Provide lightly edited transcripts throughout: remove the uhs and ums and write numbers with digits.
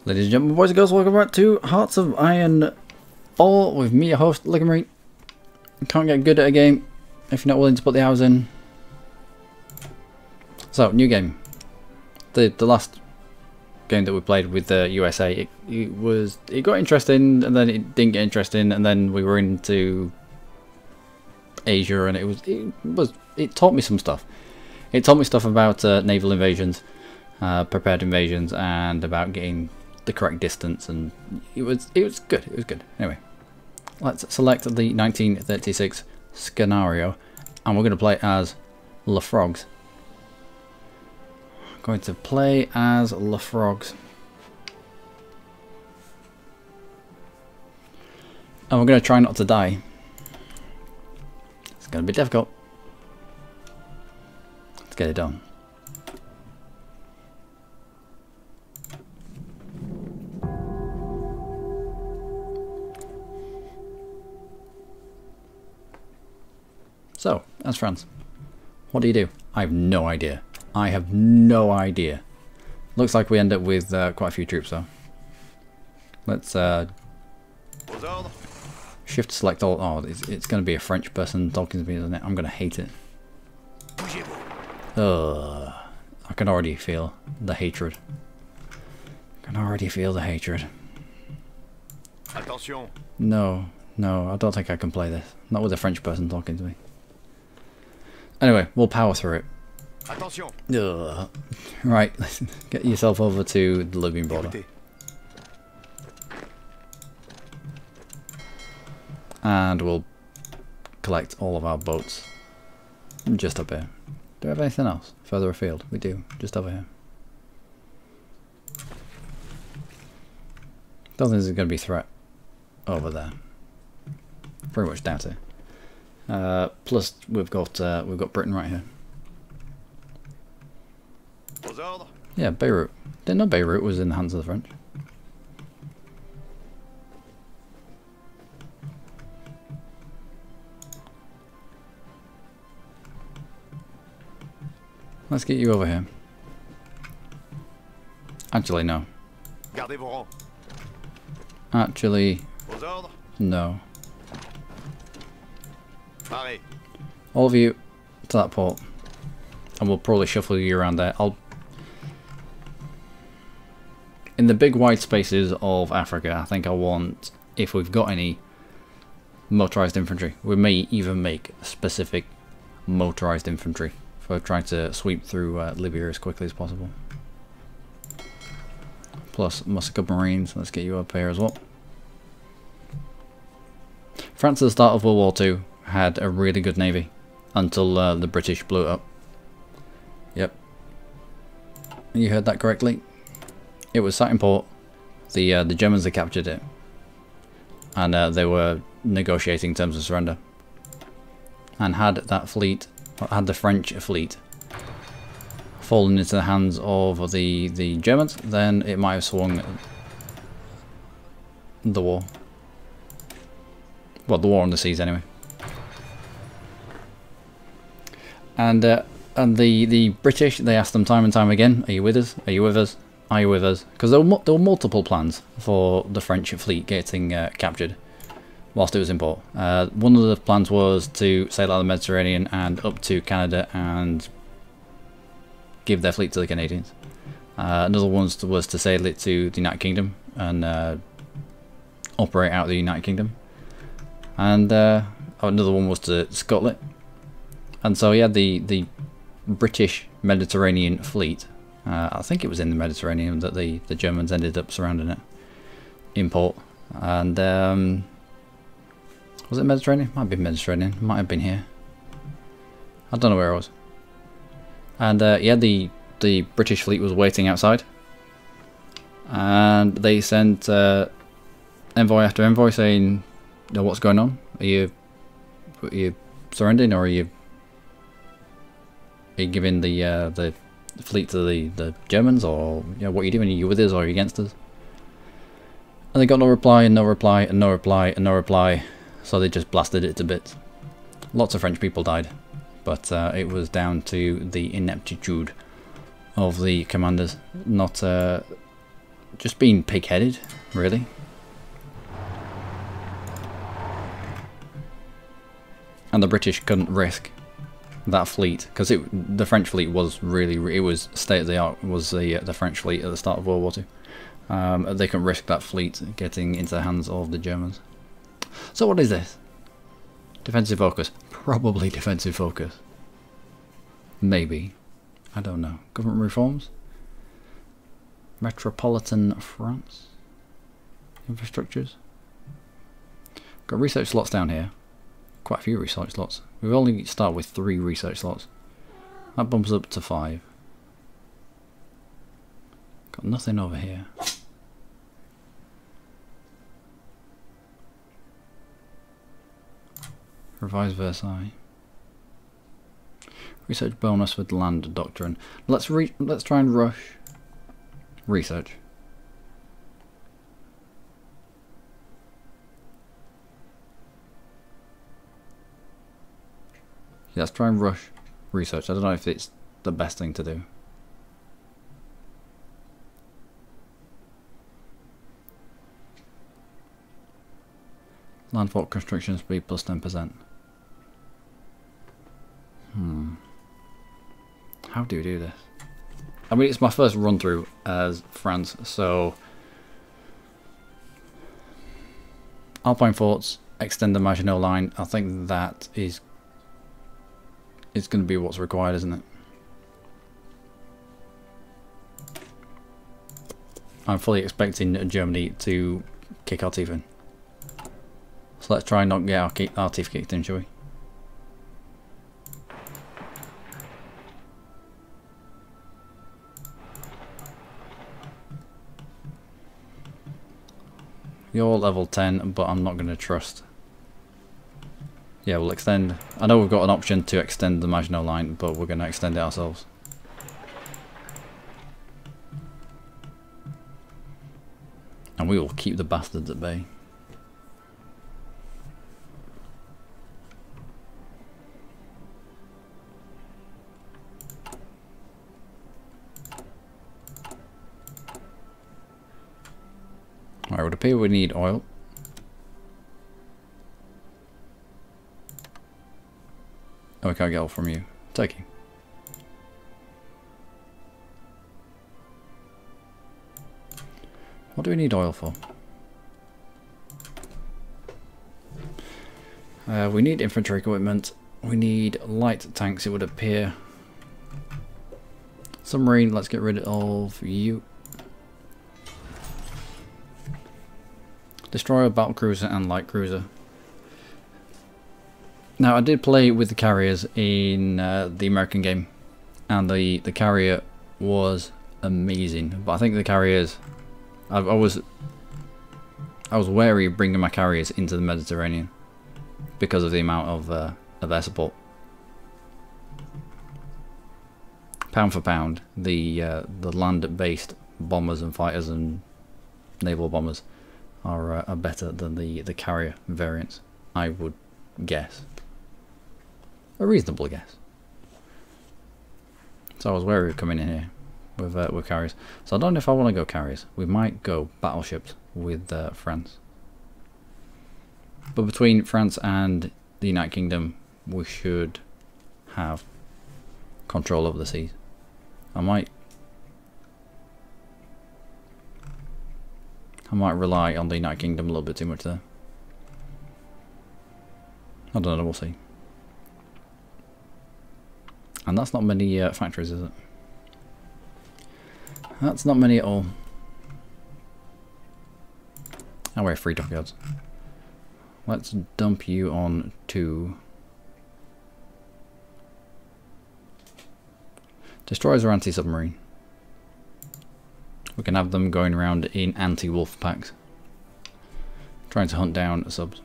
Ladies and gentlemen, boys and girls, welcome back to Hearts of Iron 4 with me, your host, Ligamarine. You can't get good at a game if you're not willing to put the hours in. So, new game. The last game that we played with the USA, it got interesting, and then it didn't get interesting, and then we were into Asia, and it taught me some stuff. It taught me stuff about naval invasions, prepared invasions, and about getting the correct distance, and it was good. It was good. Anyway, let's select the 1936 scenario, and we're going to play as LaFrogs. Going to play as LaFrogs, and we're going to try not to die. It's going to be difficult. Let's get it done. So, as France, what do you do? I have no idea. I have no idea. Looks like we end up with quite a few troops though. Let's shift select all. Oh, it's going to be a French person talking to me, isn't it? I'm going to hate it. Ugh. I can already feel the hatred. I can already feel the hatred. No, I don't think I can play this. Not with a French person talking to me. Anyway, we'll power through it. Ugh. Right, get yourself over to the Libyan border. And we'll collect all of our boats just up here. Do we have anything else further afield? We do, just over here. Don't think there's going to be a threat over there. Pretty much doubt it. Plus, we've got Britain right here. Yeah, Beirut. Didn't know Beirut was in the hands of the French. Let's get you over here. Actually, no. Actually, no. All of you to that port, and we'll probably shuffle you around there. In the big wide spaces of Africa, I think I want, if we've got any motorized infantry, we may even make specific motorized infantry for trying to sweep through Libya as quickly as possible. Plus Muscat Marines, let's get you up here as well. France at the start of World War II had a really good navy until the British blew it up. Yep, you heard that correctly. It was sat in port. The Germans had captured it, and they were negotiating terms of surrender. And had that fleet, had the French fleet, fallen into the hands of the Germans, then it might have swung the war. Well, the war on the seas anyway. And the British, they asked them time and time again, are you with us? Are you with us? Are you with us? Because there were multiple plans for the French fleet getting captured whilst it was in port. One of the plans was to sail out of the Mediterranean and up to Canada and give their fleet to the Canadians. Another one was to sail it to the United Kingdom and operate out of the United Kingdom. And another one was to Scotland. And so you had the British Mediterranean fleet. I think it was in the Mediterranean that the Germans ended up surrounding it in port. And was it Mediterranean? Might have been Mediterranean. Might have been here. I don't know where it was. And yeah, the British fleet was waiting outside, and they sent envoy after envoy saying, "No, what's going on? Are you surrendering, or are you giving the fleet to the Germans, or what are you doing? Are you with us or are you against us?" And they got no reply, and no reply, and no reply, and no reply. So they just blasted it to bits. Lots of French people died, but it was down to the ineptitude of the commanders, not just being pig-headed, really. And the British couldn't risk that fleet because the French fleet was really, it was state of the art. Was the French fleet at the start of World War II. They couldn't risk that fleet getting into the hands of the Germans. So what is this? Defensive focus. Probably defensive focus. Maybe. I don't know. Government reforms? Metropolitan France? Infrastructures? Got research slots down here. Quite a few research slots. We've only started with 3 research slots. That bumps up to 5. Got nothing over here. Revise Versailles. Research bonus with land doctrine. Let's try and rush research. Yeah, let's try and rush research. I don't know if it's the best thing to do. Landfort construction speed plus 10%. How do you do this? I mean, it's my first run through as France, so Alpine forts, extend the Maginot Line. I think that is going to be what's required, isn't it? I'm fully expecting Germany to kick our teeth in. So let's try and not get our teeth kicked in, shall we? You're level 10, but I'm not going to trust. Yeah, we'll extend. I know we've got an option to extend the Maginot Line, but we're going to extend it ourselves. And we will keep the bastards at bay. Alright, it would appear we need oil. Oh, we can't get oil from you. Taking. What do we need oil for? We need infantry equipment. We need light tanks, it would appear. Submarine, let's get rid of you. Destroyer, battle cruiser and light cruiser. Now I did play with the carriers in the American game, and the carrier was amazing. But I think the carriers, I was wary of bringing my carriers into the Mediterranean because of the amount of air support. Pound for pound, the land-based bombers and fighters and naval bombers are better than the carrier variants, I would guess. A reasonable guess. So I was wary of coming in here with carriers. So I don't know if I want to go carriers. We might go battleships with France. But between France and the United Kingdom, we should have control over the seas. I might rely on the United Kingdom a little bit too much there. I don't know, we'll see. And that's not many factories, is it? That's not many at all. Oh, we're 3 dockyards. Let's dump you on to... Destroyers or anti-submarine? We can have them going around in anti-wolf packs, trying to hunt down subs.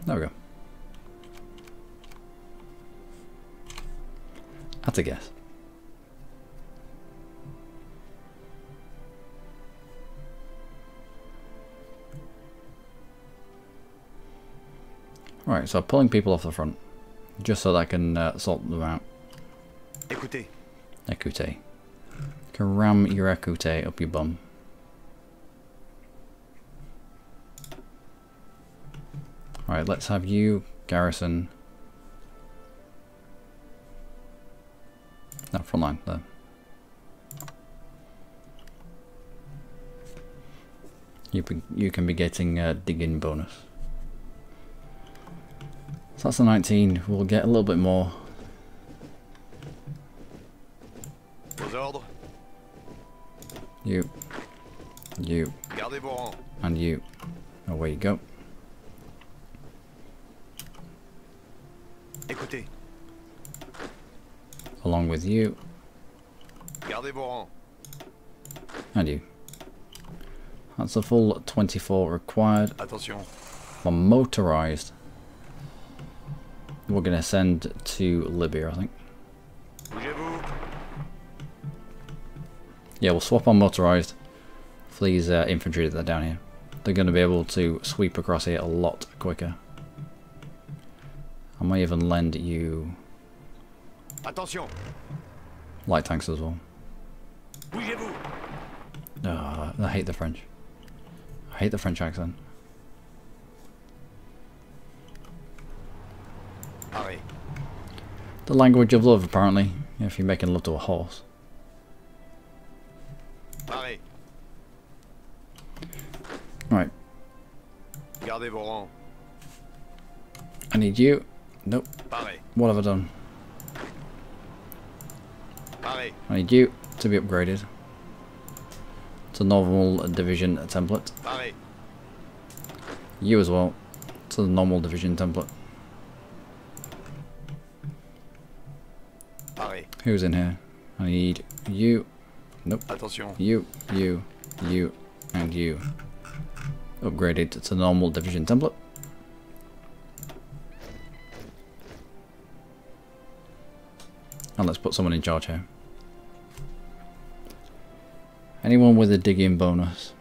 There we go. That's a guess. Right, so pulling people off the front, just so that I can sort them out. Écoutez. Écoutez. Can ram your écoutez up your bum. Alright, let's have you garrison. No, front line there. You can be getting a digging bonus. So that's a 19. We'll get a little bit more. Vos ordres. You. Gardez vos rangs. And you. Away you go. Écoutez. Along with you. Gardez vos rangs. And you. That's a full 24 required. Attention. For motorized. We're going to send to Libya, I think. Bougez-vous. Yeah, we'll swap on motorized for these infantry that are down here. They're going to be able to sweep across here a lot quicker. I might even lend you Attention. light tanks as well. Bougez-vous. I hate the French. I hate the French accent. Arrêt. The language of love, apparently, if you're making love to a horse. Arrêt. Right, Gardez vos rangs. I need you. Nope, Pareil. what have I done? Arrêt. I need you to be upgraded to normal division template. Pareil. You as well to the normal division template. Pareil. Who's in here? I need you. Nope. Attention. You, and you. Upgraded to normal division template. And let's put someone in charge here. Anyone with a digging bonus?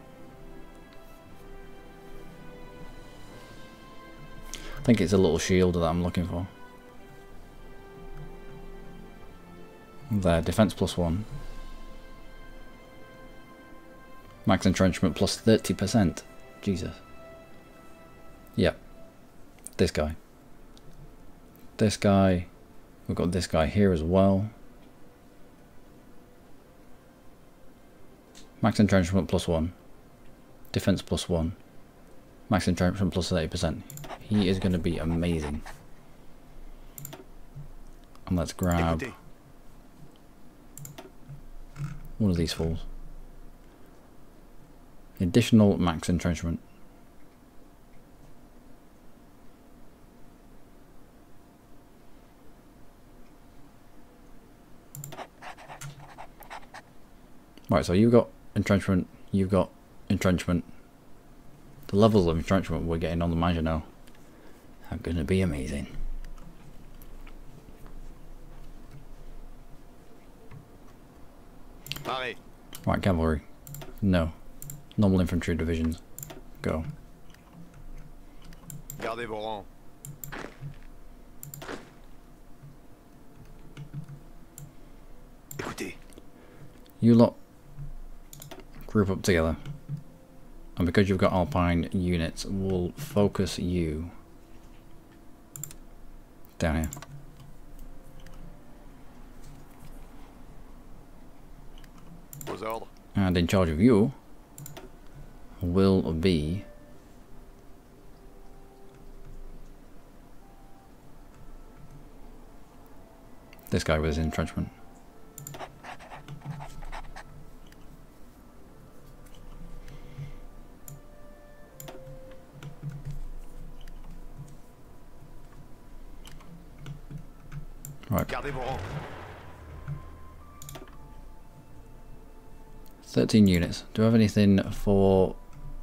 I think it's a little shield that I'm looking for. There, defense +1. Max entrenchment plus 30%. Jesus. Yep. This guy. This guy. We've got this guy here as well. Max entrenchment +1. Defense +1. Max entrenchment plus 30%. He is going to be amazing. And let's grab Écoutez. one of these fools. Additional max entrenchment. Right, so you've got entrenchment, you've got entrenchment. The levels of entrenchment we're getting on the Maginot are going to be amazing. Pareil. Right, cavalry. No. Normal infantry divisions. Go. Gardez vos rangs. Écoutez. You lot group up together. And because you've got Alpine units, we'll focus you down here. Vos ordres. And in charge of you will be this guy with his entrenchment. Right, Gardez vos rangs. 13 units. Do I have anything for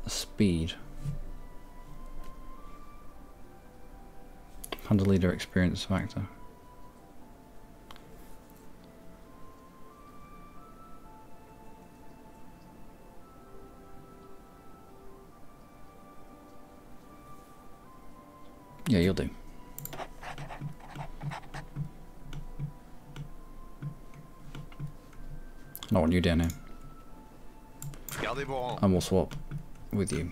speed? Hunter leader experience factor. Yeah, you'll do. Not what you're doing here. Gardez vos rangs. And we'll swap with you.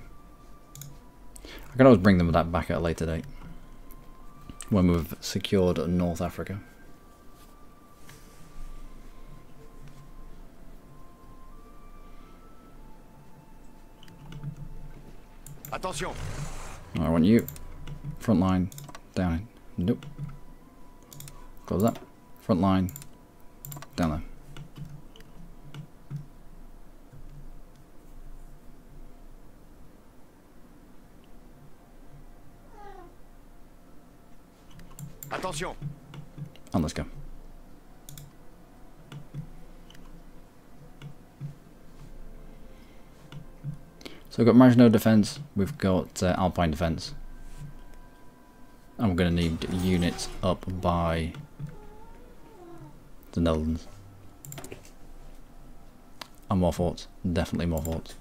I can always bring them that back at a later date. When we've secured North Africa. Attention. I want you. Front line. Down. Nope. Close that. Front line. Down there. Attention. And let's go. So we've got Maginot Defence, we've got Alpine Defence. And we're going to need units up by the Netherlands. And more forts, definitely more forts.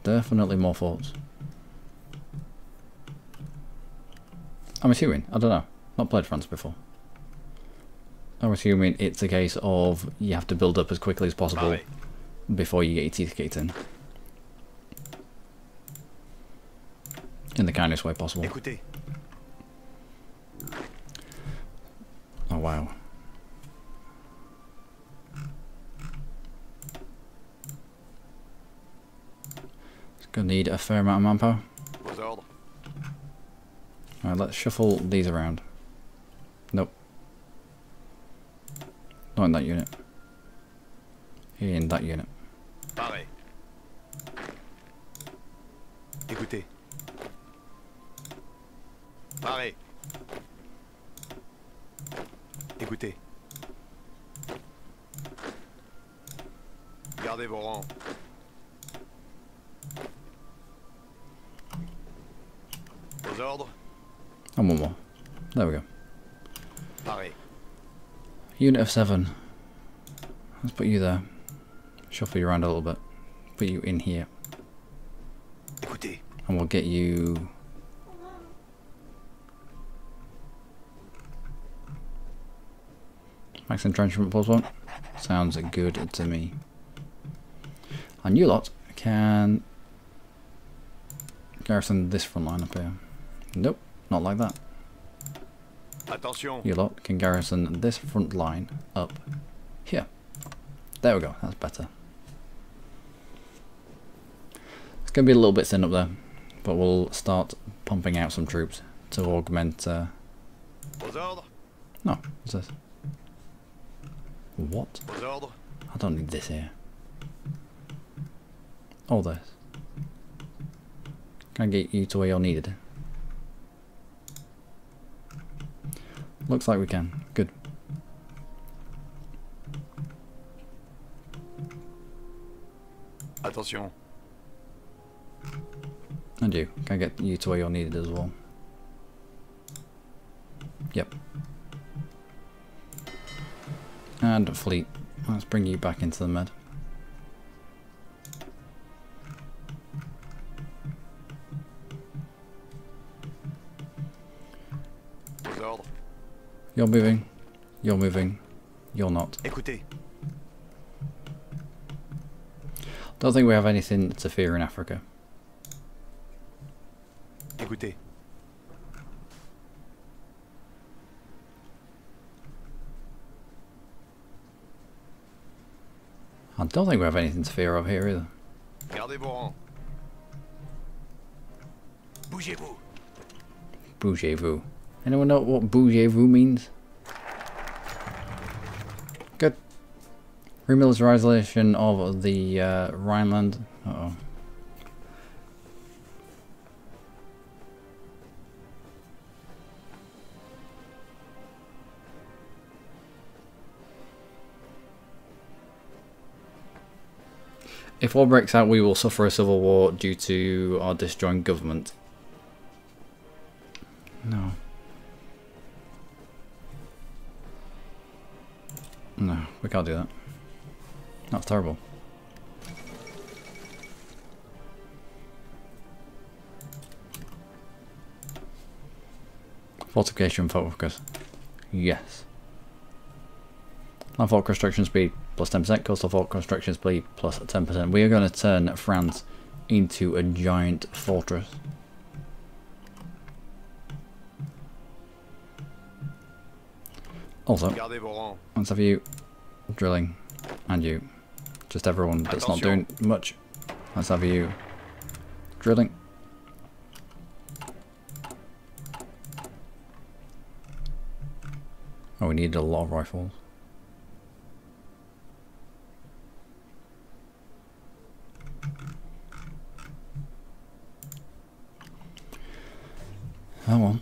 Definitely more forts. I'm assuming, I don't know, not played France before. I'm assuming it's a case of you have to build up as quickly as possible before you get your teeth kicked in the kindest way possible. Écoutez. Oh wow. It's gonna need a fair amount of manpower. Vos ordres. Alright, let's shuffle these around. Nope. Not in that unit. In that unit. Pareil. Écoutez. Pareil. Écoutez. Gardez vos rangs. Vos ordres. And one more. There we go. Pareil. Unit of 7. Let's put you there. Shuffle you around a little bit. Put you in here. Écoutez. And we'll get you... Max entrenchment +1. Sounds good to me. And you lot can garrison this front line up here. Nope, not like that. Attention. You lot can garrison this front line up here. There we go, that's better. It's going to be a little bit thin up there, but we'll start pumping out some troops to augment... Vos ordres. No, what's this? What? Vos ordres. I don't need this here. All this. Can I get you to where you're needed? Looks like we can. Good. Attention. And you. Can I get you to where you're needed as well? Yep. And fleet. Let's bring you back into the med. Vos ordres. You're moving. You're moving. You're not. Écoutez. Don't think we have anything to fear in Africa. Écoutez. I don't think we have anything to fear of here either. Gardez vos rangs. Bougez-vous. Bougez-vous. Anyone know what bougez-vous means? Good. Remilitarization of the Rhineland. Uh-oh. If war breaks out, we will suffer a civil war due to our disjoint government. No. No, we can't do that. That's terrible. Fortification focus. Yes. Land fort construction speed plus 10%, coastal fort construction speed plus 10%. We are going to turn France into a giant fortress. Also, let's have you drilling, and you, just everyone that's not doing much, let's have you drilling. Oh, we need a lot of rifles. Oh well.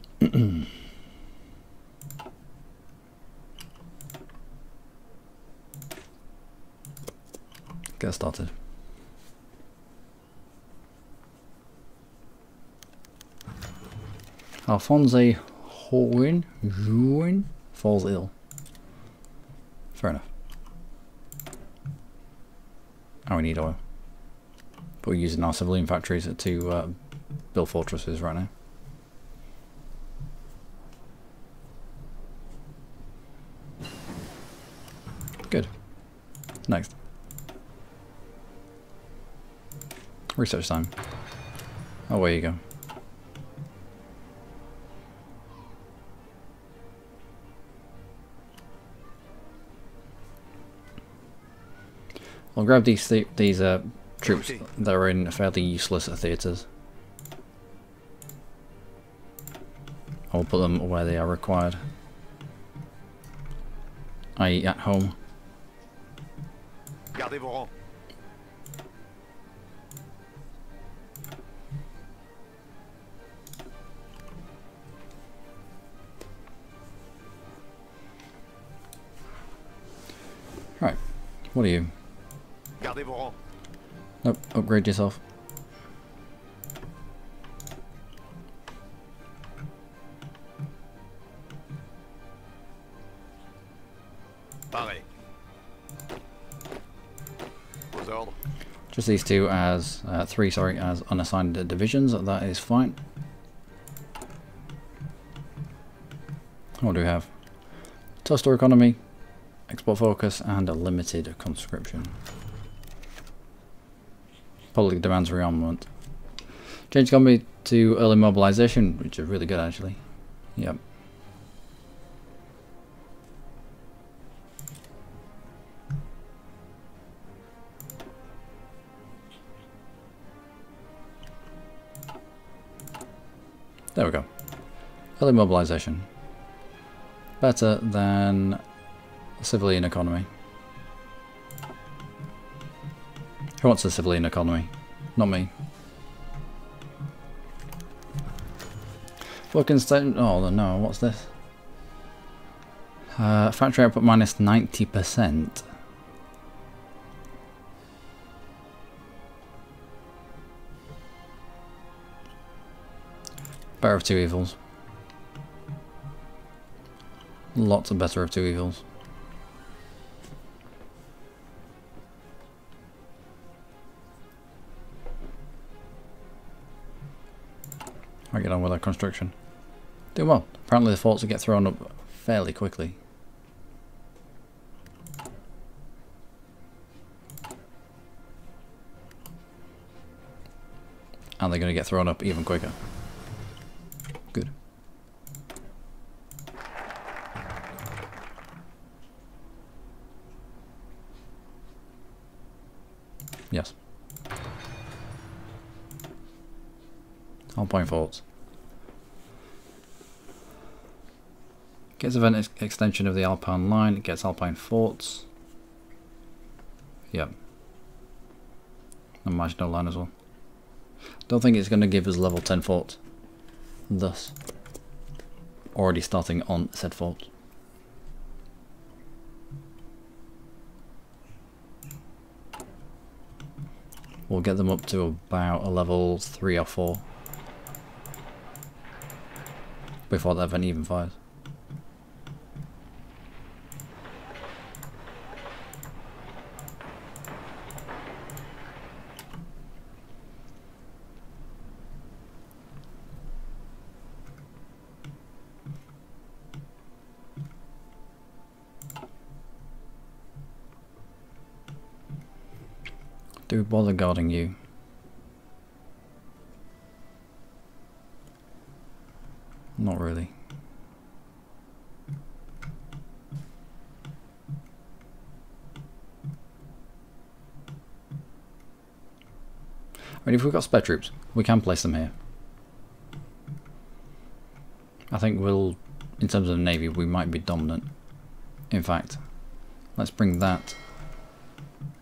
Get started. Alphonse Juin falls ill. Fair enough. Oh, we need oil. But we're using our civilian factories to build fortresses right now. Good. Next. Research time. Oh, where you go. I'll grab these troops that are in fairly useless theatres. I'll put them where they are required, i.e. at home. Gardez vos rangs. Right, what are you? Gardez vos rangs. Nope, upgrade yourself. Pareil. Vos ordres. Just these two as three, sorry, as unassigned divisions. That is fine. What do we have? Toaster economy, export focus, and a limited conscription. Public demands rearmament. Change economy to early mobilization, which is really good actually. Yep. There we go. Early mobilization. Better than civilian economy. Who wants a civilian economy? Not me. Working state. Oh no, what's this? Factory output minus 90%. Better of two evils. Lots of better of two evils. I get on with our construction. Doing well. Apparently the forts will get thrown up fairly quickly. And they're going to get thrown up even quicker. Good. Yes. Alpine forts. Gets event extension of the Alpine line. It gets Alpine forts. Yep. And Maginot line as well. Don't think it's going to give us level 10 forts. Thus, already starting on said fort. We'll get them up to about a level 3 or 4 before the event even fires. Do we bother guarding you? Not really. I mean, if we've got spare troops, we can place them here. I think we'll, in terms of the navy, we might be dominant. In fact, let's bring that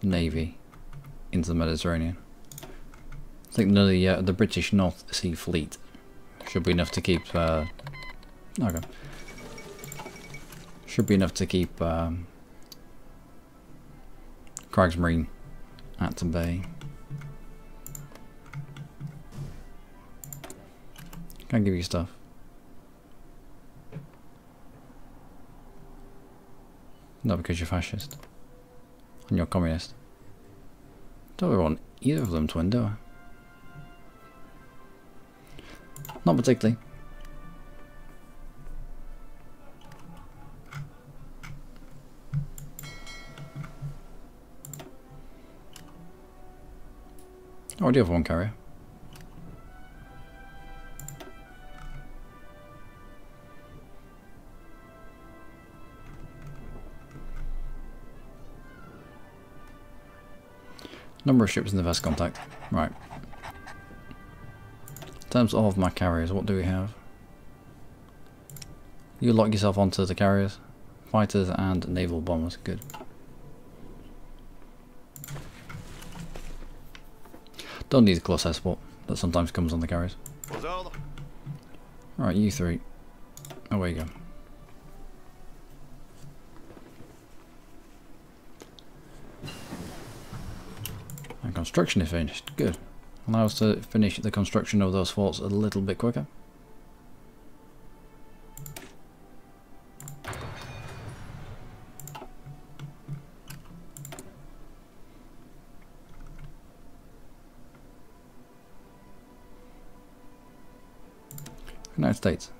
navy into the Mediterranean. I think the British North Sea Fleet should be enough to keep. Okay. Should be enough to keep Kriegsmarine at bay. Can't give you stuff. Not because you're fascist. And you're communist. Don't really want either of them to win, do I? Not particularly. Oh, I do have one carrier. Number of ships in the vest contact. Right. In terms of my carriers, what do we have? You lock yourself onto the carriers. Fighters and naval bombers. Good. Don't need the close air support that sometimes comes on the carriers. Right, you three. Away you go. And construction is finished. Good. Allow us to finish the construction of those forts a little bit quicker. United States.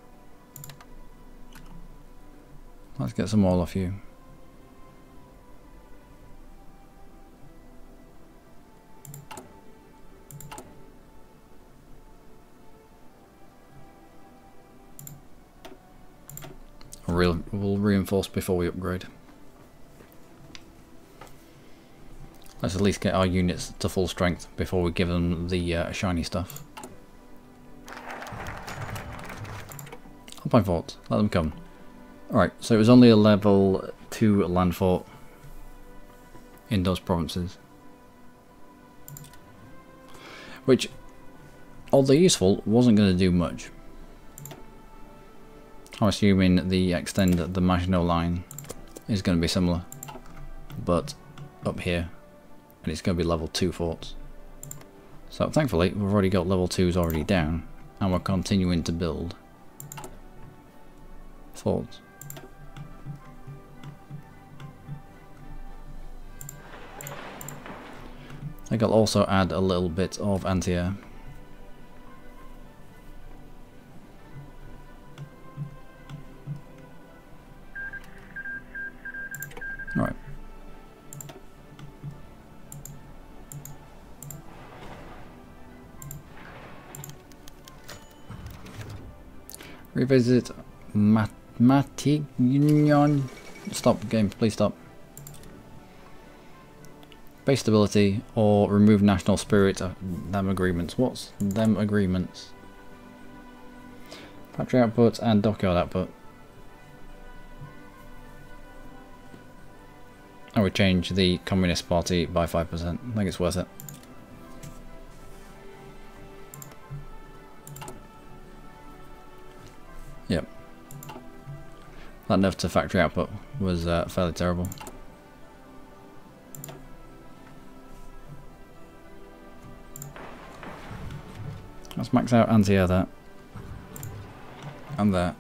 Let's get some oil off you. We'll reinforce before we upgrade. Let's at least get our units to full strength before we give them the shiny stuff. Alpine forts, let them come. Alright, so it was only a level 2 land fort in those provinces. Which, although useful, wasn't going to do much. I'm assuming the extend the Maginot Line is going to be similar, but up here, and it's going to be level 2 forts. So thankfully we've already got level 2s already down, and we're continuing to build forts. I think I'll also add a little bit of anti-air. Right. Revisit Matignon. Stop game, please stop. Base stability or remove national spirit of them agreements. What's them agreements? Factory output and dockyard output. I would change the Communist Party by 5%. I think it's worth it. Yep. That nerf to factory output was fairly terrible. Let's max out anti-air that. And that.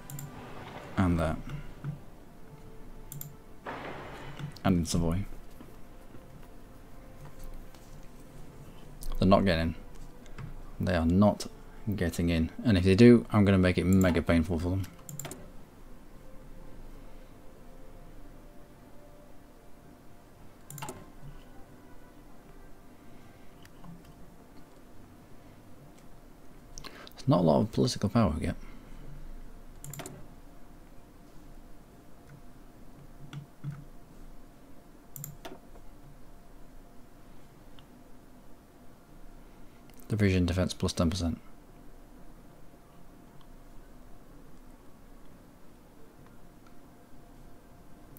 And that. And in Savoy. They're not getting in. They are not getting in. And if they do, I'm going to make it mega painful for them. There's not a lot of political power yet. Division defense plus 10%.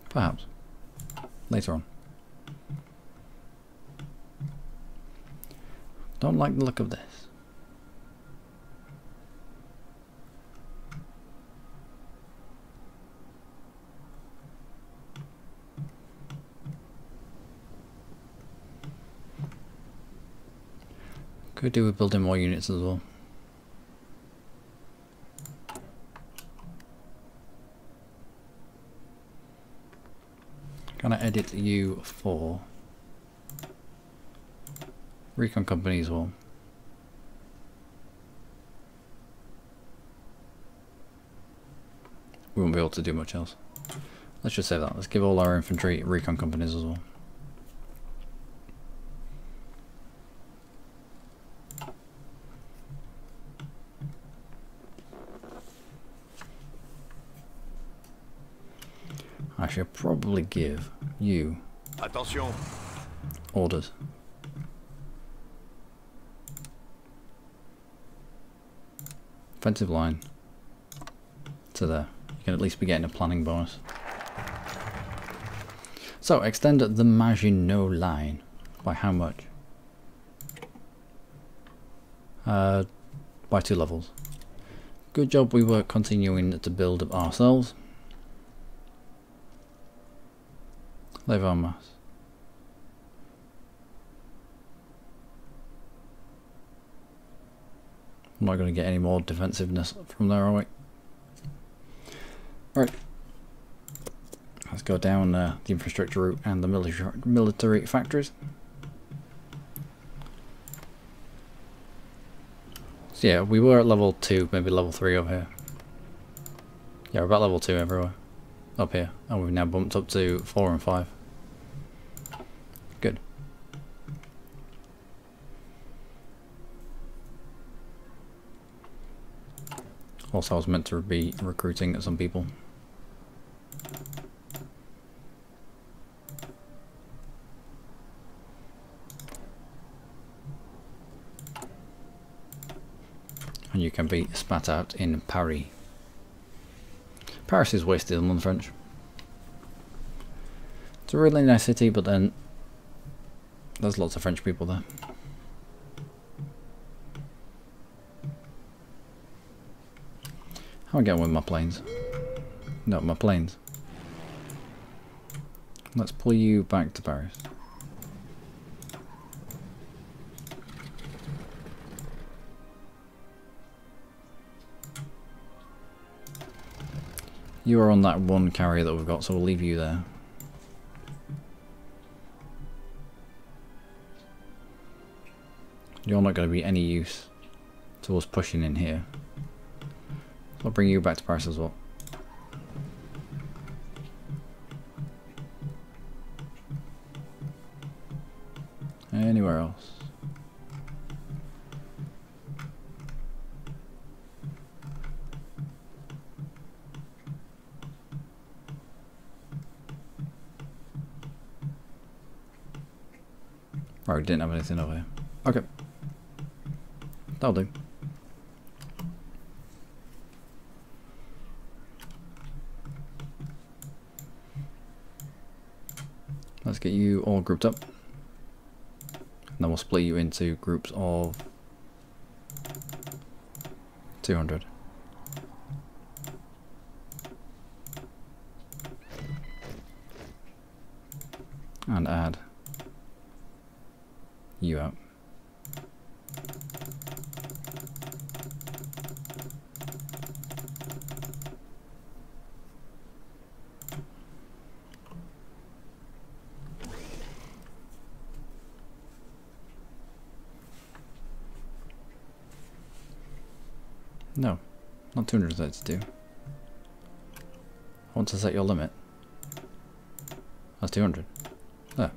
Perhaps. Later on. Don't like the look of this. Could do with building more units as well. Can I edit you for recon company as well? We won't be able to do much else. Let's just say that. Let's give all our infantry recon companies as well. I should probably give you Attention. orders. Offensive line to there. You can at least be getting a planning bonus. So extend the Maginot Line. By how much? By 2 levels. Good job we were continuing to build up ourselves. Lève en masse. I'm not going to get any more defensiveness from there, are we? Right. Let's go down the infrastructure route and the military factories. So yeah, we were at level 2, maybe level 3 over here. Yeah, we're about level 2 everywhere. Up here. And we've now bumped up to 4 and 5. Good. Also, I was meant to be recruiting some people. And you can be spat out in Paris. Paris is wasted on the French. It's a really nice city, but then there's lots of French people there. How am I getting with my planes? No, my planes. Let's pull you back to Paris. You are on that one carrier that we've got, so we'll leave you there. You're not going to be any use to us pushing in here. I'll bring you back to Paris as well. Anywhere else? Right, we didn't have anything over here. Okay. That'll do. Let's get you all grouped up. And then we'll split you into groups of 200. And add you out. No, not 232. I want to set your limit. That's 200. There.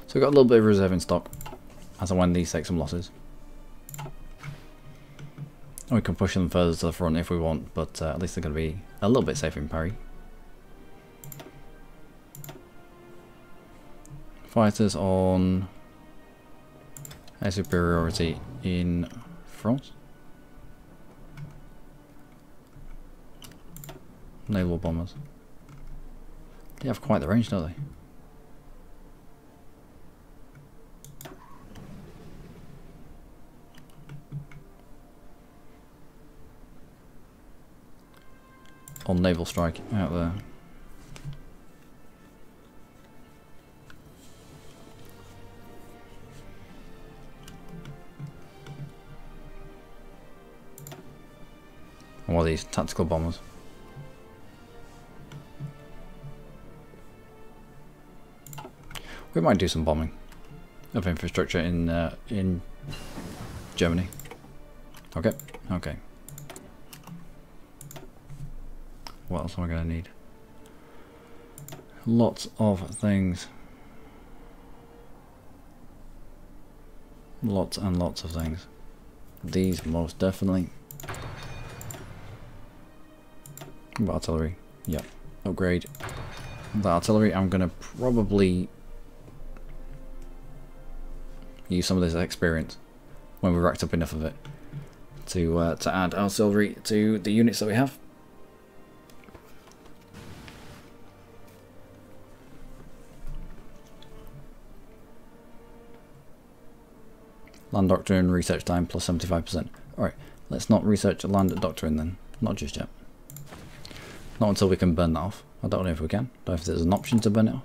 So we've got a little bit of reserve in stock as and when these take some losses. We can push them further to the front if we want, but at least they're going to be a little bit safer in parry. Fighters on air superiority in France. Naval bombers. They have quite the range, don't they? On naval strike out there. And what are these tactical bombers? We might do some bombing of infrastructure in Germany. Okay, okay. What else am I going to need? Lots of things. Lots and lots of things. These most definitely. Artillery. Yep. Upgrade the artillery. I'm going to probably use some of this experience when we racked up enough of it to add artillery to the units that we have. Land doctrine research time plus 75%. Alright, let's not research land doctrine then. Not just yet. Not until we can burn that off. I don't know if we can. Don't know if there's an option to burn it off.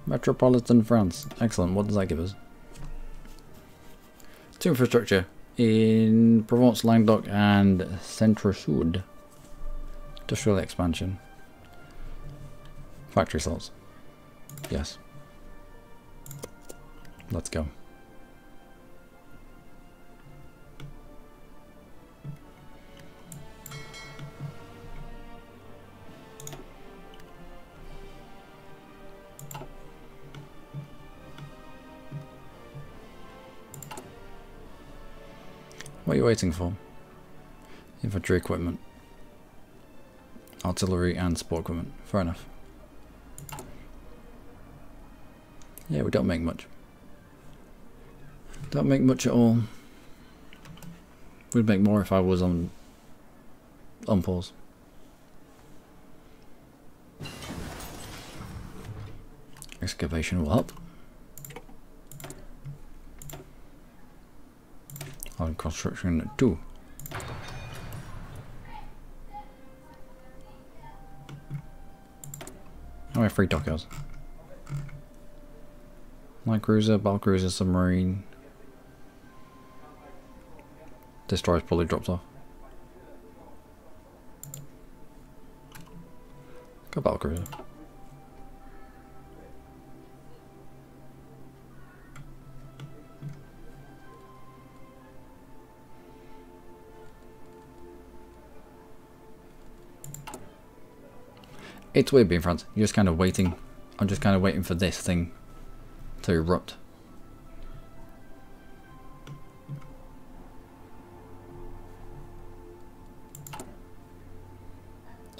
Metropolitan France. Excellent. What does that give us? 2 infrastructure in Provence, Languedoc and Centre-Sud. Industrial expansion. Factory slots. Yes. Let's go. What are you waiting for? Infantry equipment. Artillery and support equipment. Fair enough. Yeah, we don't make much. Don't make much at all. We'd make more if I was on pause. Excavation will help. On construction 2. Oh, we have 3 dockyards. Light cruiser, battle cruiser, submarine. Destroyer's probably dropped off. Go battle cruiser. It's weird being France. You're just kind of waiting. I'm just kind of waiting for this thing to erupt.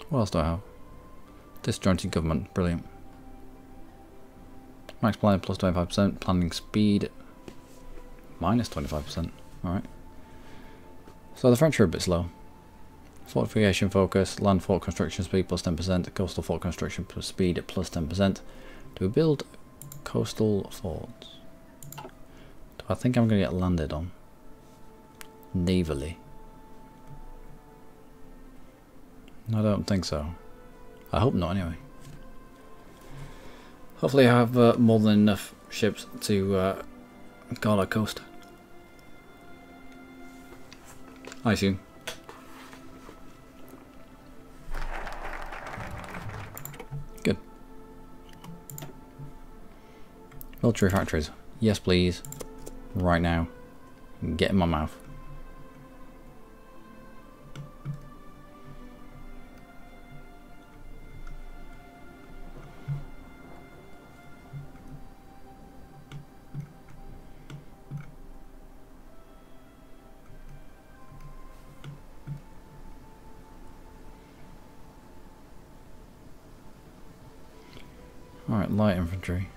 What else do I have? Disjointed government. Brilliant. Max planning plus 25%. Planning speed minus 25%. Alright. So the French are a bit slow. Fortification focus, land fort construction speed plus 10%, coastal fort construction plus speed plus 10%. Do we build coastal forts? Do I think I'm going to get landed on? Navally. I don't think so. I hope not anyway. Hopefully I have more than enough ships to guard our coast. I assume. Good. Military factories. Yes please. Right now. Get in my mouth. light infantry.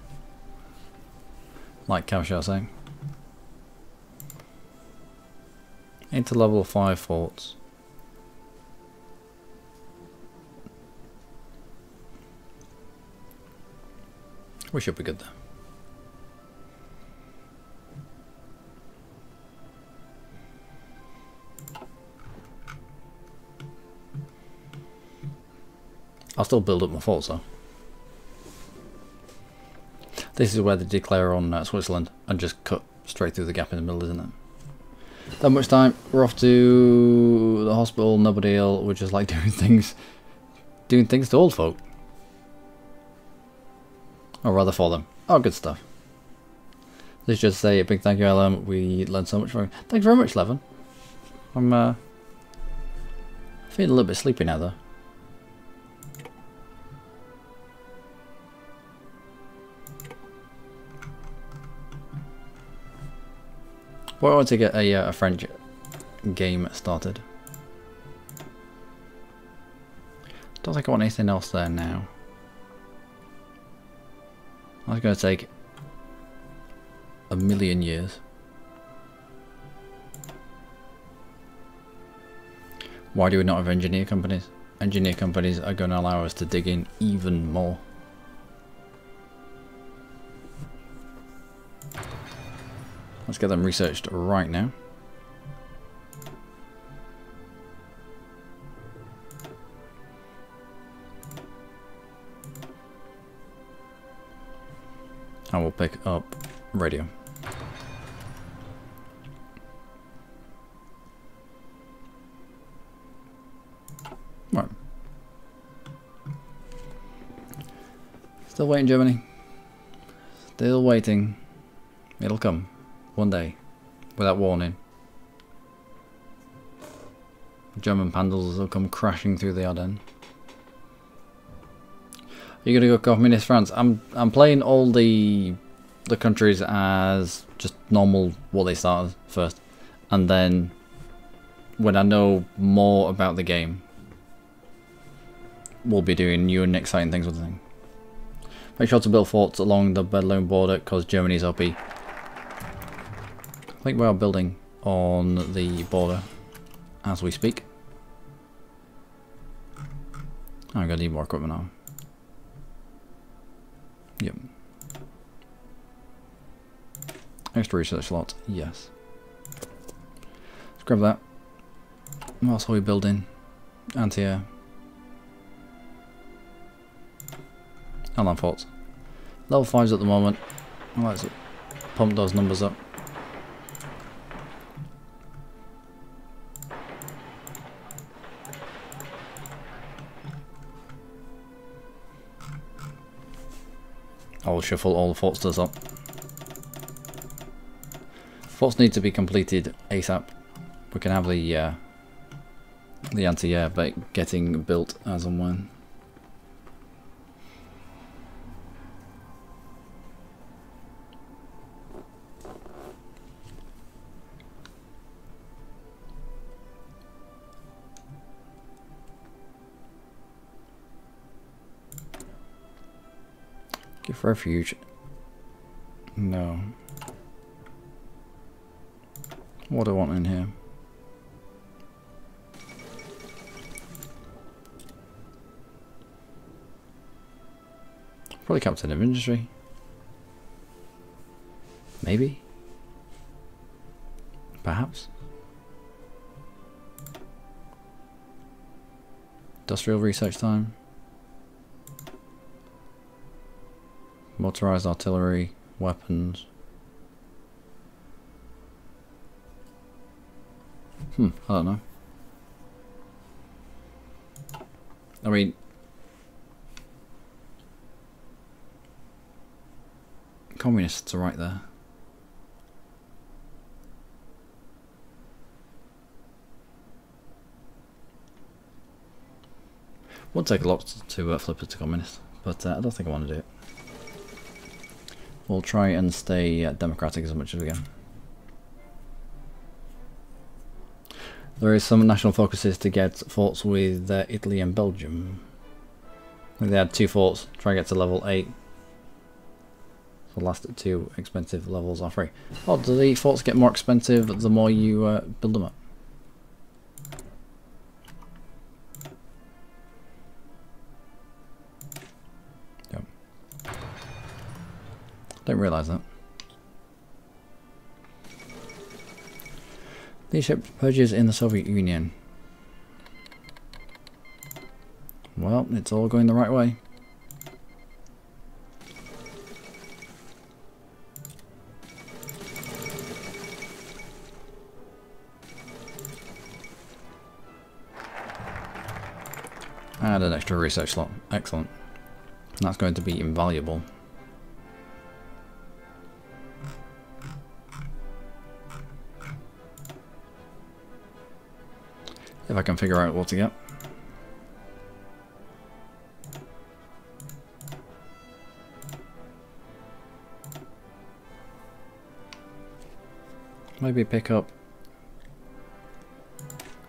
Light cav, shall I say. Into level 5 forts. We should be good there. I'll still build up my forts though. This is where they declare on Switzerland and just cut straight through the gap in the middle, isn't it? That much time. We're off to the hospital. Nobody ill. We're just like doing things to old folk. Or rather for them. Oh, good stuff. Let's just say a big thank you, LM. We learned so much from you. Thank you very much, Levin. I'm feeling a little bit sleepy now, though. Well, I want to get a French game started. Don't think I want anything else there now. That's going to take a million years. Why do we not have engineer companies? Engineer companies are going to allow us to dig in even more. Let's get them researched right now. And we'll pick up radio. Right. Still waiting, Germany. Still waiting. It'll come. One day. Without warning. German Panzers will come crashing through the Ardennes. You're gonna go Communist France. I'm playing all the countries as just normal what they start as first. And then when I know more about the game, we'll be doing new and exciting things with the thing. Make sure to build forts along the Berlin border because Germany's OP. I think we are building on the border as we speak. I'm gonna need more equipment now. Yep. Extra research slot, yes. Let's grab that. What else are we building? Anti-air. Airline forts. Level 5s at the moment. Let's pump those numbers up. I'll shuffle all the forts to the top. Forts need to be completed ASAP. We can have the anti-air getting built as and when. Give refuge. No. What do I want in here? Probably captain of industry. Maybe. Perhaps. Industrial research time. Motorized artillery, weapons. I don't know. I mean, communists are right there. Would take a lot to flip it to communist, but I don't think I want to do it. We'll try and stay democratic as much as we can. There is some national focuses to get forts with Italy and Belgium. I think they had 2 forts, try and get to level 8. The last two expensive levels are free. Oh, do the forts get more expensive the more you build them up? Yep. Don't realise that. These ships purchased in the Soviet Union. Well, it's all going the right way. And an extra research slot. Excellent. And that's going to be invaluable. If I can figure out what to get. Maybe pick up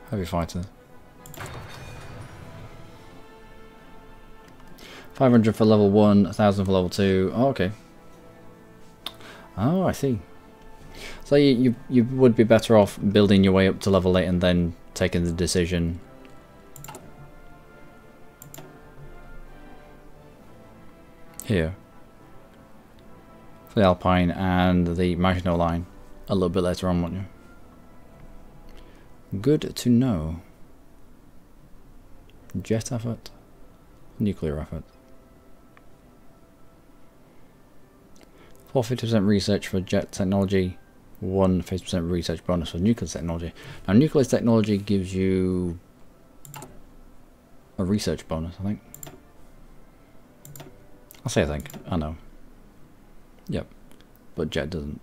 heavy fighters. 500 for level 1, 1000 for level 2. Oh, okay. Oh, I see. So you would be better off building your way up to level 8 and then taking the decision. Here. For the Alpine and the Maginot Line. A little bit later on, won't you? Good to know. Jet effort. Nuclear effort. 450% research for jet technology. 150% research bonus for nuclear technology. Now nuclear technology gives you a research bonus, I think. I say I think. I know. Yep. But jet doesn't.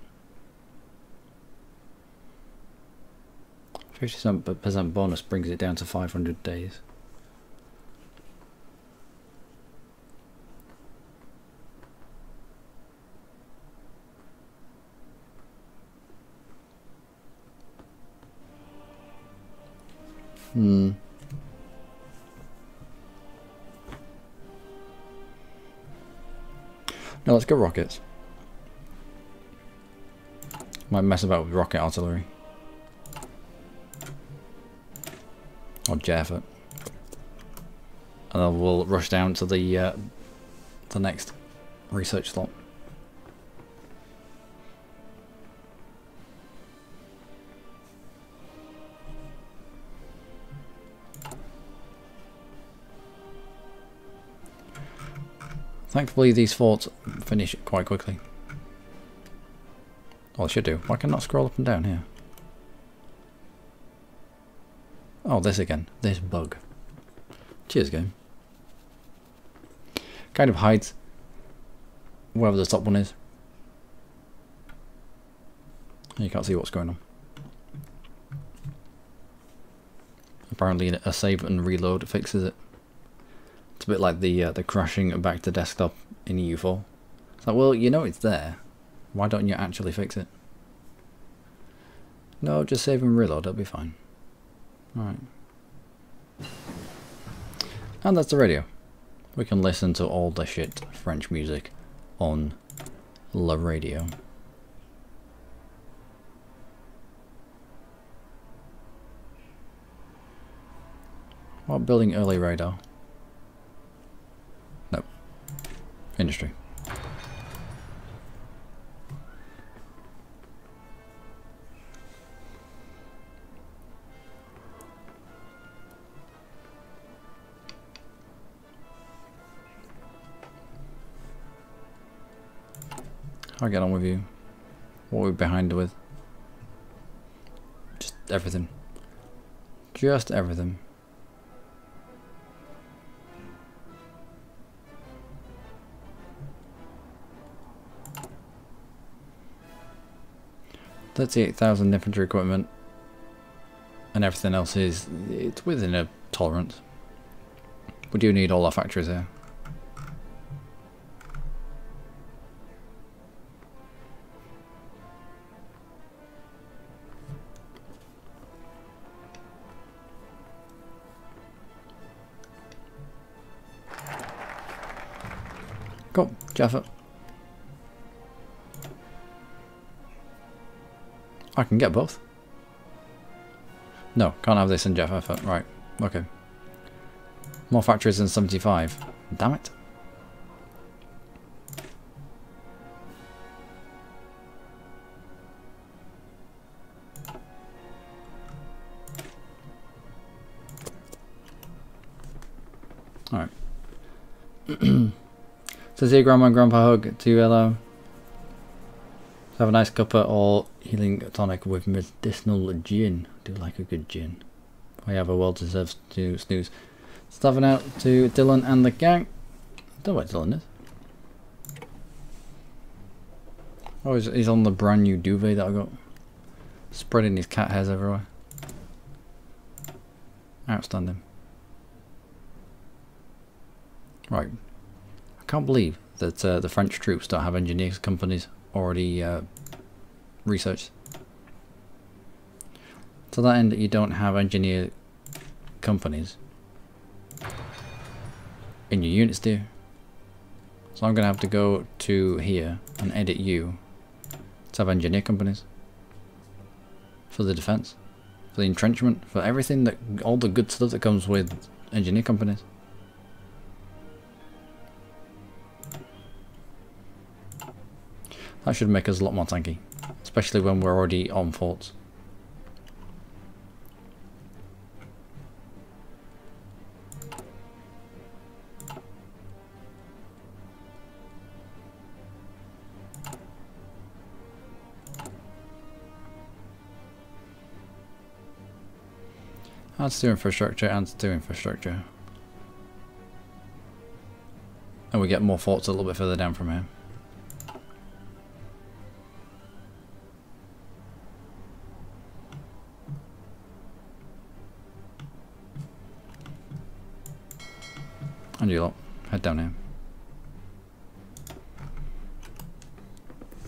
50% bonus brings it down to 500 days. No, let's go rockets. Might mess about with rocket artillery. Or jet effort. And then we'll rush down to the next research slot. Thankfully these forts finish quite quickly. Well, they should do. Why can I not scroll up and down here? Oh, this again. This bug. Cheers, game. Kind of hides wherever the top one is. You can't see what's going on. Apparently a save and reload fixes it. It's a bit like the crashing back to desktop in EU4. It's like, well, you know it's there. Why don't you actually fix it? No, just save and reload, it'll be fine. Alright. And that's the radio. We can listen to all the shit French music on the radio. What building early radar? Nope. Industry. I'll get on with you. What are we behind with? Just everything. Just everything. $38,000 infantry equipment, and everything else it's within a tolerance. We do need all our factories here. Cool, Jaffa. I can get both. No, can't have this in jet effort. Right, okay. More factories than 75. Damn it. Alright. Says here, Grandma and Grandpa hug to hello. Have a nice cuppa or healing tonic with medicinal gin. Do like a good gin. We have a well-deserved snooze. Stuffing out to Dylan and the gang. I don't know where Dylan is. Oh, he's on the brand new duvet that I got. Spreading his cat hairs everywhere. Outstanding. Right. I can't believe that the French troops don't have engineers companies already researched. To that end, you don't have engineer companies in your units, do you? So I'm going to have to go to here and edit you to have engineer companies for the defense, for the entrenchment, for everything that, all the good stuff that comes with engineer companies. That should make us a lot more tanky, especially when we're already on forts. Adds to infrastructure, adds to infrastructure. And we get more forts a little bit further down from here. And you lot, head down here.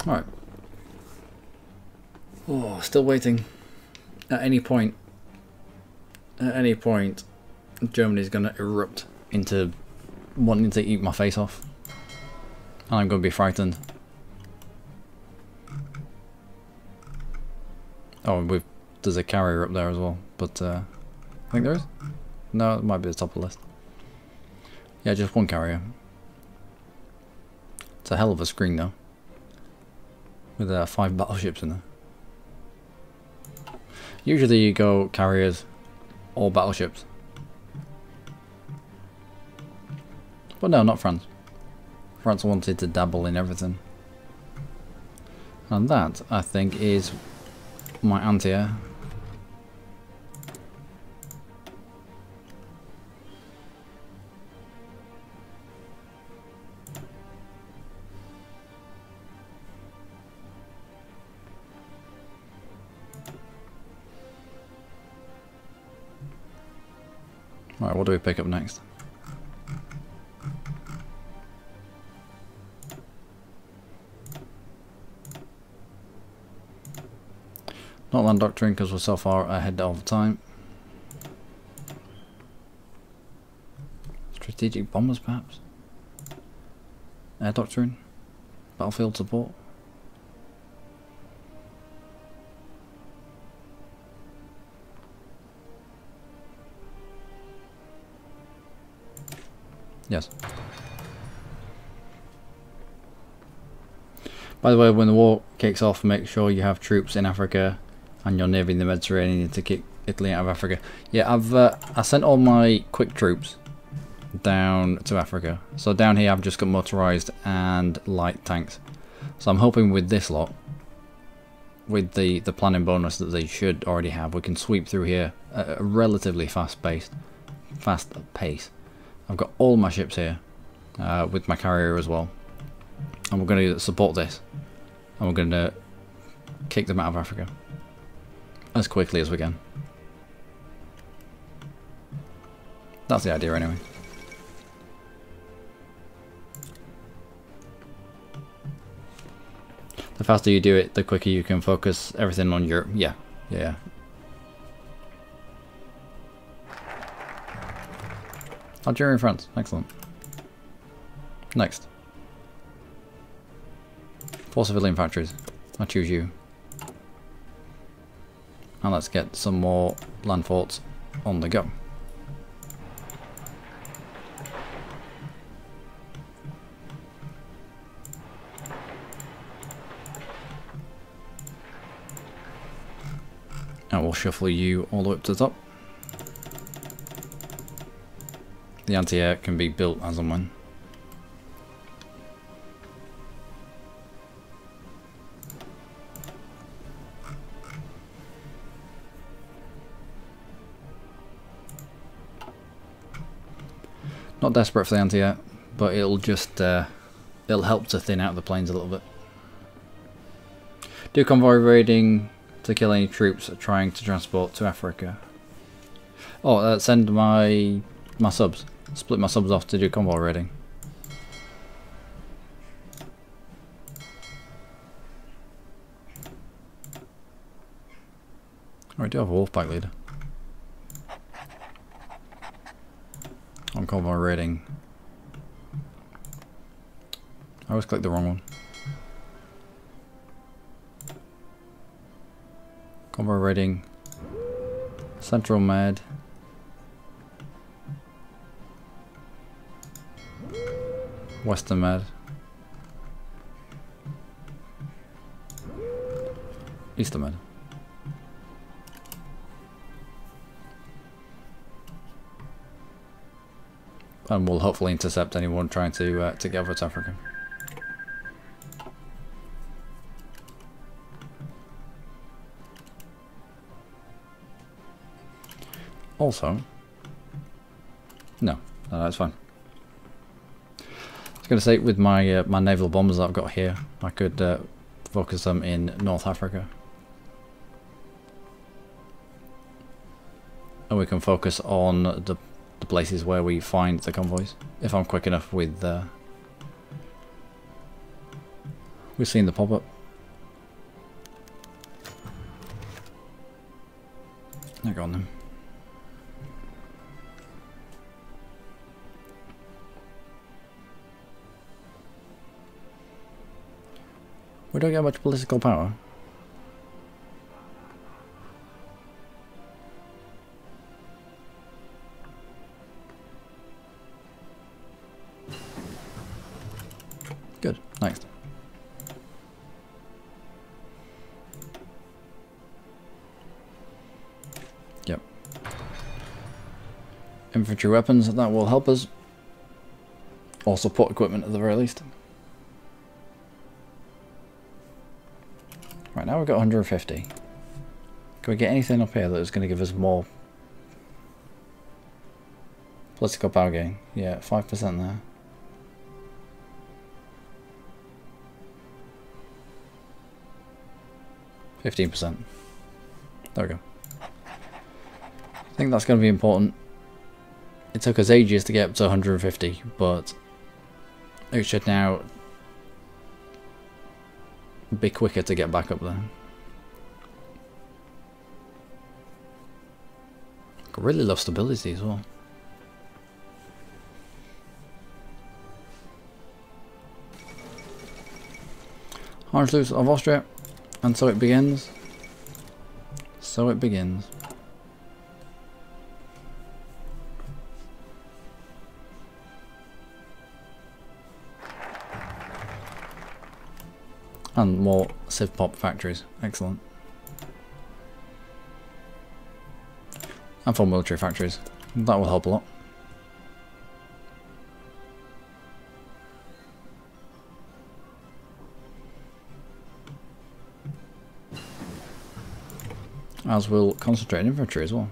Alright. Oh, still waiting. At any point, Germany's going to erupt into wanting to eat my face off. And I'm going to be frightened. Oh, there's a carrier up there as well, but I think there is? No, it might be the top of the list. Yeah, just one carrier. It's a hell of a screen though, with 5 battleships in there. Usually you go carriers or battleships. But no, not France. France wanted to dabble in everything. And that, I think, is my anti-air. Right, what do we pick up next? Not land doctrine because we're so far ahead of time. Strategic bombers perhaps? Air doctrine? Battlefield support? Yes. By the way, when the war kicks off, make sure you have troops in Africa and your navy in the Mediterranean to kick Italy out of Africa. Yeah, I sent all my quick troops down to Africa. So down here I've just got motorized and light tanks. So I'm hoping with this lot, with the planning bonus that they should already have, we can sweep through here at a relatively fast pace. I've got all my ships here, with my carrier as well. And we're going to support this. And we're going to kick them out of Africa. As quickly as we can. That's the idea anyway. The faster you do it, the quicker you can focus everything on Europe. Yeah, yeah. Algeria and France, excellent. Next. 4 civilian factories. I choose you. And let's get some more land forts on the go. And we'll shuffle you all the way up to the top. The anti-air can be built as and when. Not desperate for the anti-air, but it'll just it'll help to thin out the planes a little bit. Do convoy raiding to kill any troops trying to transport to Africa. Oh, send my subs. Split my subs off to do convoy raiding. Oh, I do have a wolf pack leader. On convoy raiding. I always click the wrong one. Convoy raiding. Central Med. Western Med. Eastern Med. And we'll hopefully intercept anyone trying to get over to Africa. Also, no, that's fine. I was going to say, with my my naval bombers that I've got here, I could focus them in North Africa, and we can focus on the places where we find the convoys. If I'm quick enough with, we've seen the pop-up. Now go on then. We don't get much political power. Good, next. Yep. Infantry weapons, that will help us. Or support equipment at the very least. Right, now we've got 150. Can we get anything up here that is going to give us more political power gain? Yeah, 5% there. %. There we go. I think that's going to be important. It took us ages to get up to 150, but it should now be quicker to get back up there. I really love stability as well. Anschluss of Austria, and so it begins. So it begins. And more Civ Pop factories. Excellent. And for military factories. That will help a lot. As will concentrate infantry as well.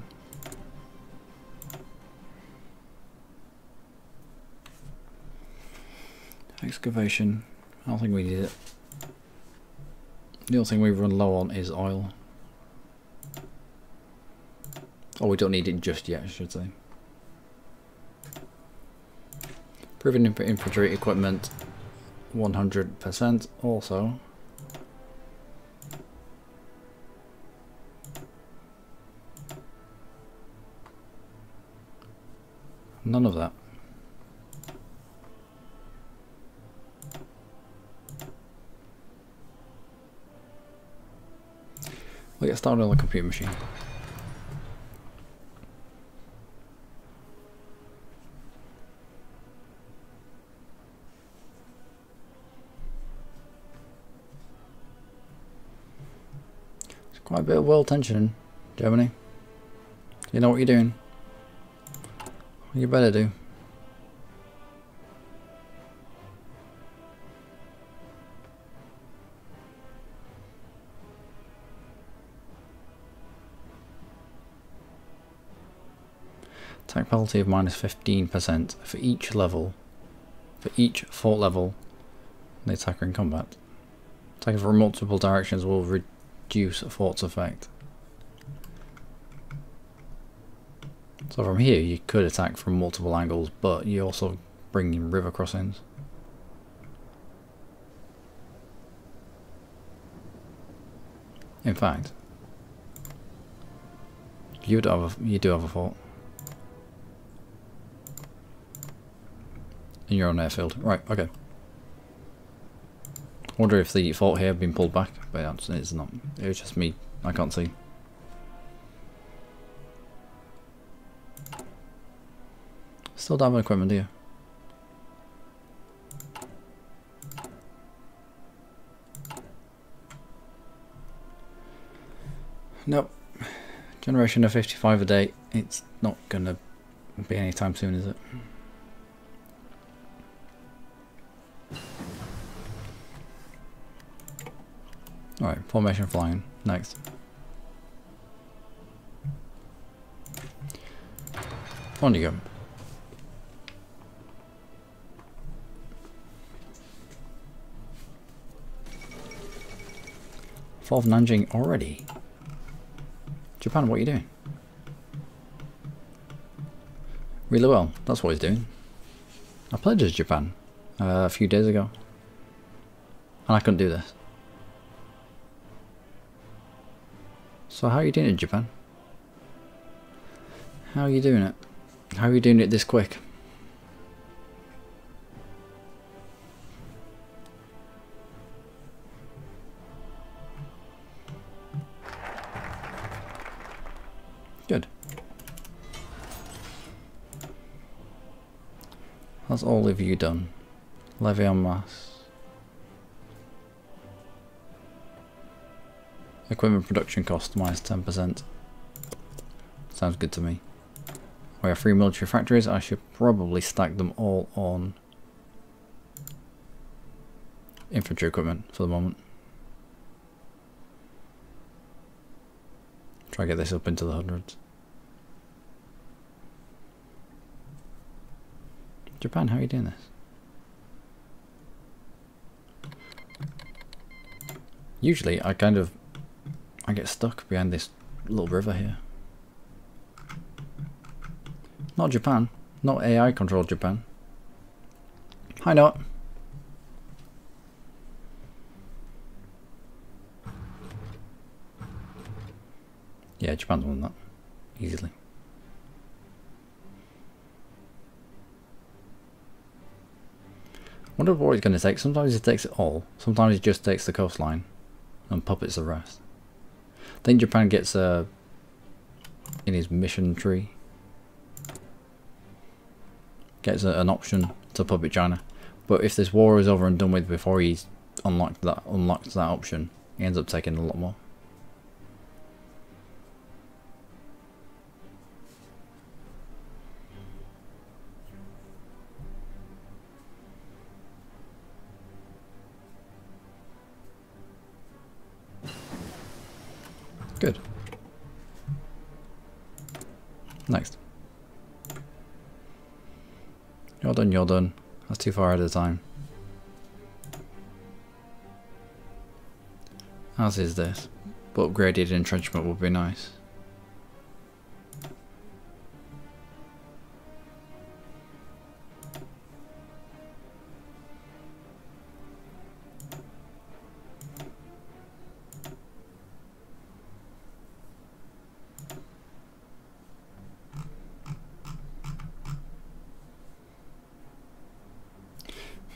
Excavation. I don't think we need it. The only thing we run low on is oil. Oh, we don't need it just yet, I should say. Proven infantry equipment 100% also. None of that. We'll get started on the computer machine. There's quite a bit of world tension in Germany. You know what you're doing. You better do. Attack penalty of -15% for each level. For each fort level, the attacker in combat. Attacking from multiple directions will reduce a fort's effect. So from here you could attack from multiple angles, but you also bring in river crossings. In fact, you do have a fort. In your own airfield. Right, okay. I wonder if the fort here had been pulled back, but it's not. It was just me. I can't see. Still don't have equipment, do you? Nope. Generation of 55 a day. It's not gonna be anytime soon, is it? Alright, formation flying. Next. On you go. Fall of Nanjing already. Japan, what are you doing? Really well, that's what he's doing. I played as Japan a few days ago. And I couldn't do this. So how are you doing it, Japan? How are you doing it? How are you doing it this quick? Good. That's all of you done. Levy en masse. Equipment production cost -10%. Sounds good to me. We have 3 military factories. I should probably stack them all on infantry equipment for the moment. Try to get this up into the hundreds. Japan, how are you doing this? Usually I get stuck behind this little river here. Not Japan. Not AI controlled Japan. I know it. Yeah, Japan's won that. Easily. Wonder what he's going to take. Sometimes he takes it all. Sometimes he just takes the coastline and puppets the rest. I think Japan gets in his mission tree. Gets an option to puppet China. But if this war is over and done with before he's unlocked that option, he ends up taking a lot more. Good. Next. You're done, you're done. That's too far ahead of time. As is this. But upgraded entrenchment would be nice.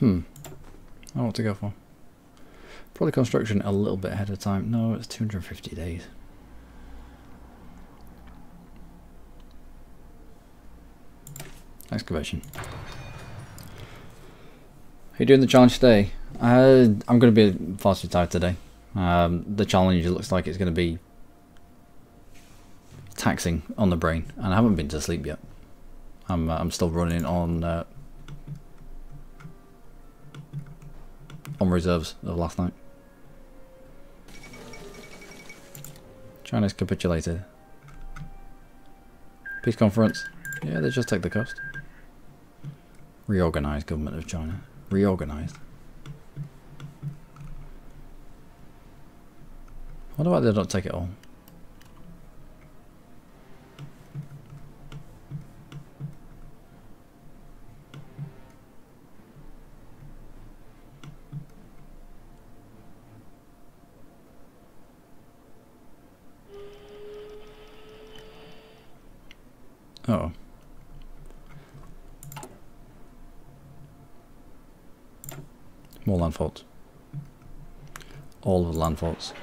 I don't know what to go for. Probably construction a little bit ahead of time. No, it's 250 days. excavation. Are you doing the challenge today? I'm going to be far too tired today. The challenge looks like it's going to be taxing on the brain, and I haven't been to sleep yet. I'm still running on reserves of last night. China's capitulated. Peace conference. Yeah, they just take the cost. Reorganized government of China. Reorganized. What about they don't take it all? Uh oh. More land faults. All of the land faults.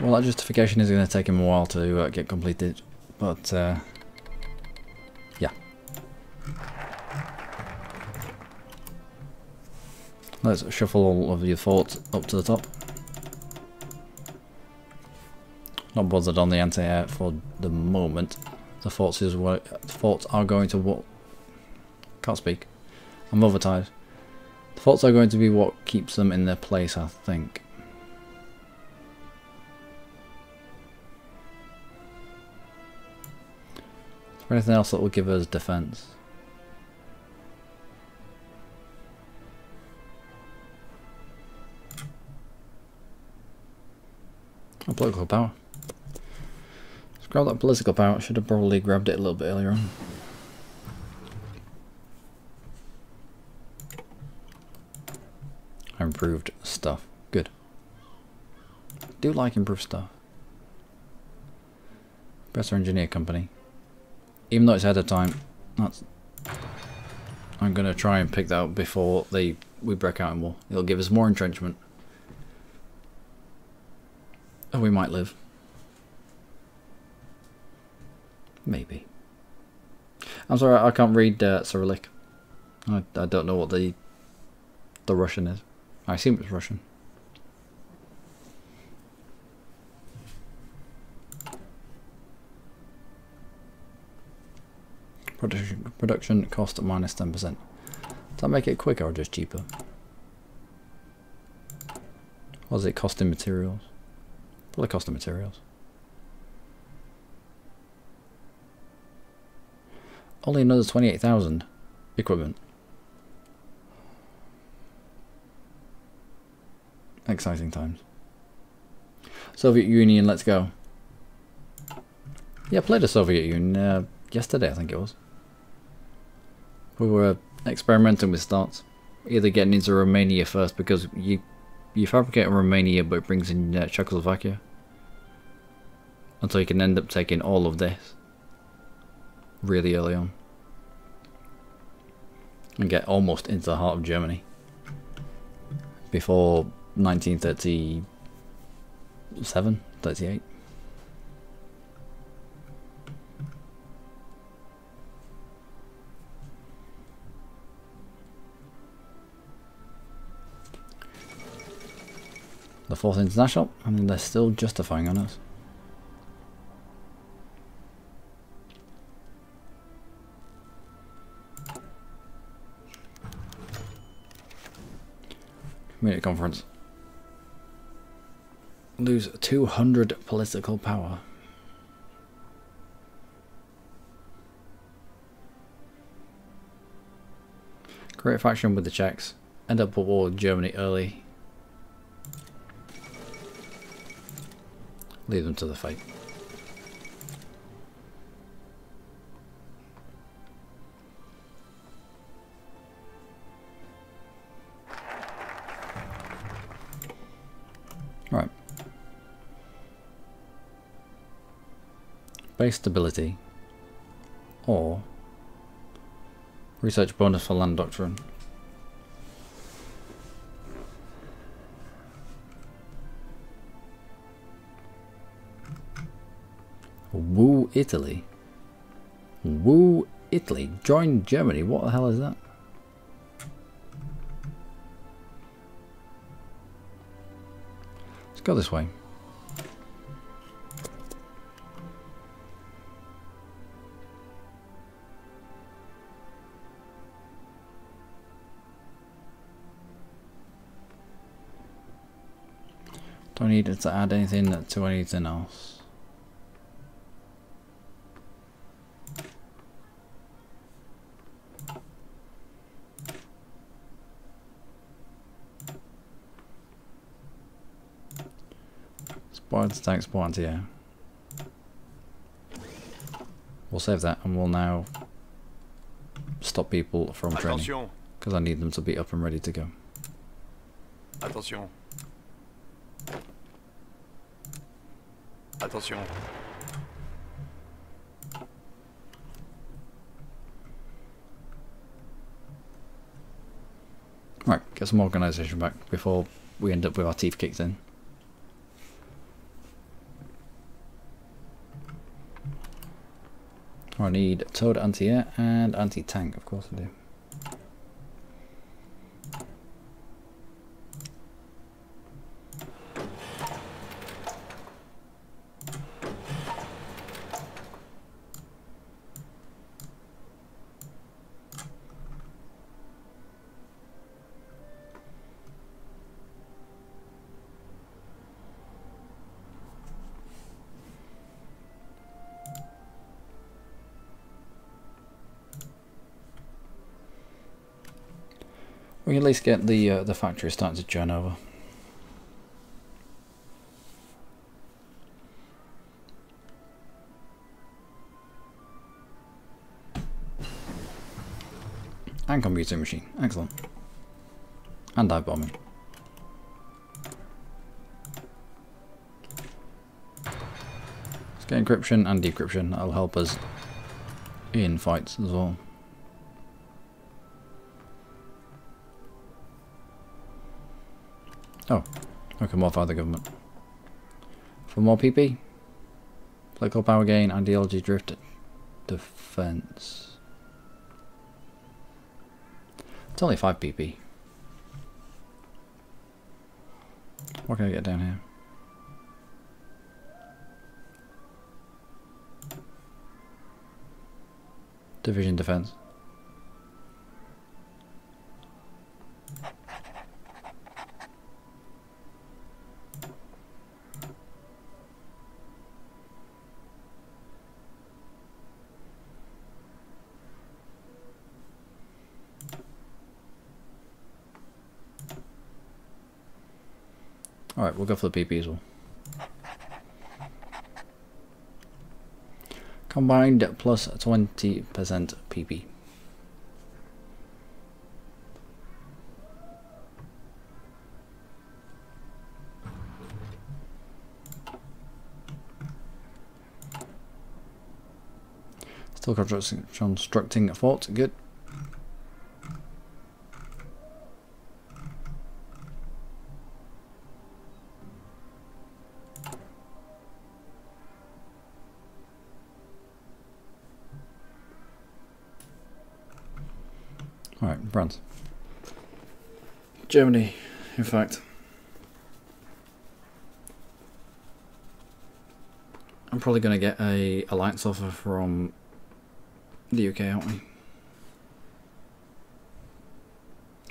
Well, that justification is going to take him a while to get completed, but yeah. Let's shuffle all of your thoughts up to the top. Not bothered on the anti-air for the moment. The thoughts are going to what? Can't speak. I'm overtired. The thoughts are going to be what keeps them in their place, I think. Is there anything else that will give us defense? Oh, political power. Let's grab that political power. I should have probably grabbed it a little bit earlier on. Improved stuff. Good. Do like improved stuff. Better engineer company. Even though it's ahead of time, I'm gonna try and pick that up before we break out in war. It'll give us more entrenchment. Oh, we might live. Maybe. I'm sorry, I can't read Cyrillic. I don't know what the Russian is. I assume it's Russian. Production cost minus 10%. Does that make it quicker or just cheaper? What does it cost in materials? Probably cost in materials. Only another 28,000 equipment. Exciting times. Soviet Union, let's go. Yeah, I played the Soviet Union yesterday, I think it was. We were experimenting with starts. Either getting into Romania first, because you fabricate in Romania but it brings in Czechoslovakia. Until you can end up taking all of this really early on. And get almost into the heart of Germany. Before 1937, 38. The Fourth International, I mean, they're still justifying on us. Community conference. Lose 200 political power. Create faction with the Czechs. End up at war with Germany early. Leave them to the fate. base stability, or research bonus for land doctrine. Woo Italy. Woo Italy. Join Germany. What the hell is that? Let's go this way. Don't need it to add anything to anything else. Spoiled tank spawned here. We'll save that and we'll now stop people from training. Because I need them to be up and ready to go. Attention. Attention. Right, get some organisation back before we end up with our teeth kicked in. I need Toad anti-air and anti-tank, of course I do. We can at least get the factory starting to churn over. And computing machine, excellent. And dive bombing. Let's get encryption and decryption. That'll help us in fights as well. Oh, we can modify the government. For more PP, political power gain, ideology drift, defense. It's only 5 PP. What can I get down here? Division defense. Alright, we'll go for the PP as well. Combined plus 20% PP. Still constructing a fort, good. Alright, France. Germany, in fact. I'm probably going to get a alliance offer from the UK, aren't we?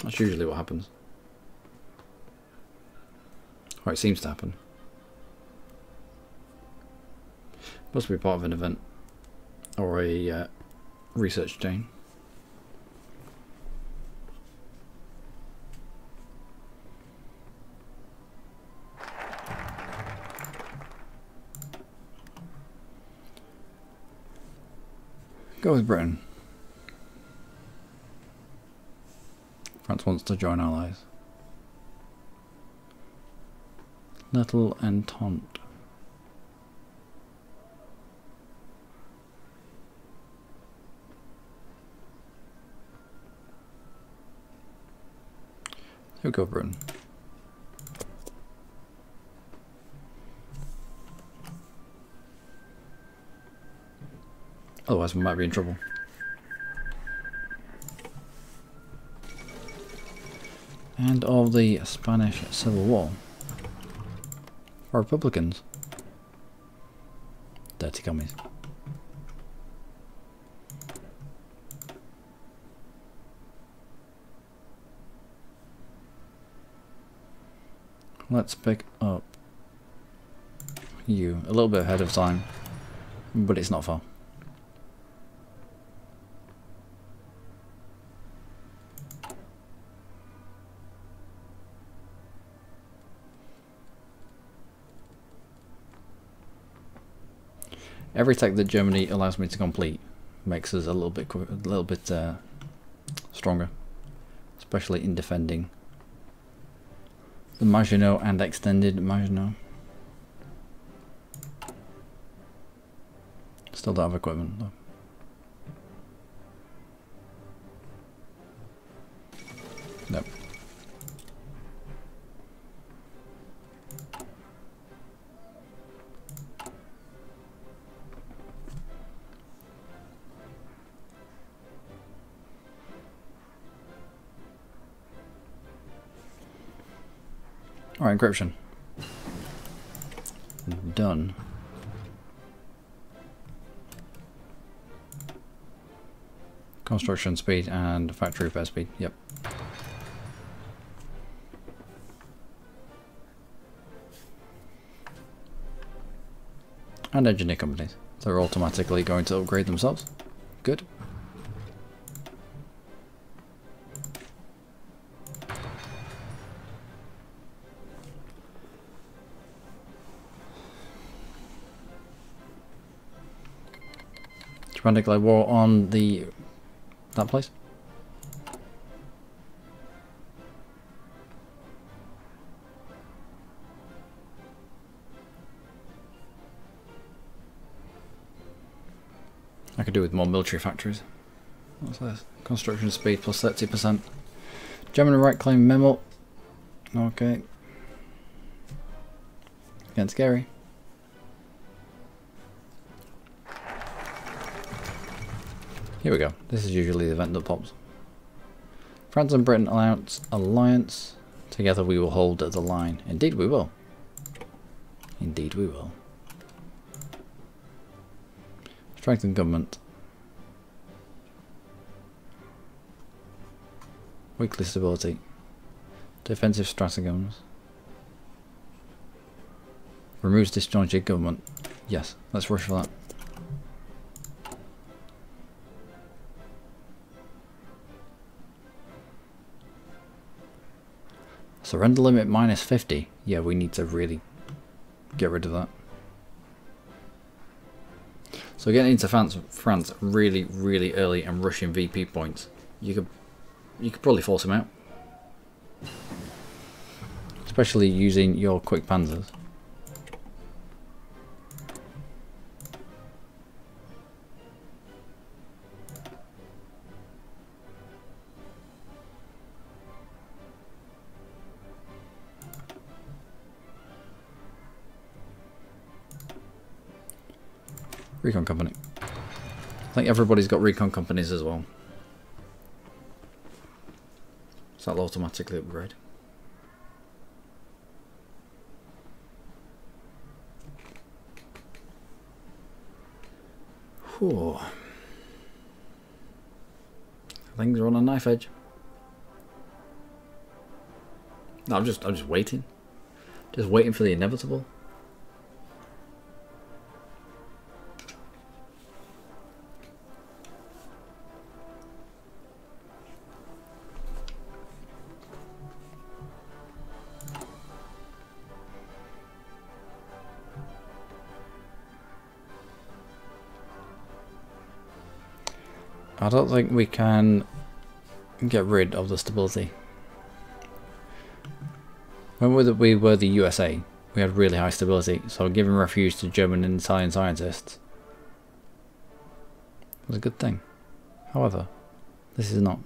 That's usually what happens. Or it seems to happen. Must be part of an event. Or a research chain. Go with Britain. France wants to join allies. Little Entente. Here we go, Britain. Otherwise we might be in trouble. End of the Spanish Civil War. Republicans. Dirty commies. Let's pick up you. A little bit ahead of time, but it's not far. Every tech that Germany allows me to complete makes us a little bit stronger, especially in defending the Maginot and extended Maginot. Still don't have equipment though. Nope. Alright, encryption. Done. Construction speed and factory repair speed, yep. And engineer companies. They're automatically going to upgrade themselves. Good. Japan declared war on that place. I could do with more military factories. What's this? Construction speed plus 30%. German right claim memo. Okay. Getting scary. Here we go. This is usually the event that pops. France and Britain alliance. Together we will hold the line. Indeed we will. Indeed we will. Strengthen government. Weekly stability. Defensive stratagems. Removes disjointed government. Yes, let's rush for that. Surrender limit minus 50. Yeah, we need to really get rid of that. So getting into France really, really early and rushing VP points. You could probably force him out. Especially using your quick panzers. Recon company. I think everybody's got recon companies as well. So that'll automatically upgrade. Whew. Things are on a knife edge. No, I'm just waiting. Just waiting for the inevitable. I don't think we can get rid of the stability. When we were the USA, we had really high stability, so giving refuge to German and Italian scientists was a good thing. However, this is not.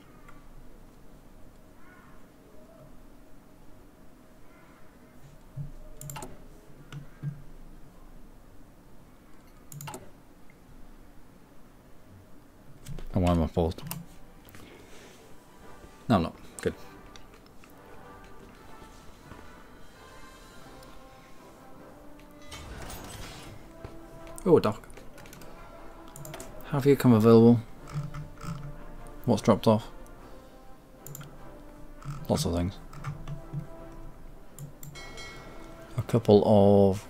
why am I paused? No, I'm not. Good. Oh, a dock. Have you come available? What's dropped off? Lots of things. A couple of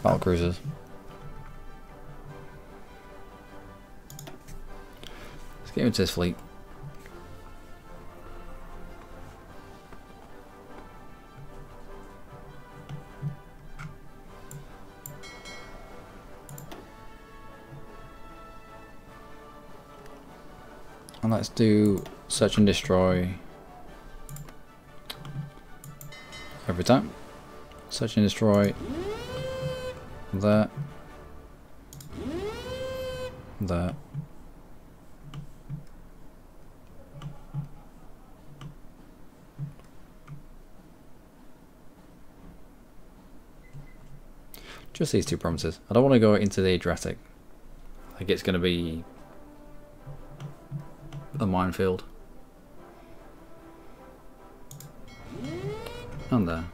battle cruisers. Let's get into this fleet. And let's do search and destroy every time. Search and destroy there, there. Just these two promises. I don't want to go into the Adriatic. I think it's going to be a minefield. And there.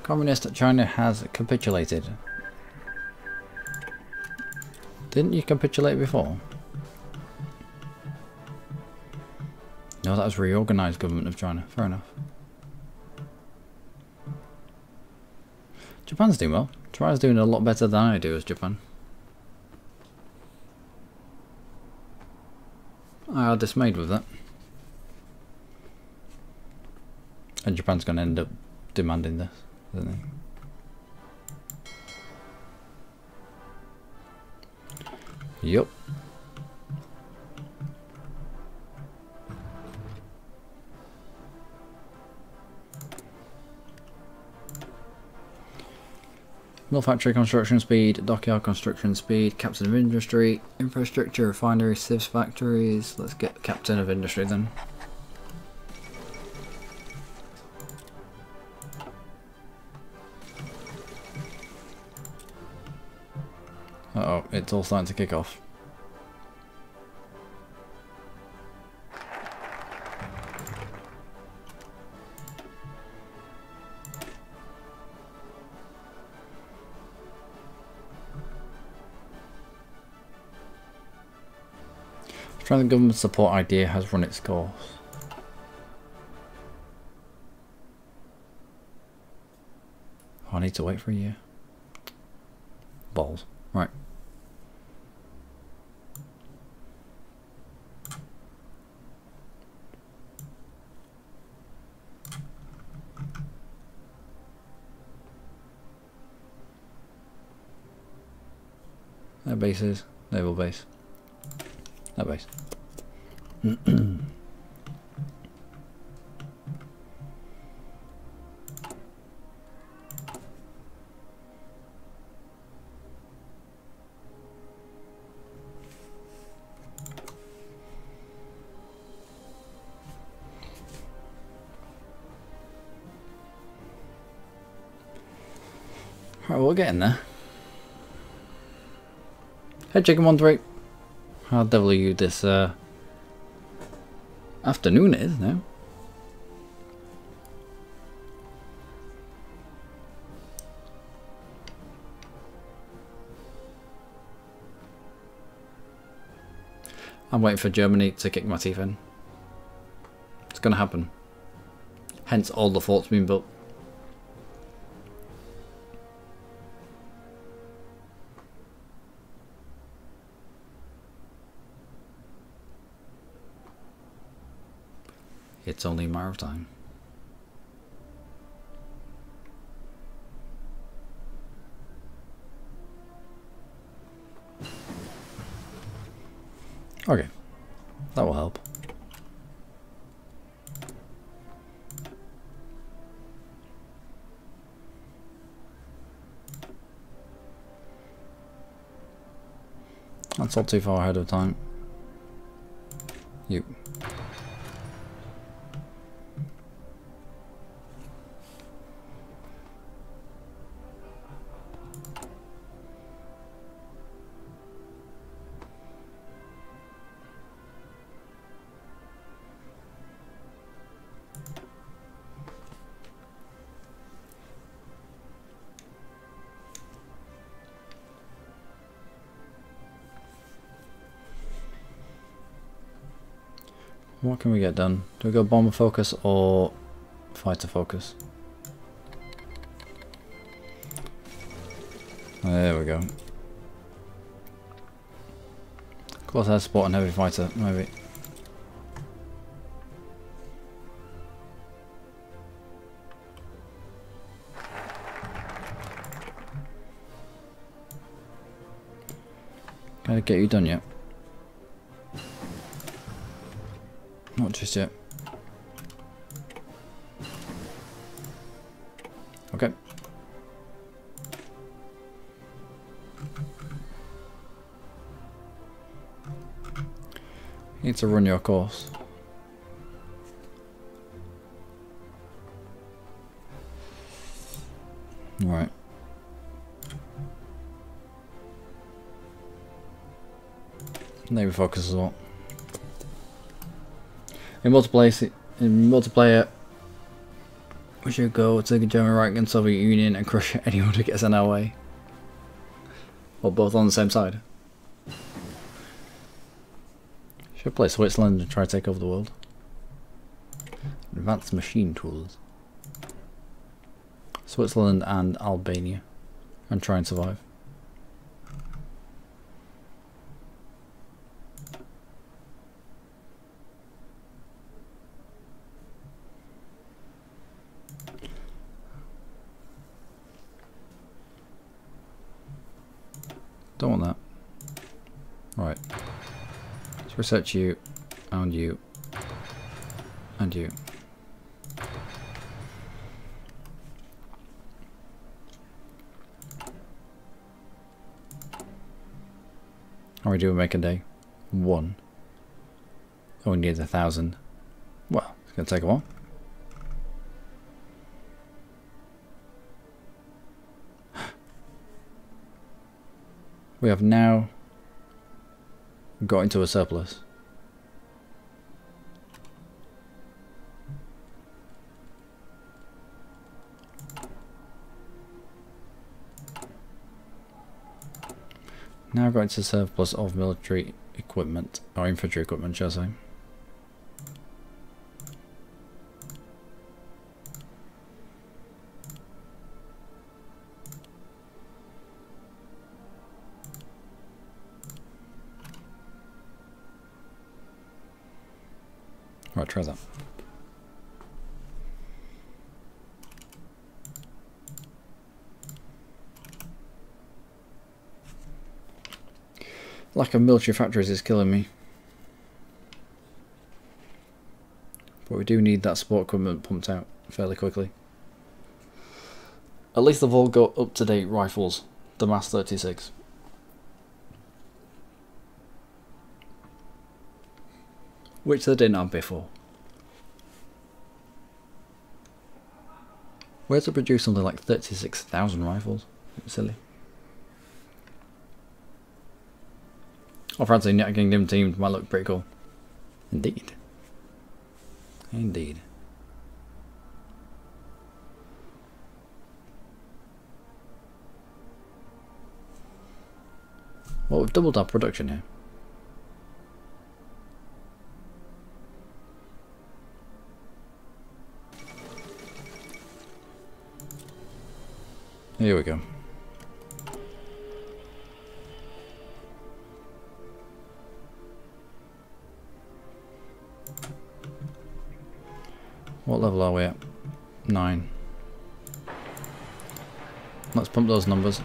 Communist China has capitulated. Didn't you capitulate before? No, that was reorganized government of China. Fair enough. Japan's doing well. China's doing a lot better than I do as Japan. I are dismayed with that. And Japan's going to end up demanding this, isn't it? Yup. Mill factory construction speed, dockyard construction speed, captain of industry, infrastructure, refinery, civs factories. Let's get captain of industry then. Uh-oh, it's all starting to kick off. Trying the government support idea has run its course. Oh, I need to wait for a year. Balls. Right. Their bases, naval base. That base. Right, we're getting there. Hey, Chicken 1-3. How devil are you this afternoon it is now? I'm waiting for Germany to kick my teeth in. It's gonna happen. Hence all the forts being built. It's only a matter of time. Okay, that will help. That's all too far ahead of time. You. What can we get done? Do we go bomber focus or fighter focus? There we go. Close air support and heavy fighter, maybe. Gotta get you done yet? Not just yet. Okay. You need to run your course. Right. Navy focus as well. In multiplayer, we should go to the German Reich and Soviet Union and crush anyone who gets in our way. Or both on the same side. Should play Switzerland and try to take over the world. Advanced machine tools. Switzerland and Albania. And try and survive. Don't want that. Right. Let's research you, and you, and you. How we do make a day? 1. Oh, we need 1,000. Well, it's gonna take a while. We have now got into a surplus. Now got into a surplus of military equipment, or infantry equipment, shall I say. Right, try that. Lack of military factories is killing me. But we do need that support equipment pumped out fairly quickly. At least they've all got up-to-date rifles. The MAS 36. Which they didn't have before. Where to produce something like 36,000 rifles? Silly. Oh, fancy United Kingdom team might look pretty cool. Indeed. Indeed. Well, we've doubled our production here. Here we go. What level are we at? 9. Let's pump those numbers.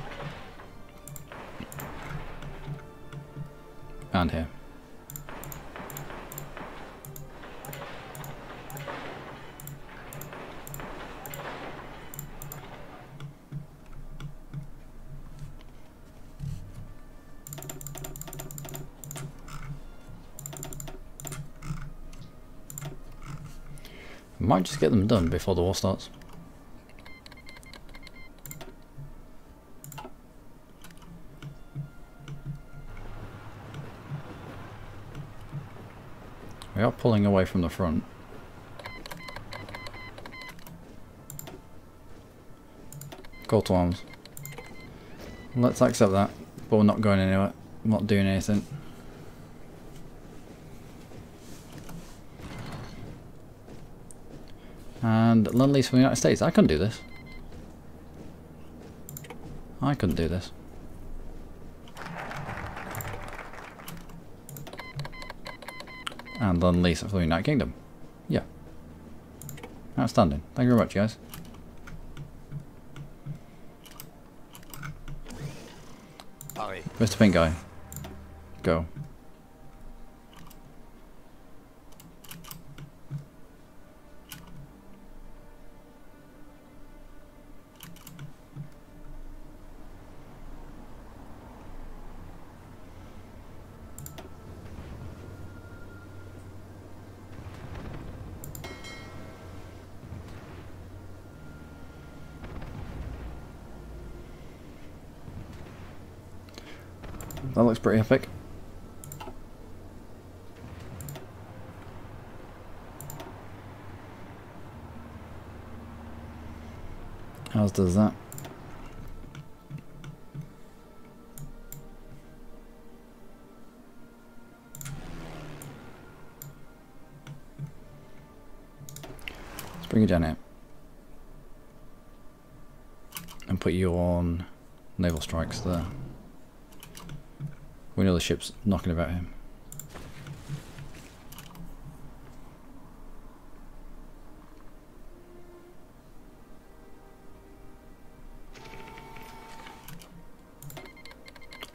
And here. Might just get them done before the war starts. We are pulling away from the front. Call to arms. Let's accept that, but we're not going anywhere. We're not doing anything. And Lend-Lease from the United States. I couldn't do this. I couldn't do this. And Lend-Lease for the United Kingdom. Yeah. Outstanding. Thank you very much, guys. Mr. Pink Guy. Go. That looks pretty epic. How does that? Let's bring you down here. And put you on naval strikes there. We know the ship's knocking about him.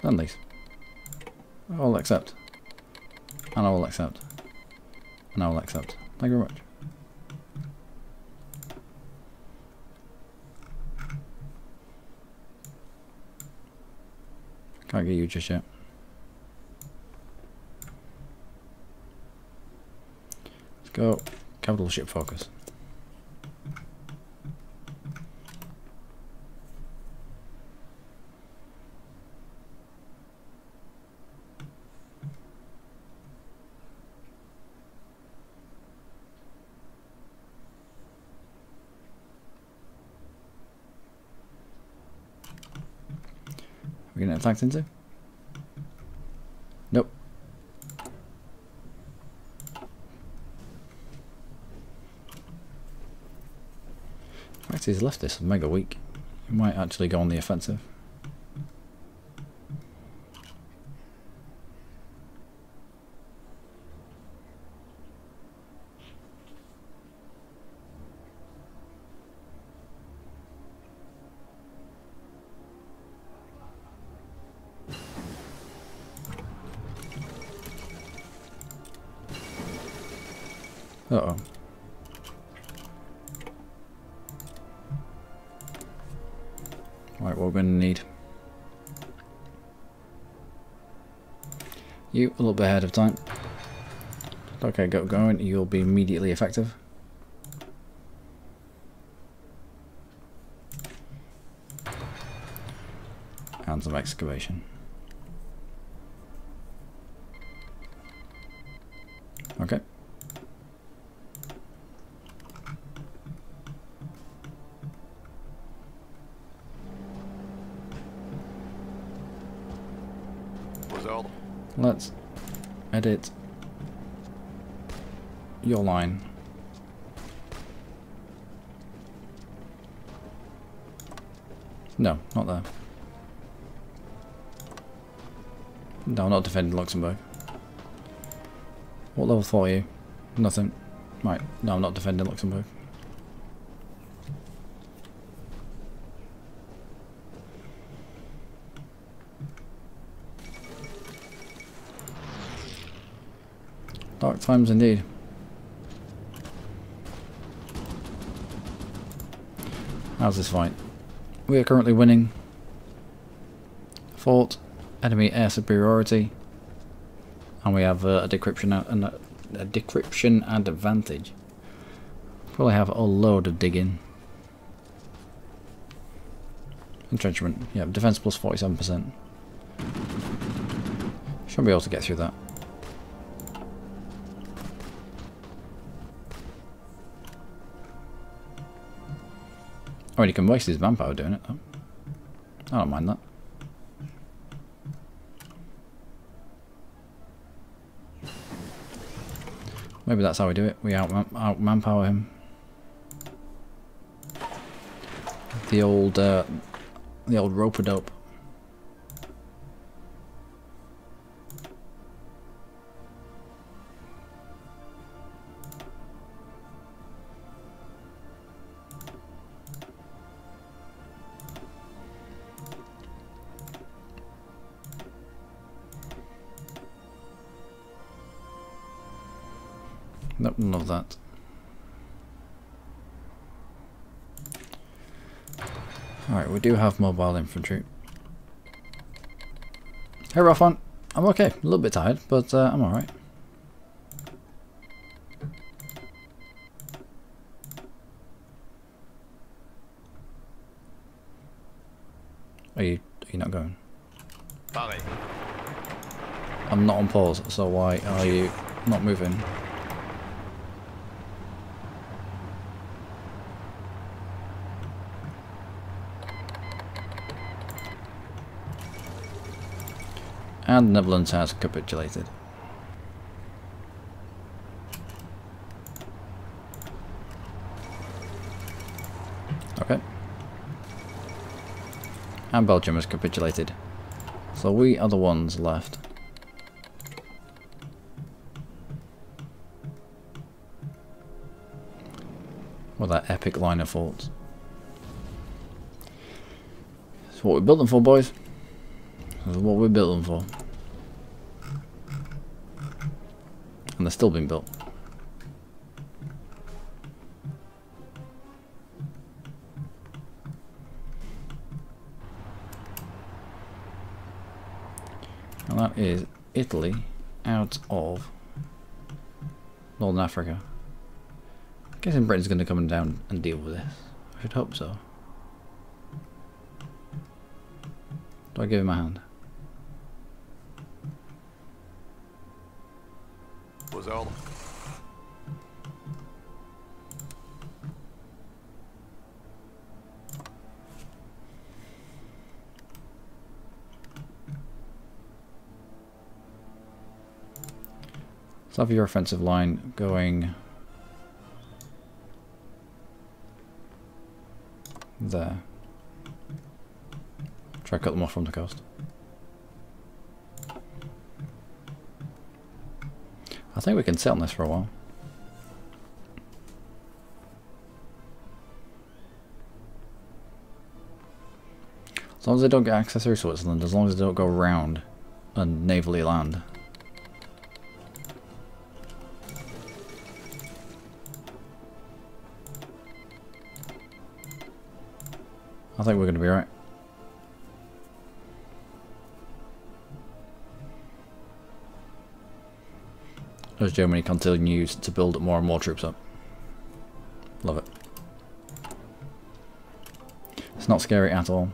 Lend-Lease. I will accept. And I will accept. And I will accept. Thank you very much. Can't get you just yet. Go. Capital ship focus. Are we getting attacked into? Nope. He's left this mega weak. He might actually go on the offensive. Uh-oh. Right, what we're going to need. You, a little bit ahead of time. Okay, get going. You'll be immediately effective. And some excavation. Okay. Let's edit your line. No, not there. No, I'm not defending Luxembourg. What level 4 are you? Nothing. Right, no, I'm not defending Luxembourg. Dark times indeed. How's this fight? We are currently winning. Fort, enemy air superiority, and we have a decryption advantage. Probably have a load of digging. Entrenchment, yeah, defense plus 47%. Shouldn't be able to get through that. Oh, and he can waste his manpower doing it though. I don't mind that. Maybe that's how we do it. We out manpower him. The old rope-a-dope. Nope, none of that. Alright, we do have mobile infantry. Hey Rafan, I'm okay. A little bit tired, but I'm alright. Are you not going? Pareil. I'm not on pause, so why are you not moving? And the Netherlands has capitulated. Okay. And Belgium has capitulated. So we are the ones left. With that epic line of forts. That's what we built them for, boys. That's what we built them for. And they're still being built. And that is Italy out of Northern Africa. I'm guessing Britain's going to come down and deal with this. I should hope so. Do I give him a hand? Vos ordres. Let's have your offensive line going there. Try to cut them off from the coast. I think we can sit on this for a while. As long as they don't get access through Switzerland, as long as they don't go round and navally land. I think we're going to be alright. As Germany continues to build more and more troops up. Love it. It's not scary at all.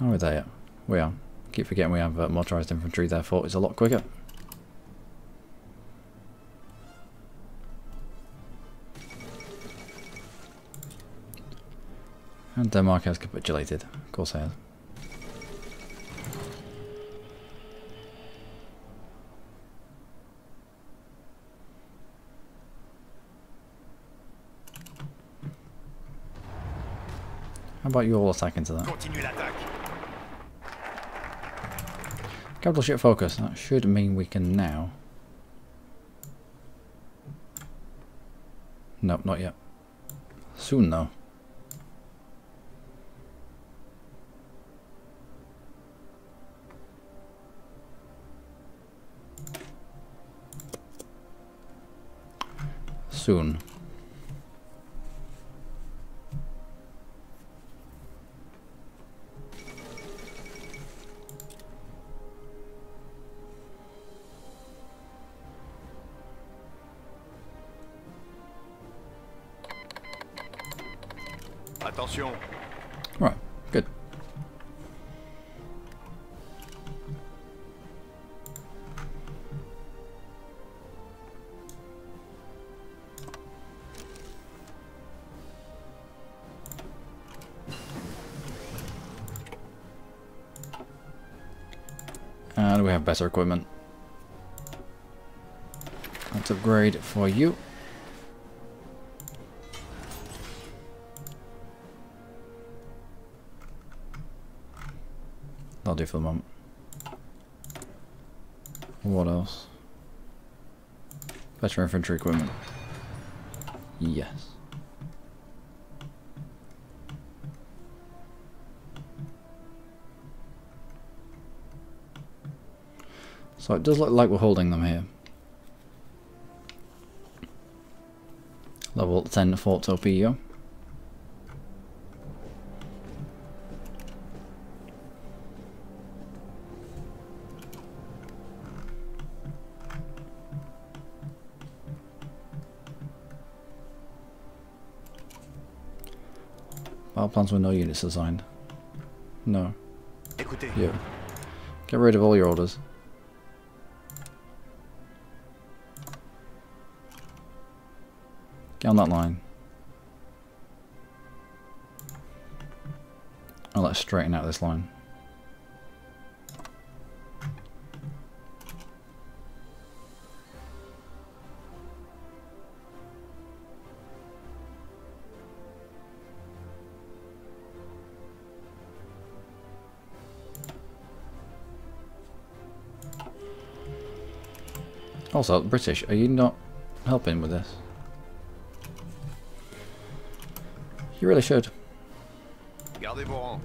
Oh, we're there yet. We are. Keep forgetting we have motorised infantry, therefore it's a lot quicker. And Denmark has capitulated. Of course it has. How about you all attack into that? Continue l'attaque. Capital ship focus. That should mean we can now. Nope, not yet. Soon though. Soon. Attention. Right, good. And we have better equipment. Let's upgrade for you. That'll do for the moment. What else? Better infantry equipment. Yes. So it does look like we're holding them here. Level 10 Fort Torpedo. Battle plans with no units assigned. No. Écoutez. You. Get rid of all your orders. Get on that line. And let's straighten out this line. Also, British, are you not helping with this? You really should. Gardez vos rangs.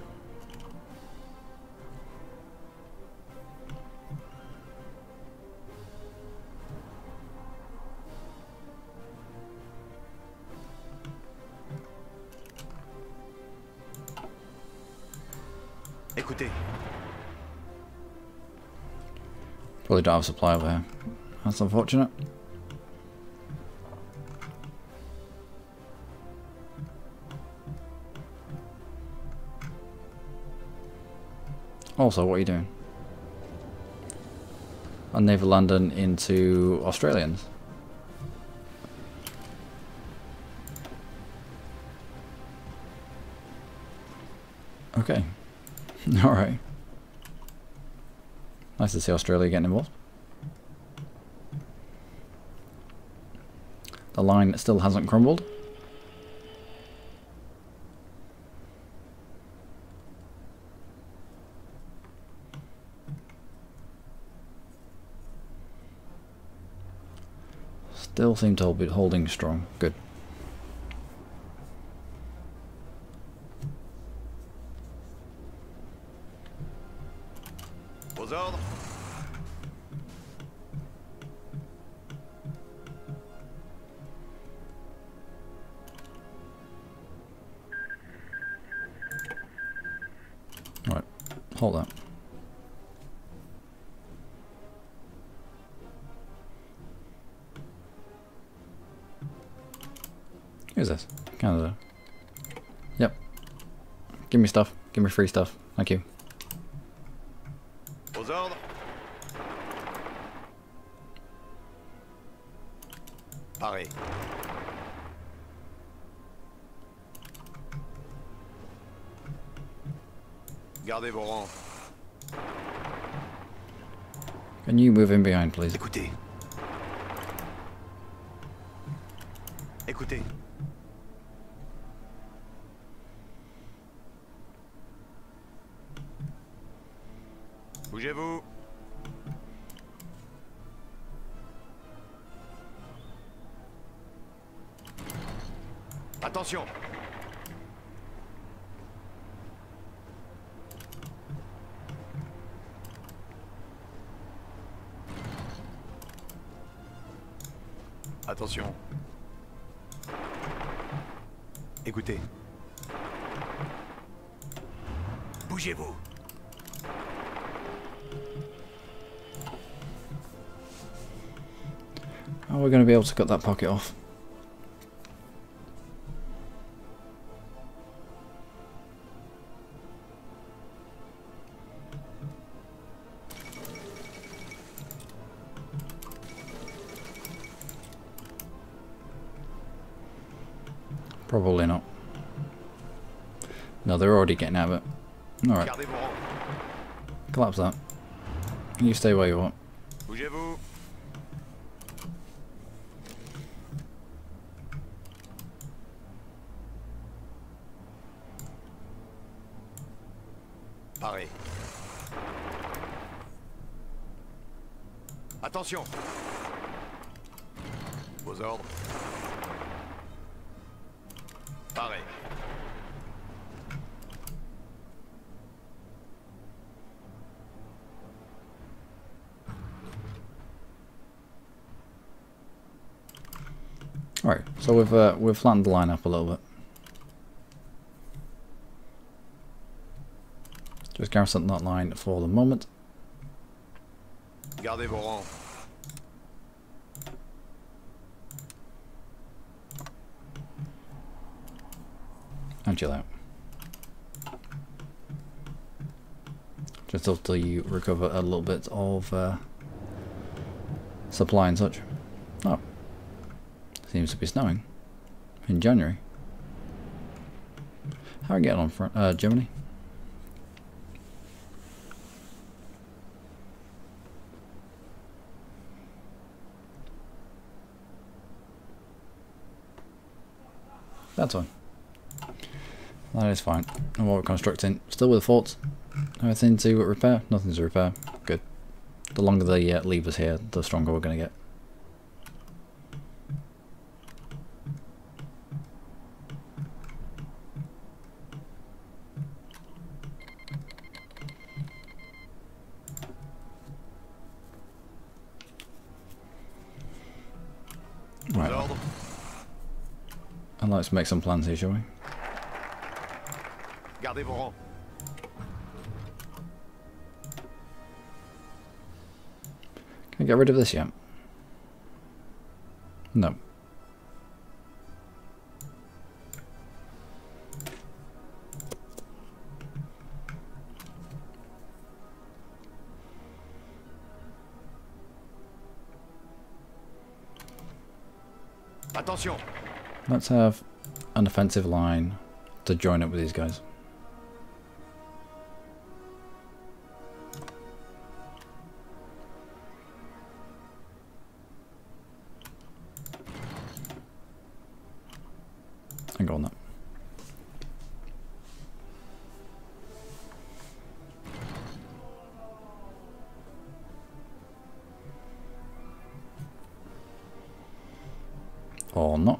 Écoutez. Probably don't have supply over here. That's unfortunate. Also, what are you doing? A naval landing into Australians. Okay. Alright. Nice to see Australia getting involved. The line still hasn't crumbled. Still seem to be holding strong. Good. Aux ordres. Right. Hold that. Who's this? Canada. Yep. Give me stuff. Give me free stuff. Thank you. Aux ordres. Paré. Gardez vos rangs. Can you move in behind, please? Écoutez. Écoutez. Bougez-vous. Attention. Attention. Écoutez. Bougez-vous. How are we going to be able to cut that pocket off? Probably not. No, they're already getting out of it. Alright, Gardez vos rangs. collapse that. You stay where you are. Bougez-vous. Paré. Attention. Vos ordres. Paré. Alright, so we've flattened the line up a little bit. Just garrison that line for the moment. Gardez vos rangs. And chill out. Just until you recover a little bit of supply and such. Oh. Seems to be snowing. In January. How are you getting on, Germany? That's fine. That is fine. And what we're constructing, still with the forts. Everything to repair? Nothing to repair. Good. The longer they leave us here, the stronger we're going to get. Right. Vos ordres. And let's make some plans here, shall we? Gardez vos rangs. Can I get rid of this yet? No. Attention. Let's have an offensive line to join up with these guys. And go on that. Or not.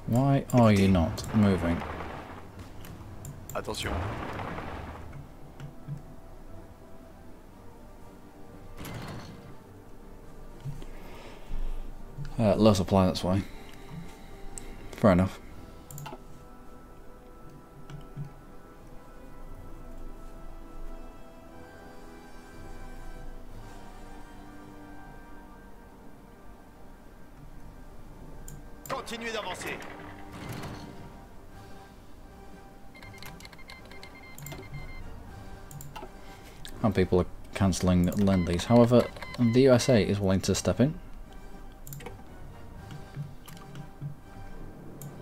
Why are you not moving? Attention. Low supply, that's why. Fair enough. Continuez d'avancer. And people are cancelling Lend-Lease. However, the USA is willing to step in.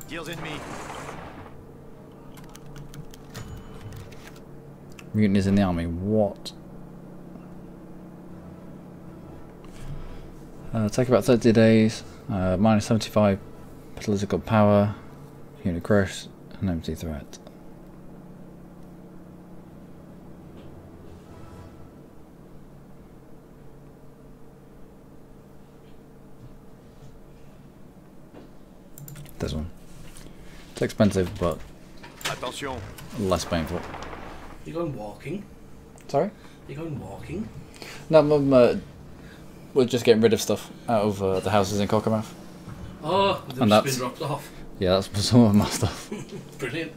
Tirs ennemis. Mutinies in the army. What? Take about 30 days. Minus 75 political power. Unit crush. An empty threat. This one. It's expensive, but Attention. less painful. You going walking? Sorry? You going walking? No, we're just getting rid of stuff out of the houses in Cockermouth. Oh, they've And just that's- been dropped off. Yeah, that's some of my stuff. Brilliant.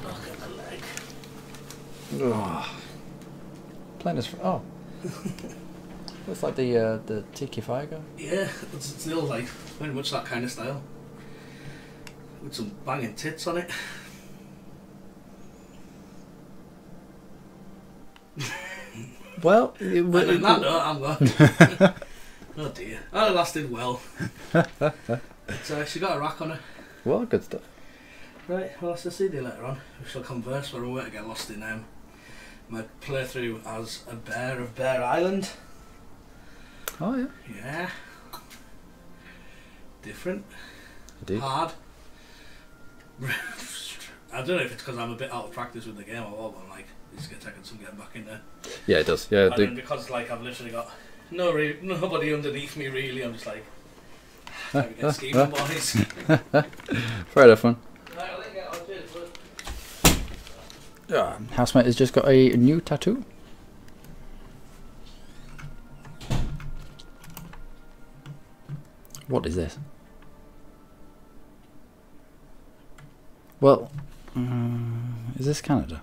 Look at the leg. Ugh. Plain as oh. Looks like the Tiki Fire guy. Yeah, it's still like very much that kind of style. With some banging tits on it. Well, I'm going. Oh dear. Oh, the last did well. But she got a rack on her. well, good stuff. Right, well, I'll see you later on. We shall converse when we won't get lost in my playthrough as a bear of Bear Island. Oh yeah. Yeah. Different. Indeed. Hard. I don't know if it's because I'm a bit out of practice with the game or what, but I'm like, it's going to take some getting back in there. Yeah, it does. Yeah. And then because like I've literally got nobody underneath me really, I'm just like, time to get scheming, boys. Fair enough, man. Right, I'll let you get on, cheers, bud. Housemate has just got a new tattoo. What is this? Well, is this Canada?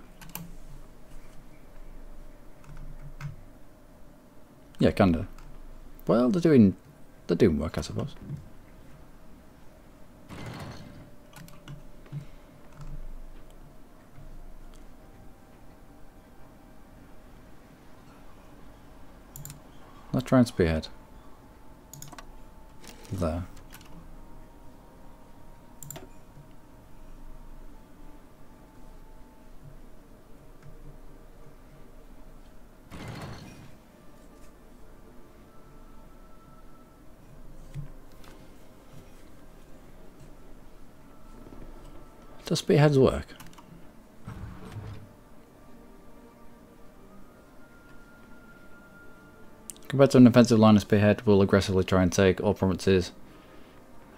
Yeah, Canada. Well, they're doing work, I suppose. Let's try and spearhead. There. Does spearheads work? Compared to an offensive line, a spearhead will aggressively try and take all provinces,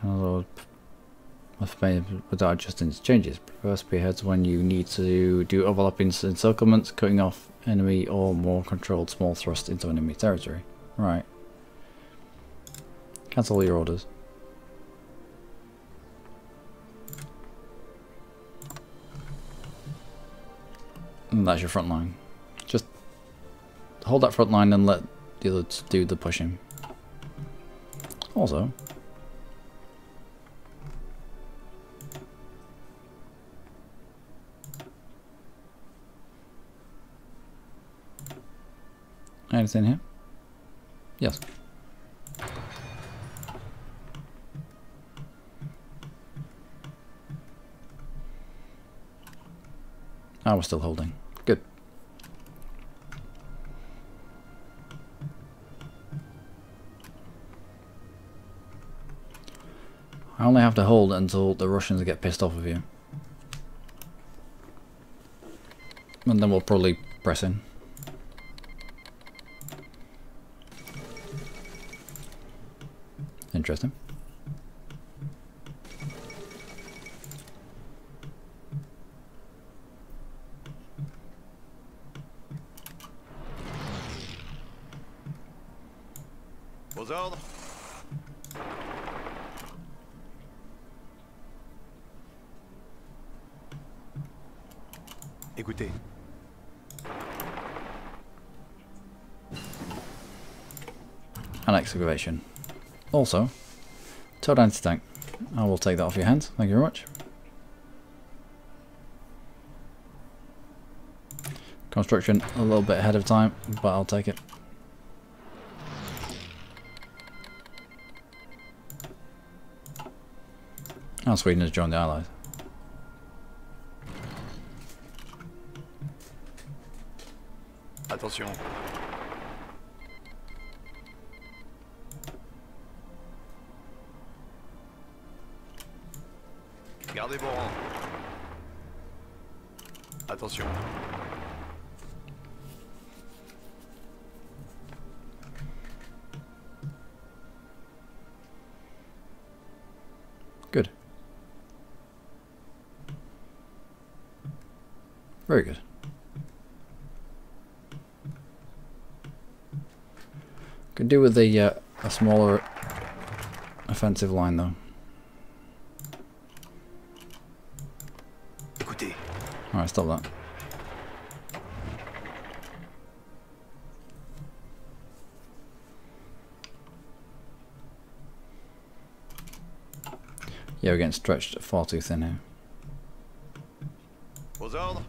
although without adjusting its changes. Prefer spearheads when you need to do overlapping encirclements, cutting off enemy or more controlled small thrust into enemy territory. Right. Cancel all your orders. And that's your front line. Just hold that front line and let the others do the pushing. Also, anything here? Yes. Ah, we're still holding. Good. I only have to hold until the Russians get pissed off of you. And then we'll probably press in. Interesting. Vos ordres? Écoutez. An excavation. Also, Toad anti-tank. I will take that off your hands. Thank you very much. Construction a little bit ahead of time, but I'll take it. Oh, Sweden has joined the Allies. Attention. Gardez vos rangs. Attention. Good. Very good. Could do with a smaller offensive line though. Écoutez. Alright, stop that. Yeah, we're getting stretched far too thin here. Vos ordres?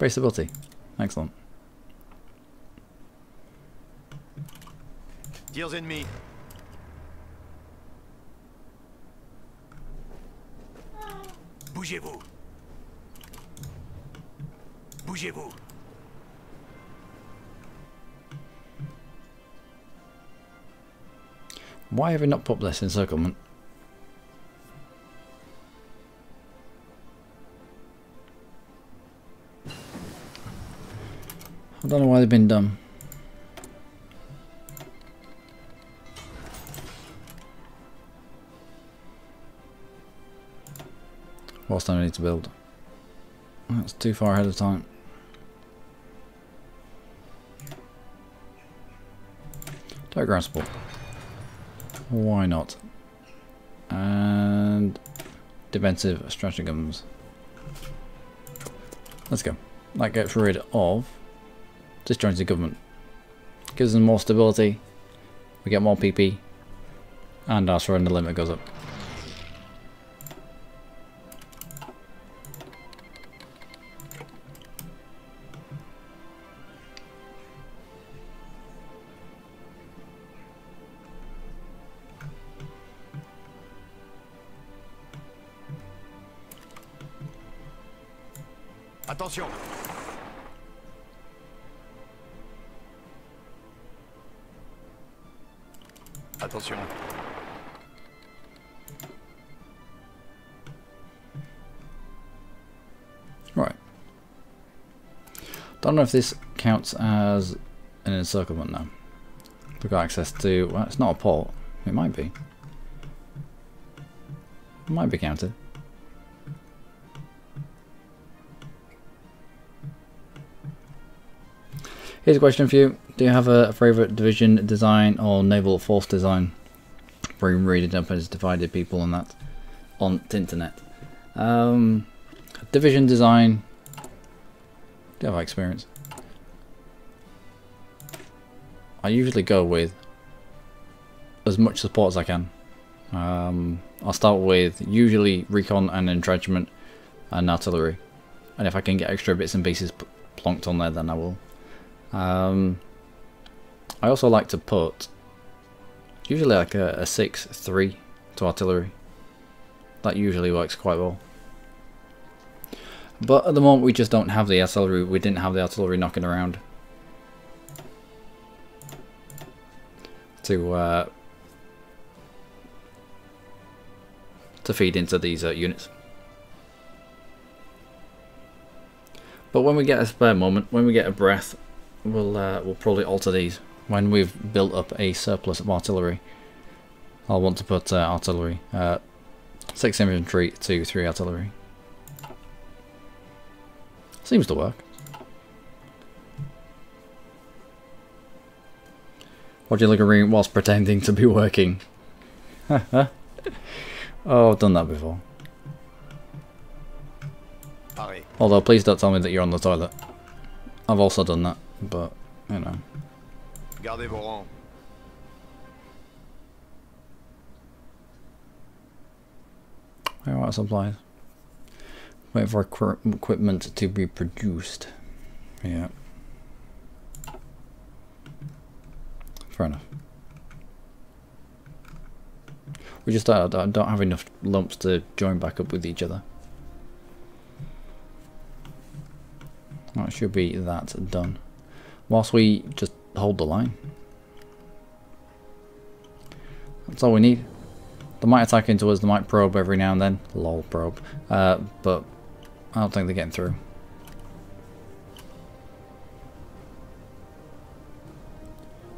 Base stability. Excellent. Tirs ennemis. Bougez-vous. Bougez-vous. Why have we not put this encirclement? I don't know why they've been done. What's I need to build? That's too far ahead of time. Diagram support. Why not? And defensive stratagems. Let's go. That gets rid of disjointed government. Gives them more stability. We get more PP. And our surrender limit goes up. Attention. Attention. Right. Don't know if this counts as an encirclement now. We've got access to... Well, it's not a port. It might be. It might be counted. Here's a question for you. Do you have a favourite division design or naval force design? Where you read it up as divided people and that on the internet. Division design. Do you have experience? I usually go with as much support as I can. I'll start with usually recon and entrenchment and artillery. And if I can get extra bits and pieces plonked on there, then I will. I also like to put usually like a 6-3 to artillery. That usually works quite well. But at the moment we just don't have the artillery. We didn't have the artillery knocking around to feed into these units. But when we get a spare moment, when we get a breath, we'll probably alter these. When we've built up a surplus of artillery, I'll want to put artillery, 6 infantry to 3 artillery. Seems to work. What do you look at whilst pretending to be working? Oh, I've done that before. Pareil. Although please don't tell me that you're on the toilet. I've also done that, but you know. Gardez vos rangs. Where are our supplies? Wait for equipment to be produced. Yeah. Fair enough. We just don't have enough lumps to join back up with each other. That should be that done. Whilst we just hold the line. That's all we need. They might attack into us, they might probe every now and then. Lol, probe. But I don't think they're getting through.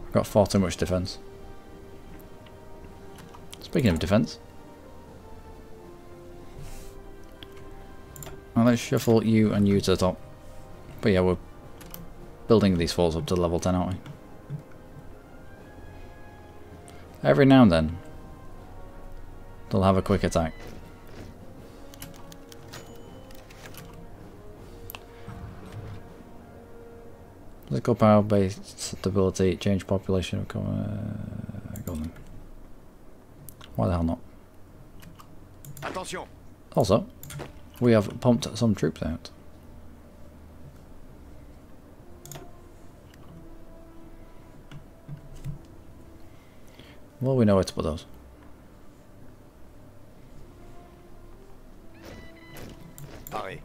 We've got far too much defence. Speaking of defence. Well, let's shuffle you and you to the top. But yeah, we're building these forts up to level 10, aren't we? Every now and then, they'll have a quick attack. Political power based stability, change population of go on then. Why the hell not? Attention. Also, we have pumped some troops out. Well, we know where to put those. Paré.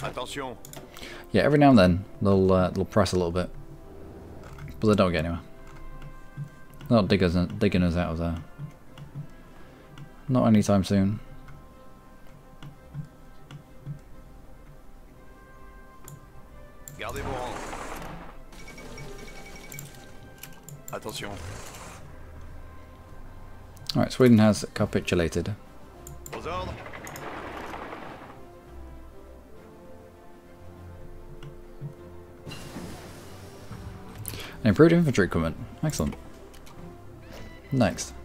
Attention. Yeah, every now and then they'll press a little bit, but they don't get anywhere. They're not digging us out of there. Not anytime soon. Gardez vos rangs. Attention. Alright, Sweden has capitulated. Aux ordres. An improved infantry equipment. Excellent. Next.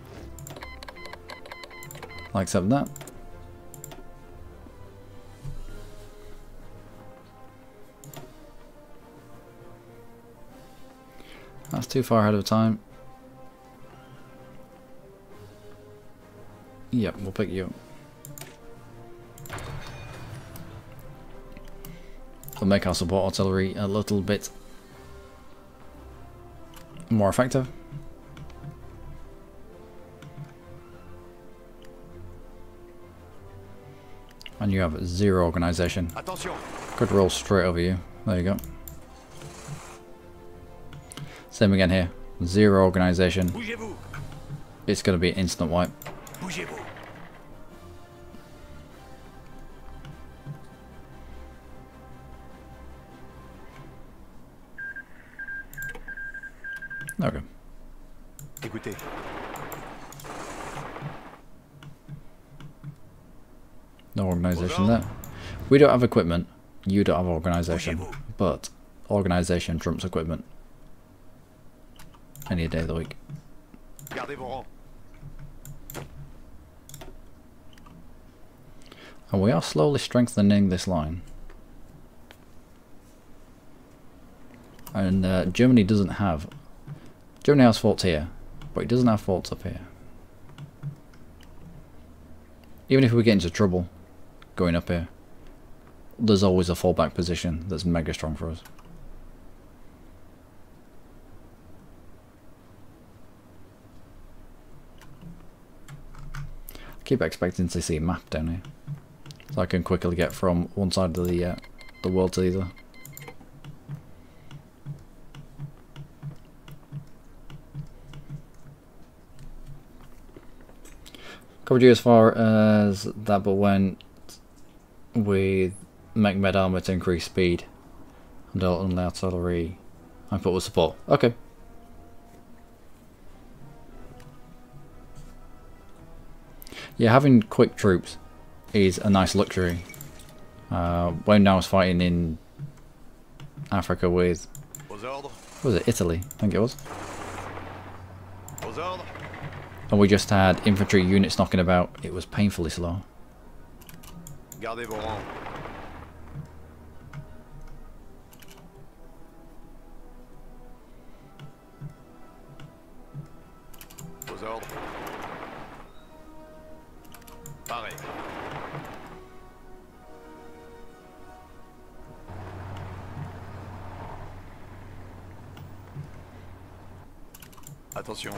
I'll accept that. That's too far ahead of time. Yep, we'll pick you up. We'll make our support artillery a little bit more effective. And you have 0 organisation. Attention. Could roll straight over you. There you go. Same again here. 0 organisation. Bougez-vous. It's going to be an instant wipe. Bougez-vous. Okay. Écoutez. No organisation there. We don't have equipment. You don't have organisation. But organisation trumps equipment. Any day of the week. Gardez vos rangs. And we are slowly strengthening this line. And Germany doesn't have... Germany has forts here, but it doesn't have forts up here. Even if we get into trouble going up here, there's always a fallback position that's mega strong for us. I keep expecting to see a map down here, so I can quickly get from one side of the world to the other. Covered you as far as that, but went with mech med armor to increase speed and only artillery I put with support. Okay. Yeah, having quick troops is a nice luxury. When I was fighting in Africa with, Aux ordres. what was it, Italy, I think it was. Aux ordres. And we just had infantry units knocking about. It was painfully slow. Gardez vos rangs. Aux ordres. Paré. Attention.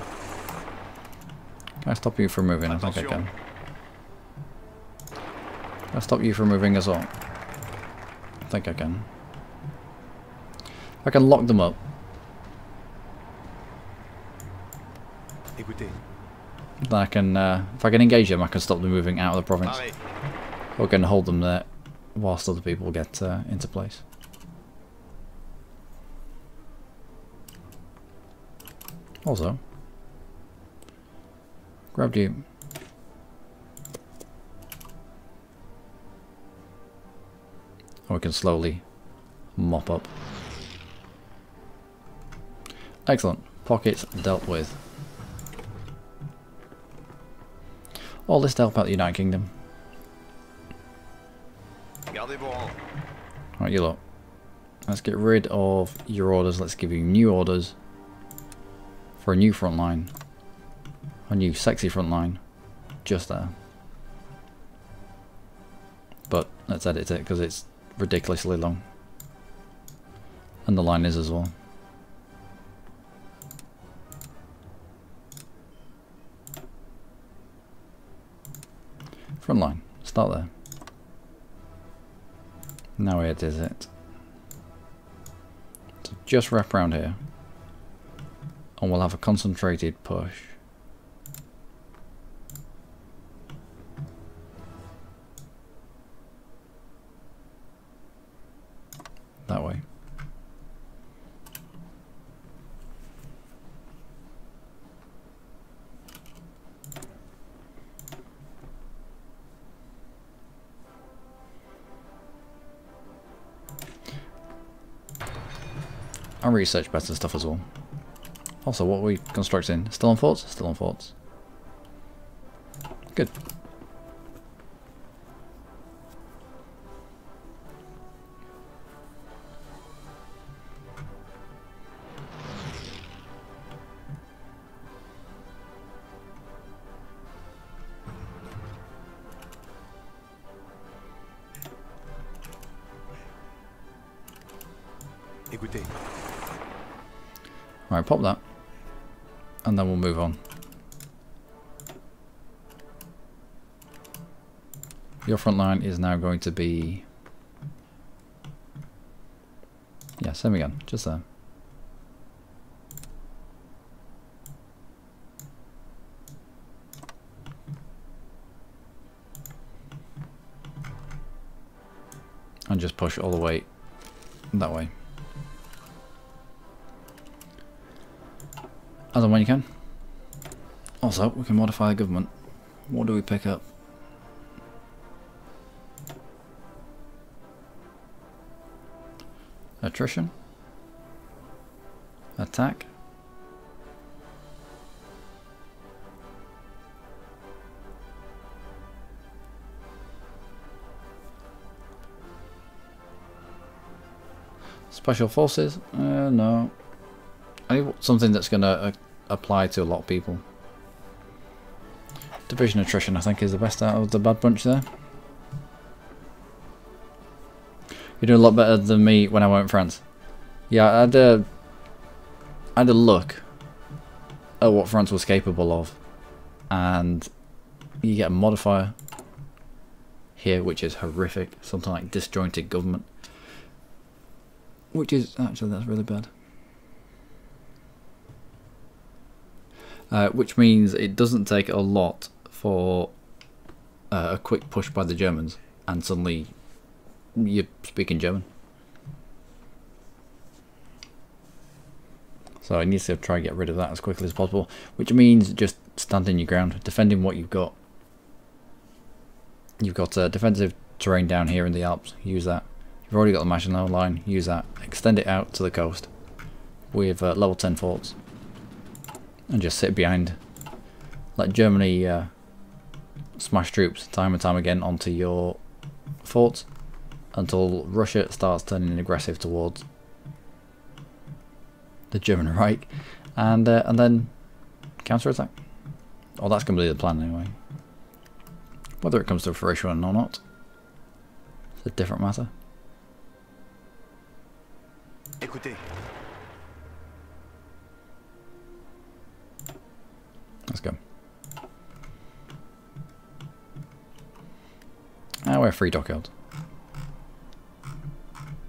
Can I stop you from moving? I think I can. Can I stop you from moving as well? I think I can. I can lock them up. Écoutez. Then I can, if I can engage them, I can stop them moving out of the province. Paré. Or can hold them there whilst other people get into place. Also, grabbed you. And we can slowly mop up. Excellent. Pockets dealt with. All this to help out the United Kingdom. Gardez vos rangs. Right, you lot. Let's get rid of your orders. Let's give you new orders for a new front line. a new sexy front line just there. But let's edit it because it's ridiculously long. And the line is as well. Front line, start there. Now it is it. So just wrap around here. And we'll have a concentrated push. That way. I'll research better stuff as well. Also, what are we constructing? Still on forts? Still on forts. Good. Écoutez. Right, pop that. And then we'll move on. Your front line is now going to be... yeah, same again, just there. And just push all the way that way. As and when you can. Also, we can modify the government. What do we pick up? Attrition. Attack. Special forces? No. I need something that's going to apply to a lot of people. Division attrition, I think, is the best out of the bad bunch there. You're doing a lot better than me when I went to France. Yeah, I had a look at what France was capable of, and you get a modifier here which is horrific, something like disjointed government, which is actually, that's really bad. Which means it doesn't take a lot for a quick push by the Germans, and suddenly you're speaking German. So I need to try and get rid of that as quickly as possible, which means just standing your ground, defending what you've got. You've got defensive terrain down here in the Alps, use that. You've already got the Maginot Line, use that. Extend it out to the coast with level 10 forts. And just sit behind. Let Germany smash troops time and time again onto your forts until Russia starts turning aggressive towards the German Reich, and then counter-attack. Oh, that's going to be the plan anyway. Whether it comes to fruition or not, it's a different matter. Écoutez. Let's go. Ah, we're free dockyard.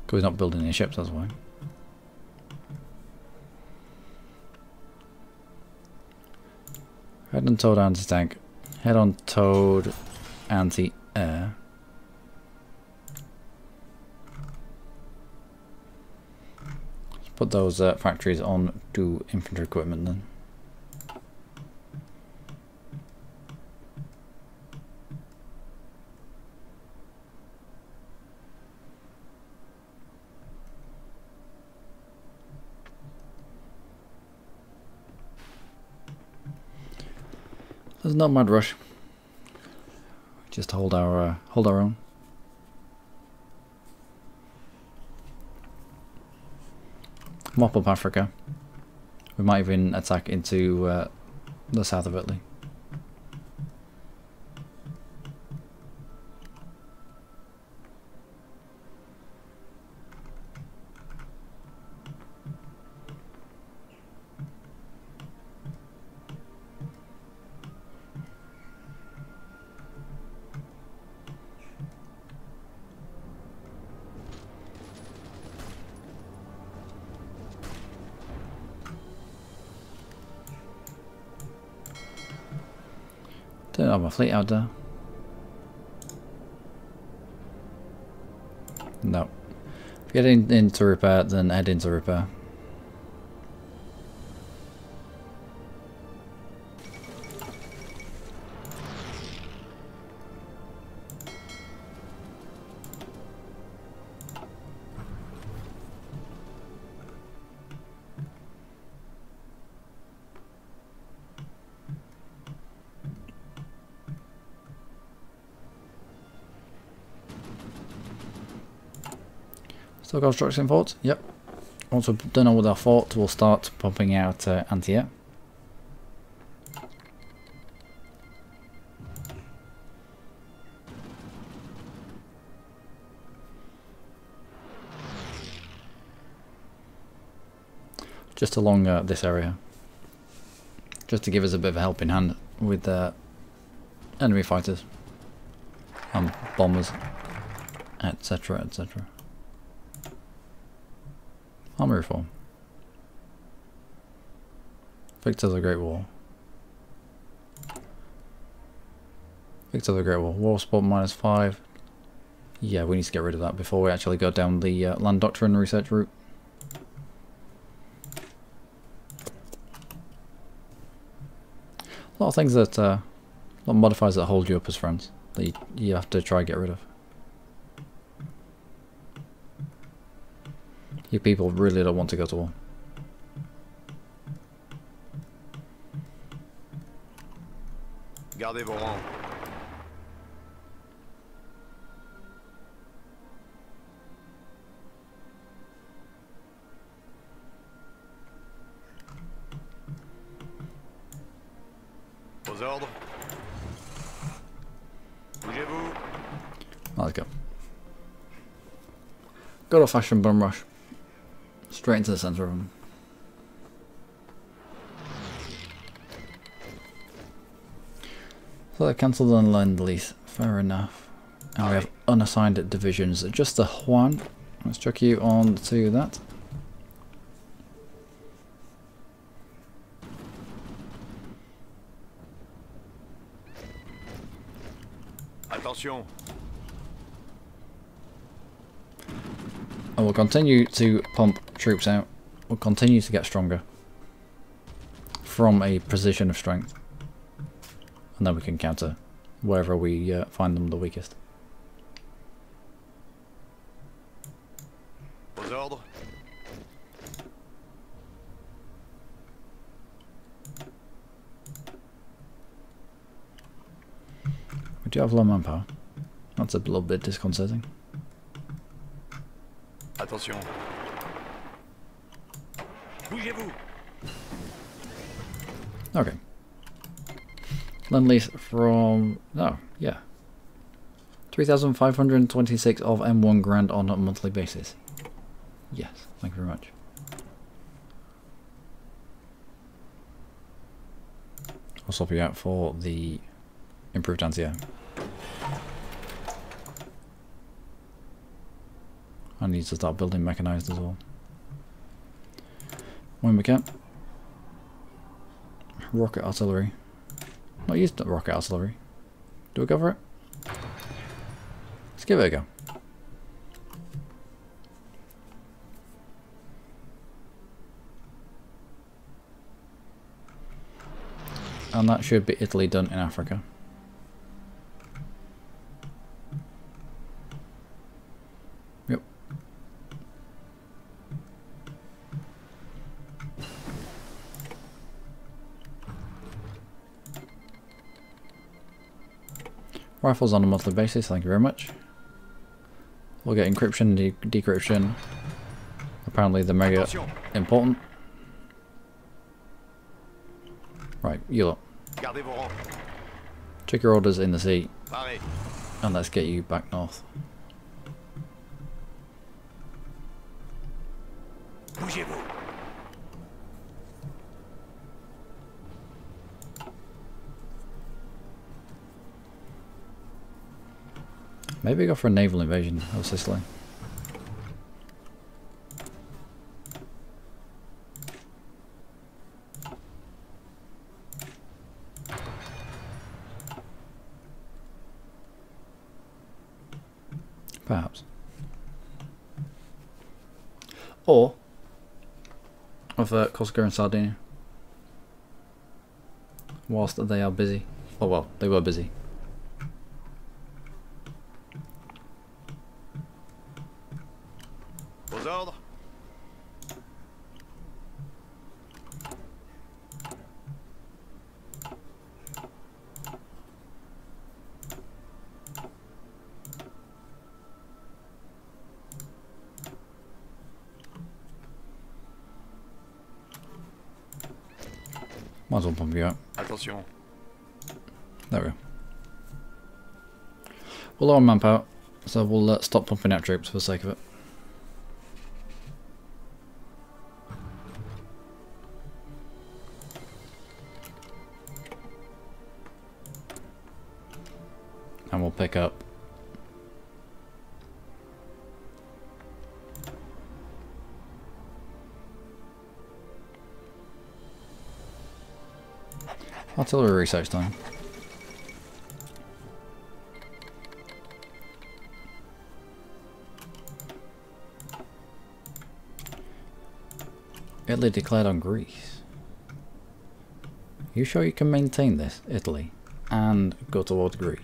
Because we're not building any ships, that's why. Head on towed anti-tank. Head on towed anti-air. Let's put those factories on to infantry equipment then. There's no mad rush. Just hold our own. Mop up Africa. We might even attack into the south of Italy. Don't have my fleet out there. No. If you get into repair, then head into repair. Still constructing forts? Yep. Once we're done with our fort, we'll start pumping out anti-air. Just along this area. Just to give us a bit of a helping hand with enemy fighters and bombers, etc, etc. Army reform. Victor the Great War. Victor the Great War. War support -5. Yeah, we need to get rid of that before we actually go down the land doctrine research route. A lot of things that, a lot of modifiers that hold you up as friends that you have to try and get rid of. You people really don't want to go to war. Gardez vos rangs. Aux ordres. Bougez-vous. Let's go. Good old fashioned bum rush. Straight into the centre of them. So they cancelled on Lend Lease. Fair enough. And we have unassigned divisions. Just the Juan. Let's chuck you on to that. Attention. And we'll continue to pump troops out. We'll continue to get stronger from a position of strength. And then we can counter wherever we find them the weakest. Aux ordres. We do have low manpower. That's a little bit disconcerting. Attention. Bougez-vous. Okay. Lend Lease from... oh, yeah. 3,526 of M1 grand on a monthly basis. Yes, thank you very much. I'll swap you out for the improved anti-air. I need to start building mechanized as well. When we can. Rocket artillery. Not used rocket artillery. Do we go for it? Let's give it a go. And that should be Italy done in Africa. Yep. Rifles on a monthly basis, thank you very much. We'll get encryption, decryption. Apparently they're mega important. Right, you lot. Gardez vos rangs. Check your orders in the sea, Parez. and let's get you back north. Bougez-vous. Maybe go for a naval invasion of Sicily. Perhaps. Or of Corsica and Sardinia. Whilst they are busy. Oh well, they were busy. Aux ordres. Might as well pump you out. Attention. There we go. We'll lower manpower, so we'll stop pumping out troops for the sake of it. And we'll pick up artillery research time. Italy declared on Greece. You sure you can maintain this, Italy, and go towards Greece?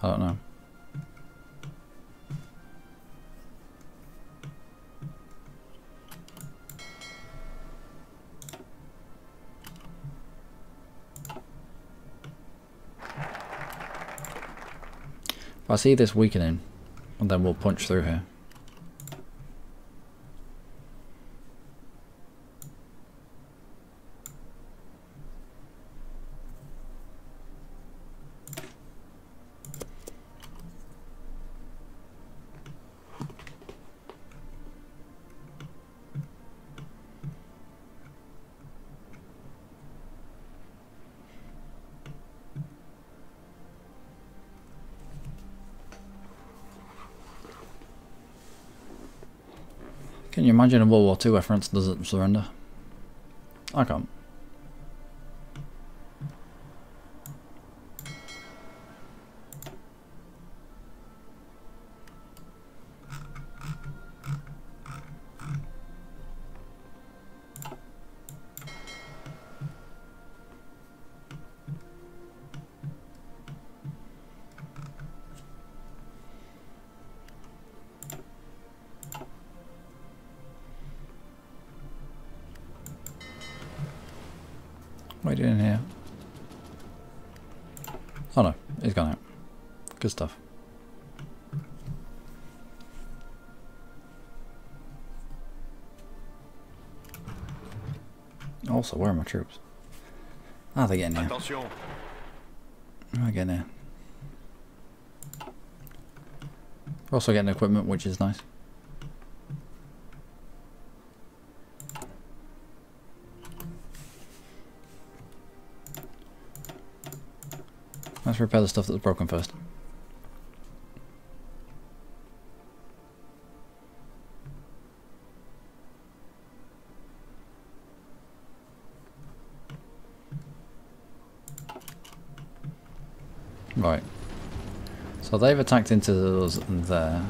I don't know. If I see this weakening, and then we'll punch through here. Can you imagine a World War II where France doesn't surrender? I can't. What are you doing here? Oh no, he's gone out. Good stuff. Also, where are my troops? Ah, they're getting here. Attention. They're getting here. We're also getting equipment, which is nice. Let's repair the stuff that's broken first. Right. So they've attacked into us there.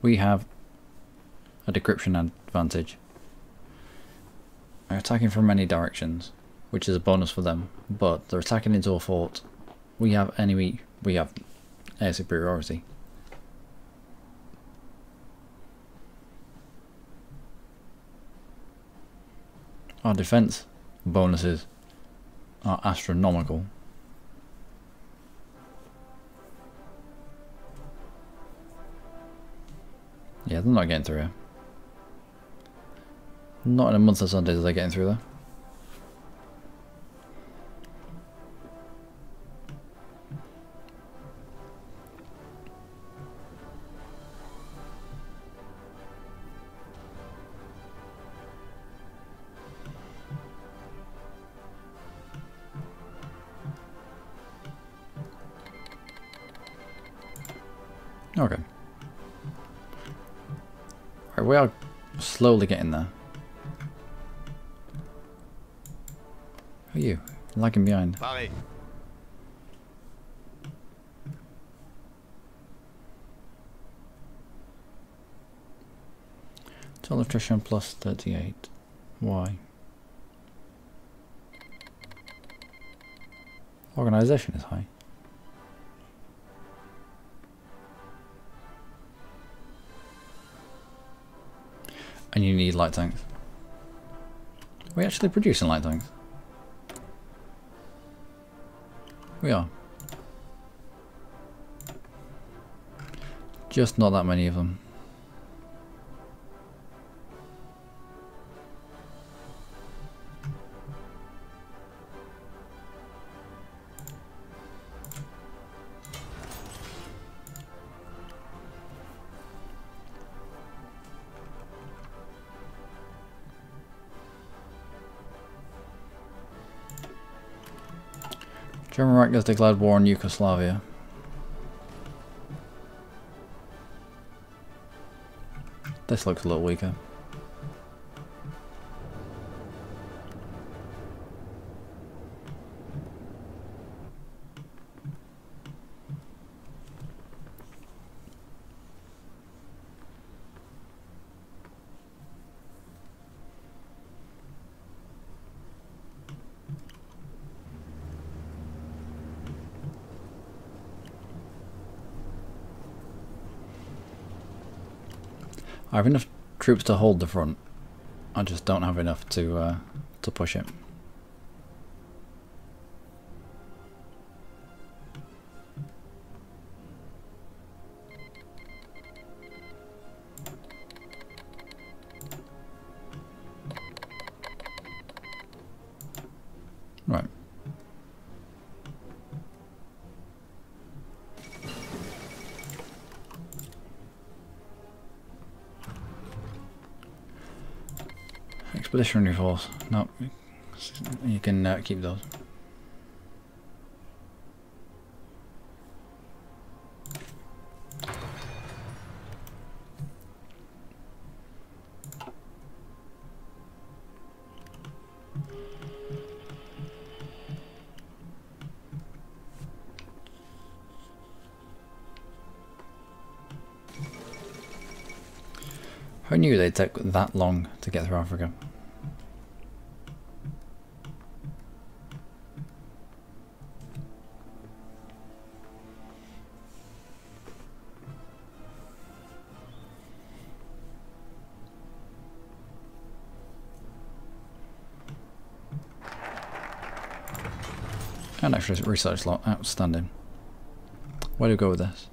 We have a decryption advantage. They're attacking from many directions, which is a bonus for them, but they're attacking into a fort. We have air superiority. Our defense bonuses are astronomical. Yeah, they're not getting through here. Not in a month of Sundays are they getting through there. Okay. Right, we are slowly getting there. Who are you? Lagging behind. Paré. Total attrition plus 38. Why? Organisation is high. And you need light tanks. Are we actually producing light tanks? We are. Just not that many of them. German Reich has declared war on Yugoslavia. This looks a little weaker. I have enough troops to hold the front. I just don't have enough to push it. Right. Expeditionary force. No, you can keep those. Who knew they'd take that long to get through Africa? And extra research lot, outstanding. Where do we go with this?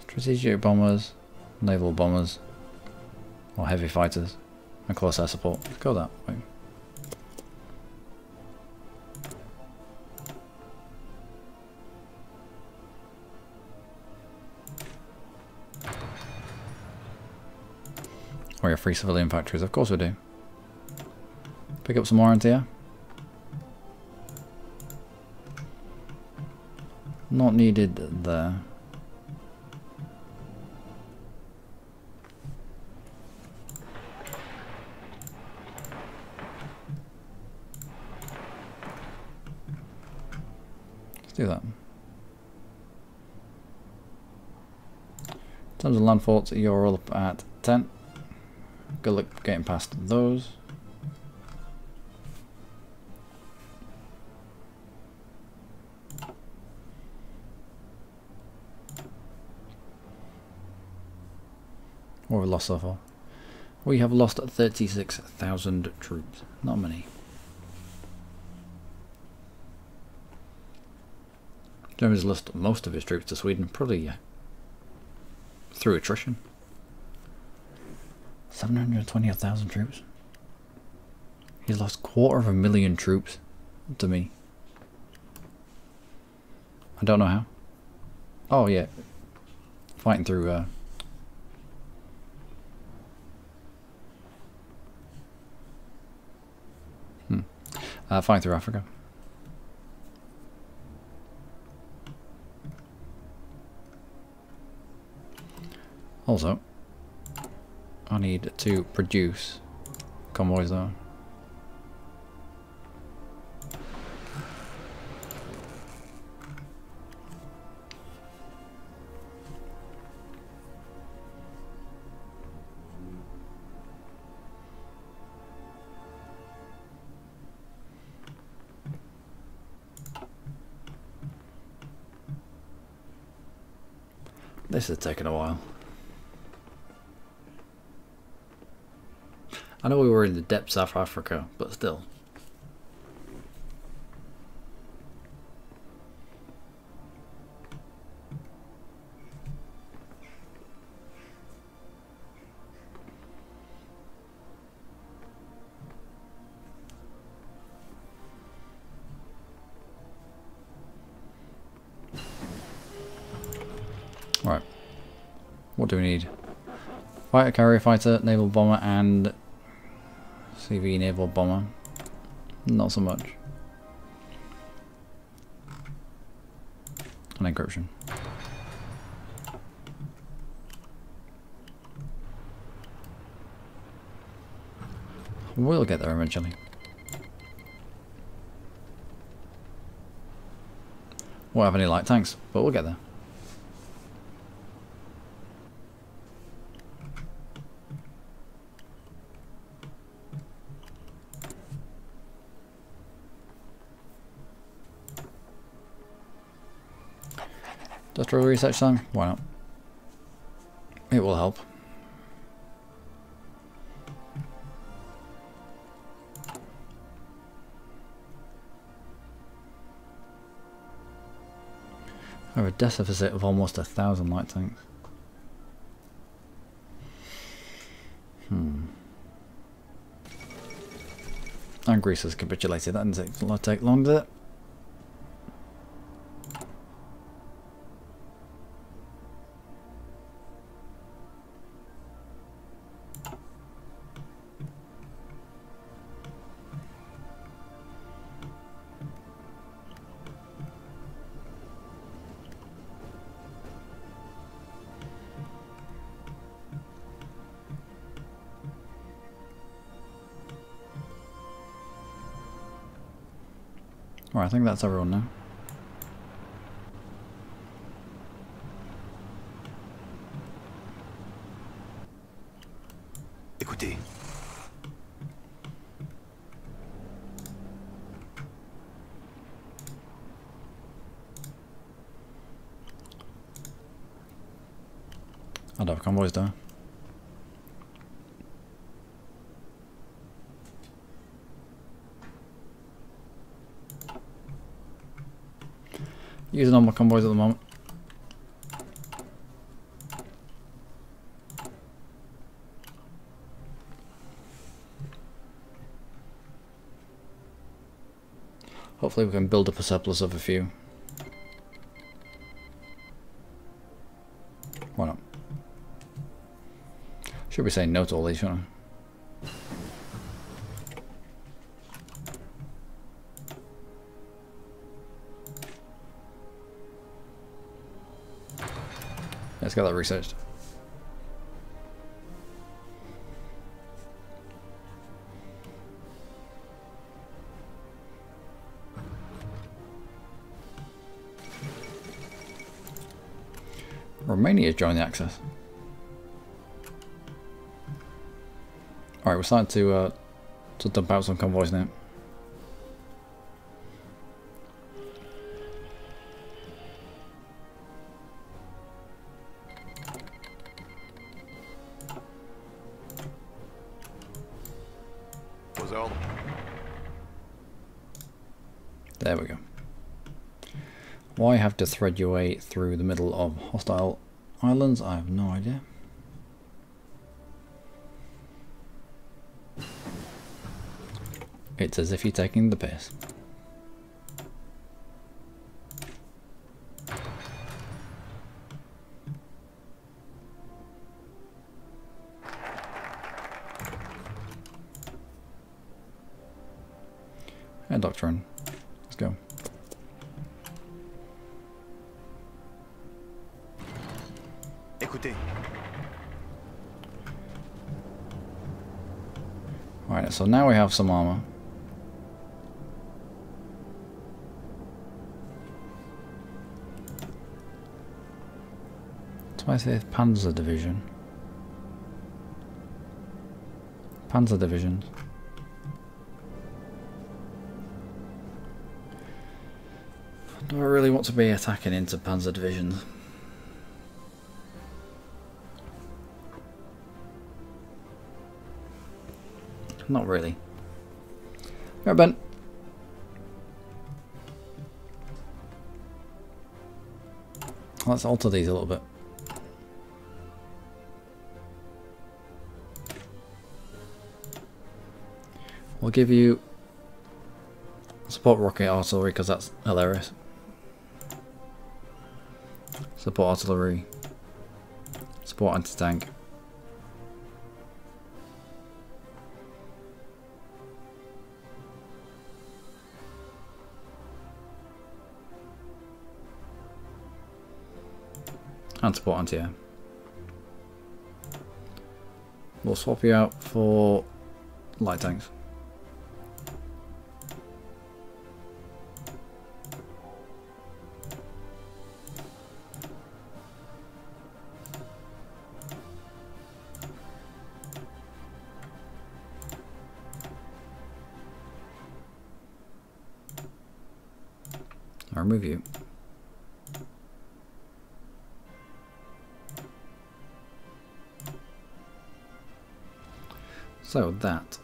Strategic bombers, naval bombers, or heavy fighters, and close air support. Let's go that way. We have free civilian factories, of course we do. Pick up some warranty here. Not needed there. Let's do that. In terms of land forts, you're all up at 10. Good luck getting past those. What have we lost so far? We have lost 36,000 troops. Not many. Germany's lost most of his troops to Sweden, probably through attrition. 720,000 troops. He's lost 250,000 troops to me. I don't know how. Oh yeah, fighting through Flying through Africa. Also, I need to produce convoys though. This is taking a while. I know we were in the depths of Africa, but still. Right. What do we need? Fighter, carrier fighter, naval bomber, and CV naval bomber. Not so much. And encryption. We'll get there eventually. Won't have any light tanks, but we'll get there. Industrial research time? Why not? It will help. I have a deficit of almost 1,000 light tanks. And Greece has capitulated. That didn't take long, did it? Alright, I think that's everyone now. Écoutez. I don't have convoys though. Using all my convoys at the moment. Hopefully we can build up a surplus of a few. Why not? Should be saying no to all these, shouldn't I? Let's get that researched. Romania joined the Axis. Alright, we're starting to dump out some convoys now. There we go. Why have to thread your way through the middle of hostile islands? I have no idea. It's as if you're taking the piss. And Doctrine. Let's go. Écoutez. Right, so now we have some armor. 25th Panzer Division. Panzer Divisions. Do I really want to be attacking into Panzer Divisions? Not really. Right, Ben. Let's alter these a little bit. We'll give you support rocket artillery because that's hilarious. Support artillery. Support anti-tank. And support anti-air. We'll swap you out for light tanks. I'll remove you. So that.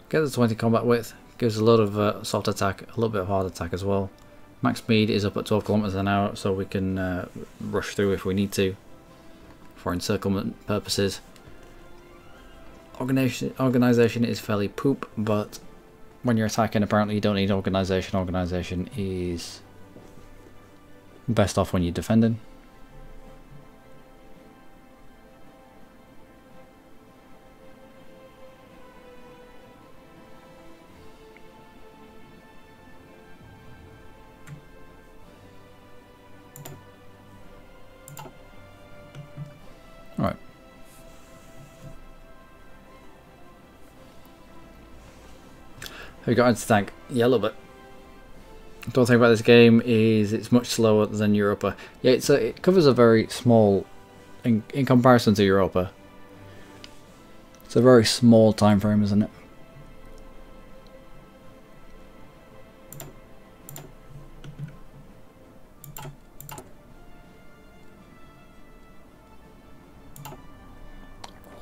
Get the 20 combat width, gives a lot of soft attack, a little bit of hard attack as well. Max speed is up at 12 kilometers an hour, so we can rush through if we need to for encirclement purposes. Organization is fairly poop, but when you're attacking, apparently you don't need organization. Organization is best off when you're defending. Right. We got anti-tank. Yeah, a little bit. The thing about this game is it's much slower than Europa. Yeah, it covers a very small, in comparison to Europa. It's a very small time frame, isn't it?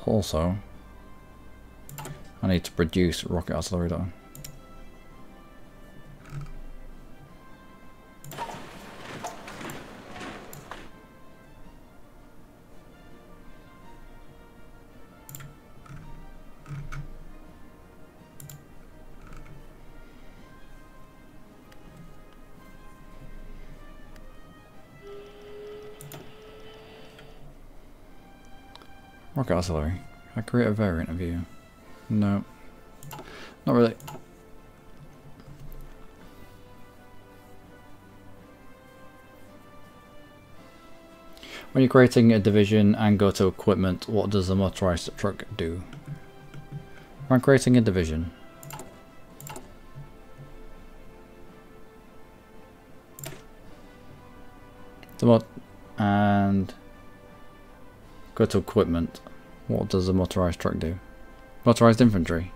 Also, I need to produce rocket artillery, don't I? Rocket artillery. I create a variant of you. No. Not really. When you're creating a division and go to equipment, what does the motorized truck do? When creating a division, and go to equipment, what does the motorized truck do? Motorized infantry.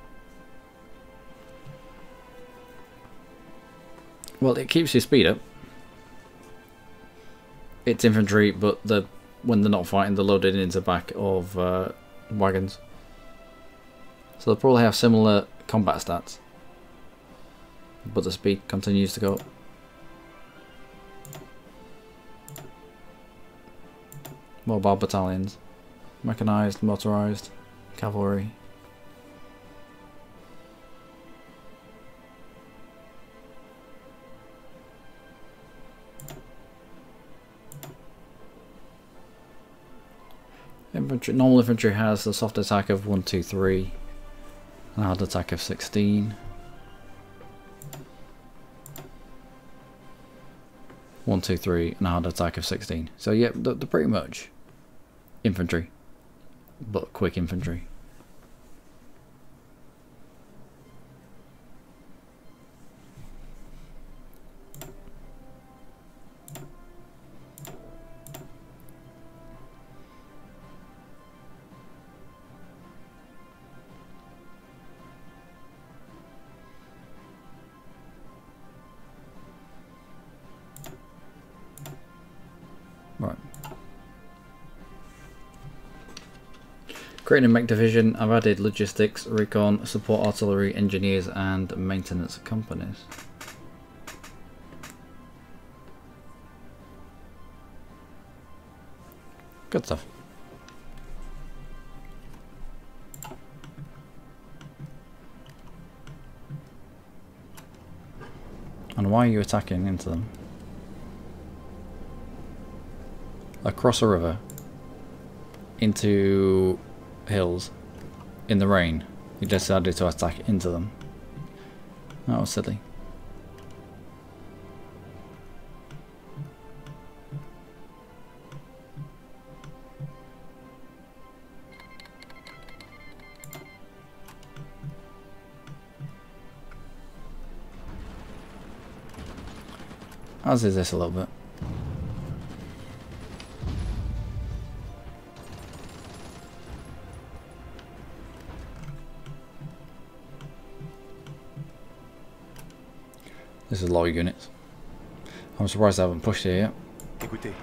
Well, it keeps your speed up. It's infantry, but when they're not fighting, they're loaded into the back of wagons. So they'll probably have similar combat stats, but the speed continues to go up. Mobile battalions. Mechanized, motorized, cavalry. infantry, normal infantry has a soft attack of 1, 2, 3, and a hard attack of 16. 1, 2, 3, and a hard attack of 16. So yeah, they're pretty much infantry, but quick infantry. Right. Creating a mech division, I've added logistics, recon, support artillery, engineers and maintenance companies. Good stuff. And why are you attacking into them? Across a river, into hills, in the rain, you decided to attack into them. That was silly. As is this a little bit. This is a lot of units. I'm surprised I haven't pushed here yet. Écoutez.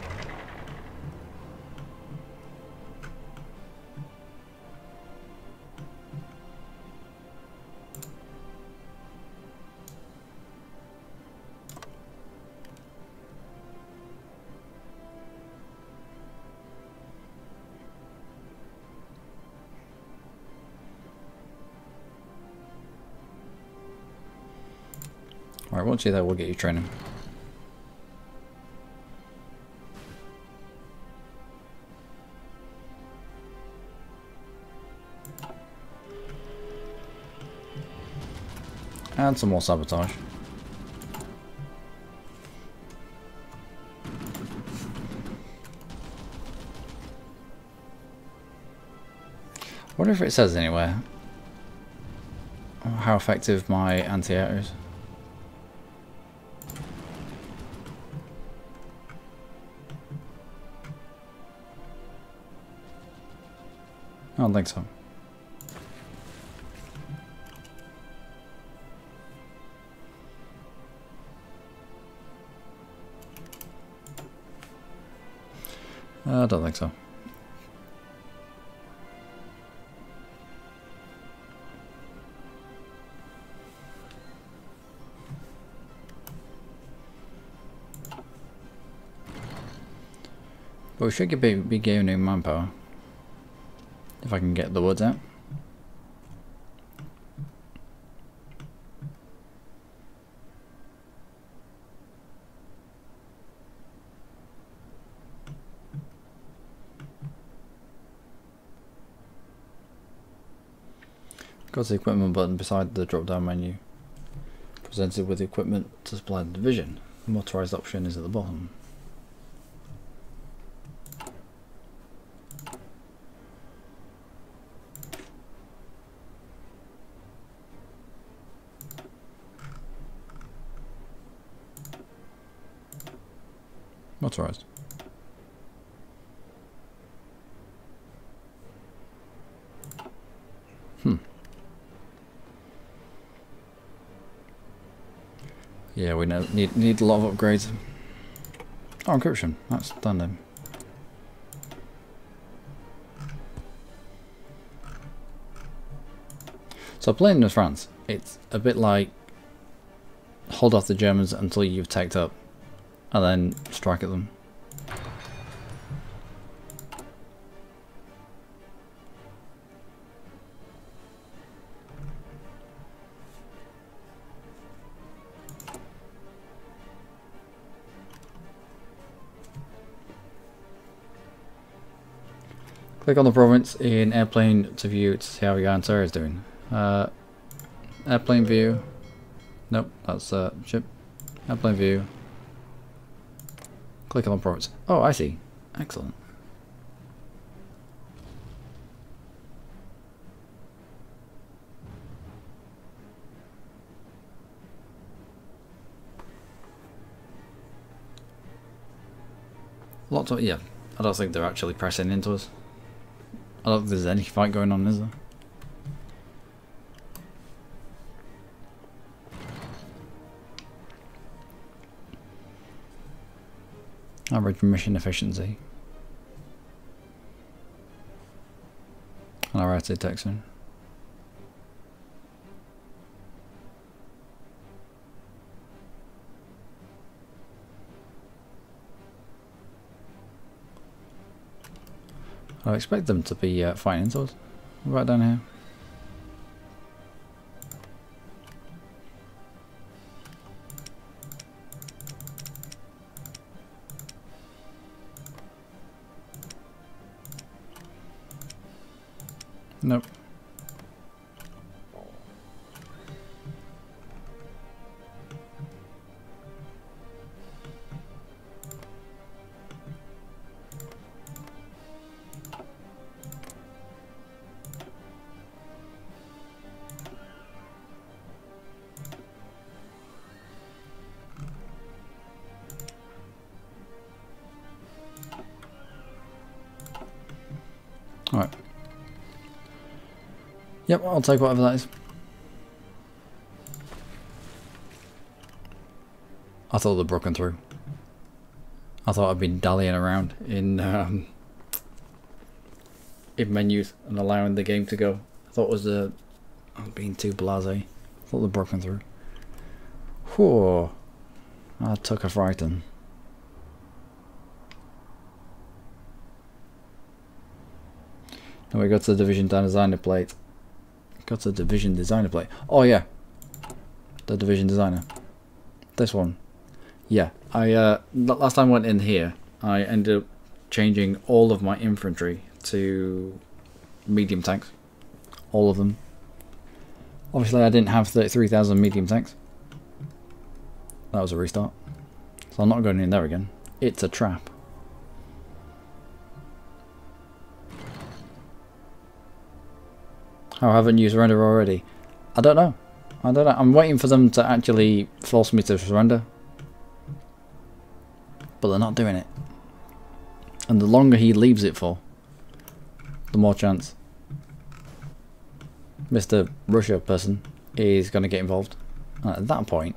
Alright, once you're there, we'll get you training. And some more sabotage. I wonder if it says anywhere how effective my anti-air is. I don't think so. I don't think so. But we should be gaining manpower. If I can get the woods out. Got the equipment button beside the drop down menu. Presented with the equipment to supply the division. The motorized option is at the bottom. Motorized. Yeah, we need a lot of upgrades. Oh, encryption. That's done then. So playing with France, it's a bit like hold off the Germans until you've tacked up, and then strike at them. Click on the province in airplane to view to see how your Antara is doing. Airplane view. Nope, that's ship. Airplane view. Click on the province. Oh, I see. Excellent. Lots of, yeah, I don't think they're actually pressing into us. I don't think there's any fight going on, is there? Average mission efficiency. Alright, detection. I expect them to be fighting into us. Right down here. Nope. Alright. Yep, I'll take whatever that is. I thought they'd broken through. I thought I'd been dallying around in menus and allowing the game to go. I thought it was I was being too blasé. I thought they'd broken through. Whew. I took a frighten. And we got to the Division Designer plate. Got to the Division Designer plate. Oh yeah, the Division Designer. This one. Yeah, I last time I went in here, I ended up changing all of my infantry to medium tanks. All of them. Obviously, I didn't have 33,000 medium tanks. That was a restart. So I'm not going in there again. It's a trap. How haven't you surrendered already? I don't know. I don't know. I'm waiting for them to actually force me to surrender. But they're not doing it. And the longer he leaves it for, the more chance Mr. Russia person is going to get involved. And at that point,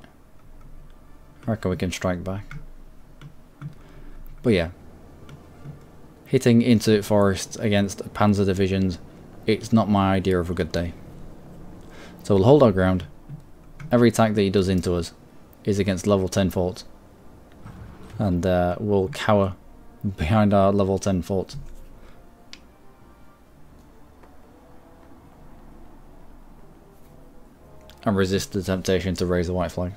I reckon we can strike back. But yeah, hitting into forests against panzer divisions, it's not my idea of a good day. So we'll hold our ground. Every attack that he does into us is against level 10 forts. And we'll cower behind our level 10 forts. And resist the temptation to raise the white flag.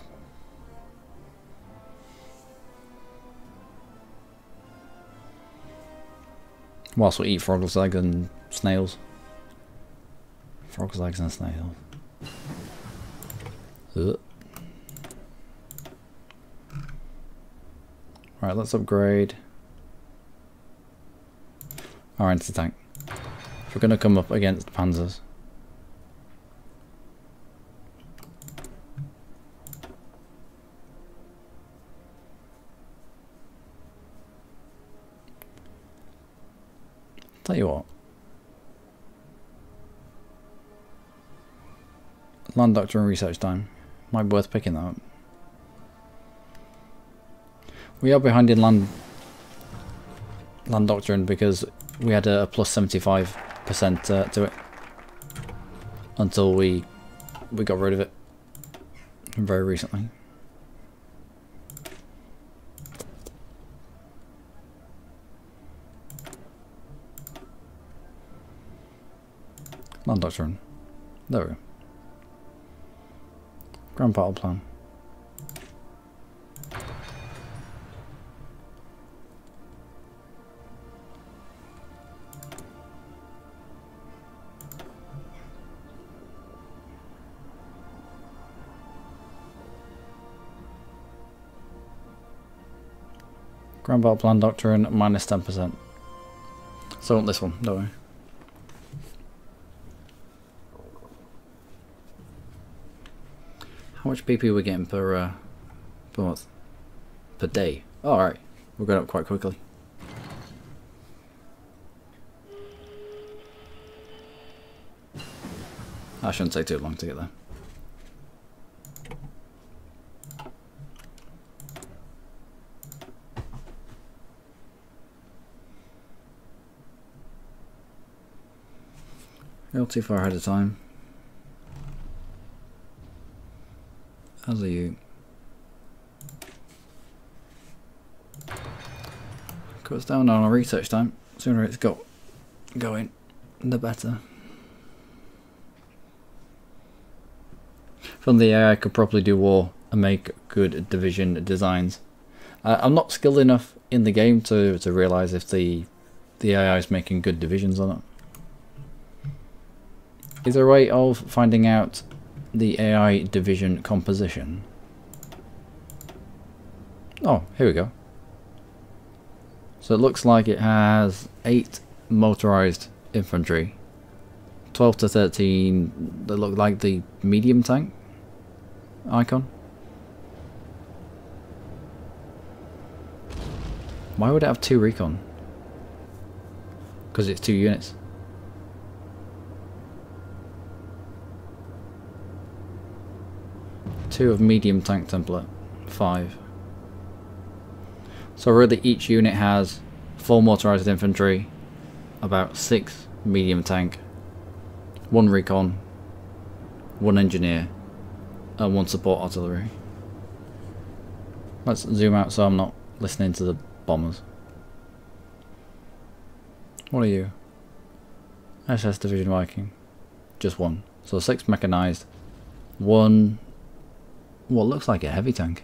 Whilst we eat frog's eggs and snails. Frog's eggs and snails. Ugh. Right, let's upgrade our anti-tank. If we're going to come up against panzers. Tell you what. Land Doctrine research time. Might be worth picking that up. We are behind in land Doctrine because we had a plus 75% to it until we got rid of it very recently. Land Doctrine. There we go. Grand Battle Plan. Grand Battle Plan Doctrine minus 10%. So I want this one, don't we? How much PP are we getting per month? Per day? Oh, alright. We're going up quite quickly. That shouldn't take too long to get there. You're too far ahead of time. As are you. Cuts down on our research time. Sooner it's got going, the better. From the AI could probably do war and make good division designs. I'm not skilled enough in the game to realise if the AI is making good divisions or not. Is there a way of finding out the AI division composition? Oh, here we go. So it looks like it has 8 motorized infantry, 12 to 13 that look like the medium tank icon. Why would it have 2 recon? Because it's 2 units. Two of medium tank template, 5. So really each unit has 4 motorized infantry, about 6 medium tank, 1 recon, 1 engineer, and 1 support artillery. Let's zoom out so I'm not listening to the bombers. What are you? SS Division Viking. Just 1. So 6 mechanized, 1 what looks like a heavy tank.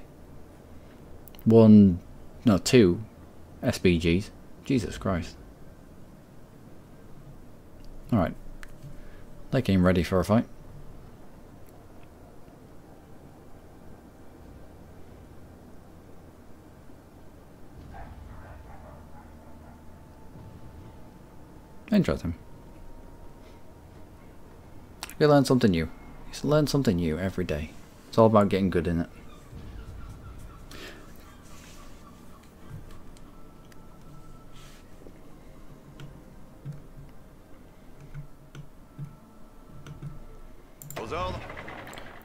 2 SPGs. Jesus Christ. Alright. They came ready for a fight. Interesting. You learn something new. You learn something new every day. It's all about getting good in it.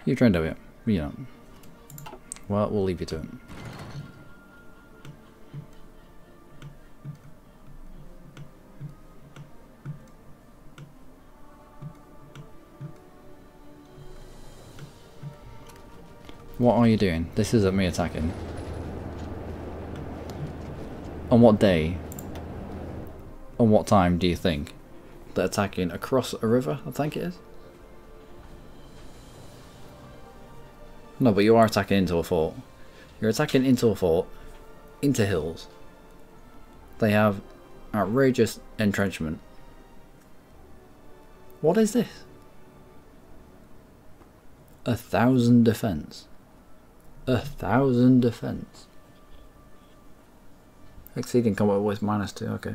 You trained up yet? You don't. Well, we'll leave you to it. What are you doing? This isn't me attacking. On what day? On what time do you think that attacking across a river, I think it is? No, but you are attacking into a fort. You're attacking into a fort, into hills. They have outrageous entrenchment. What is this? 1,000 defense. 1,000 defense. Exceeding combat with -2, okay.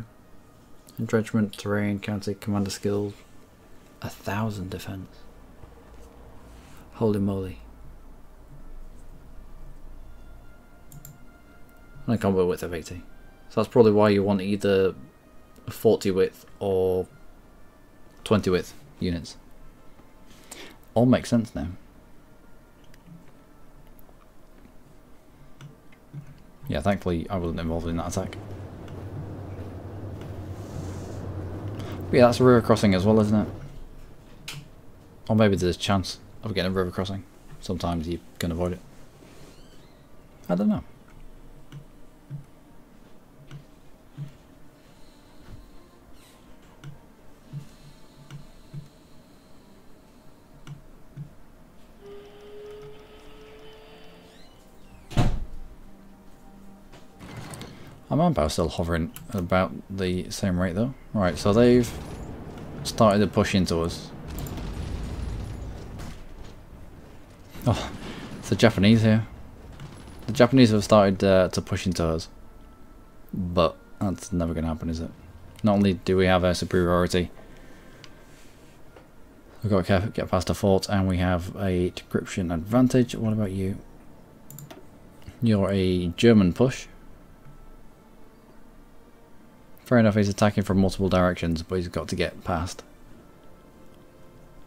Entrenchment, terrain, counter, commander skills. 1,000 defense. Holy moly. And a combat width of 80. So that's probably why you want either 40 width or 20 width units. All makes sense now. Yeah, thankfully I wasn't involved in that attack. But yeah, that's a river crossing as well, isn't it? Or maybe there's a chance of getting a river crossing. Sometimes you can avoid it. I don't know. My manpower's still hovering at about the same rate though. Right, so they've started to push into us. Oh, it's the Japanese here. The Japanese have started to push into us. but that's never going to happen, is it? Not only do we have air superiority, we've got to get past a fort, and we have a decryption advantage. What about you? You're a German push. Fair enough, he's attacking from multiple directions, but he's got to get past.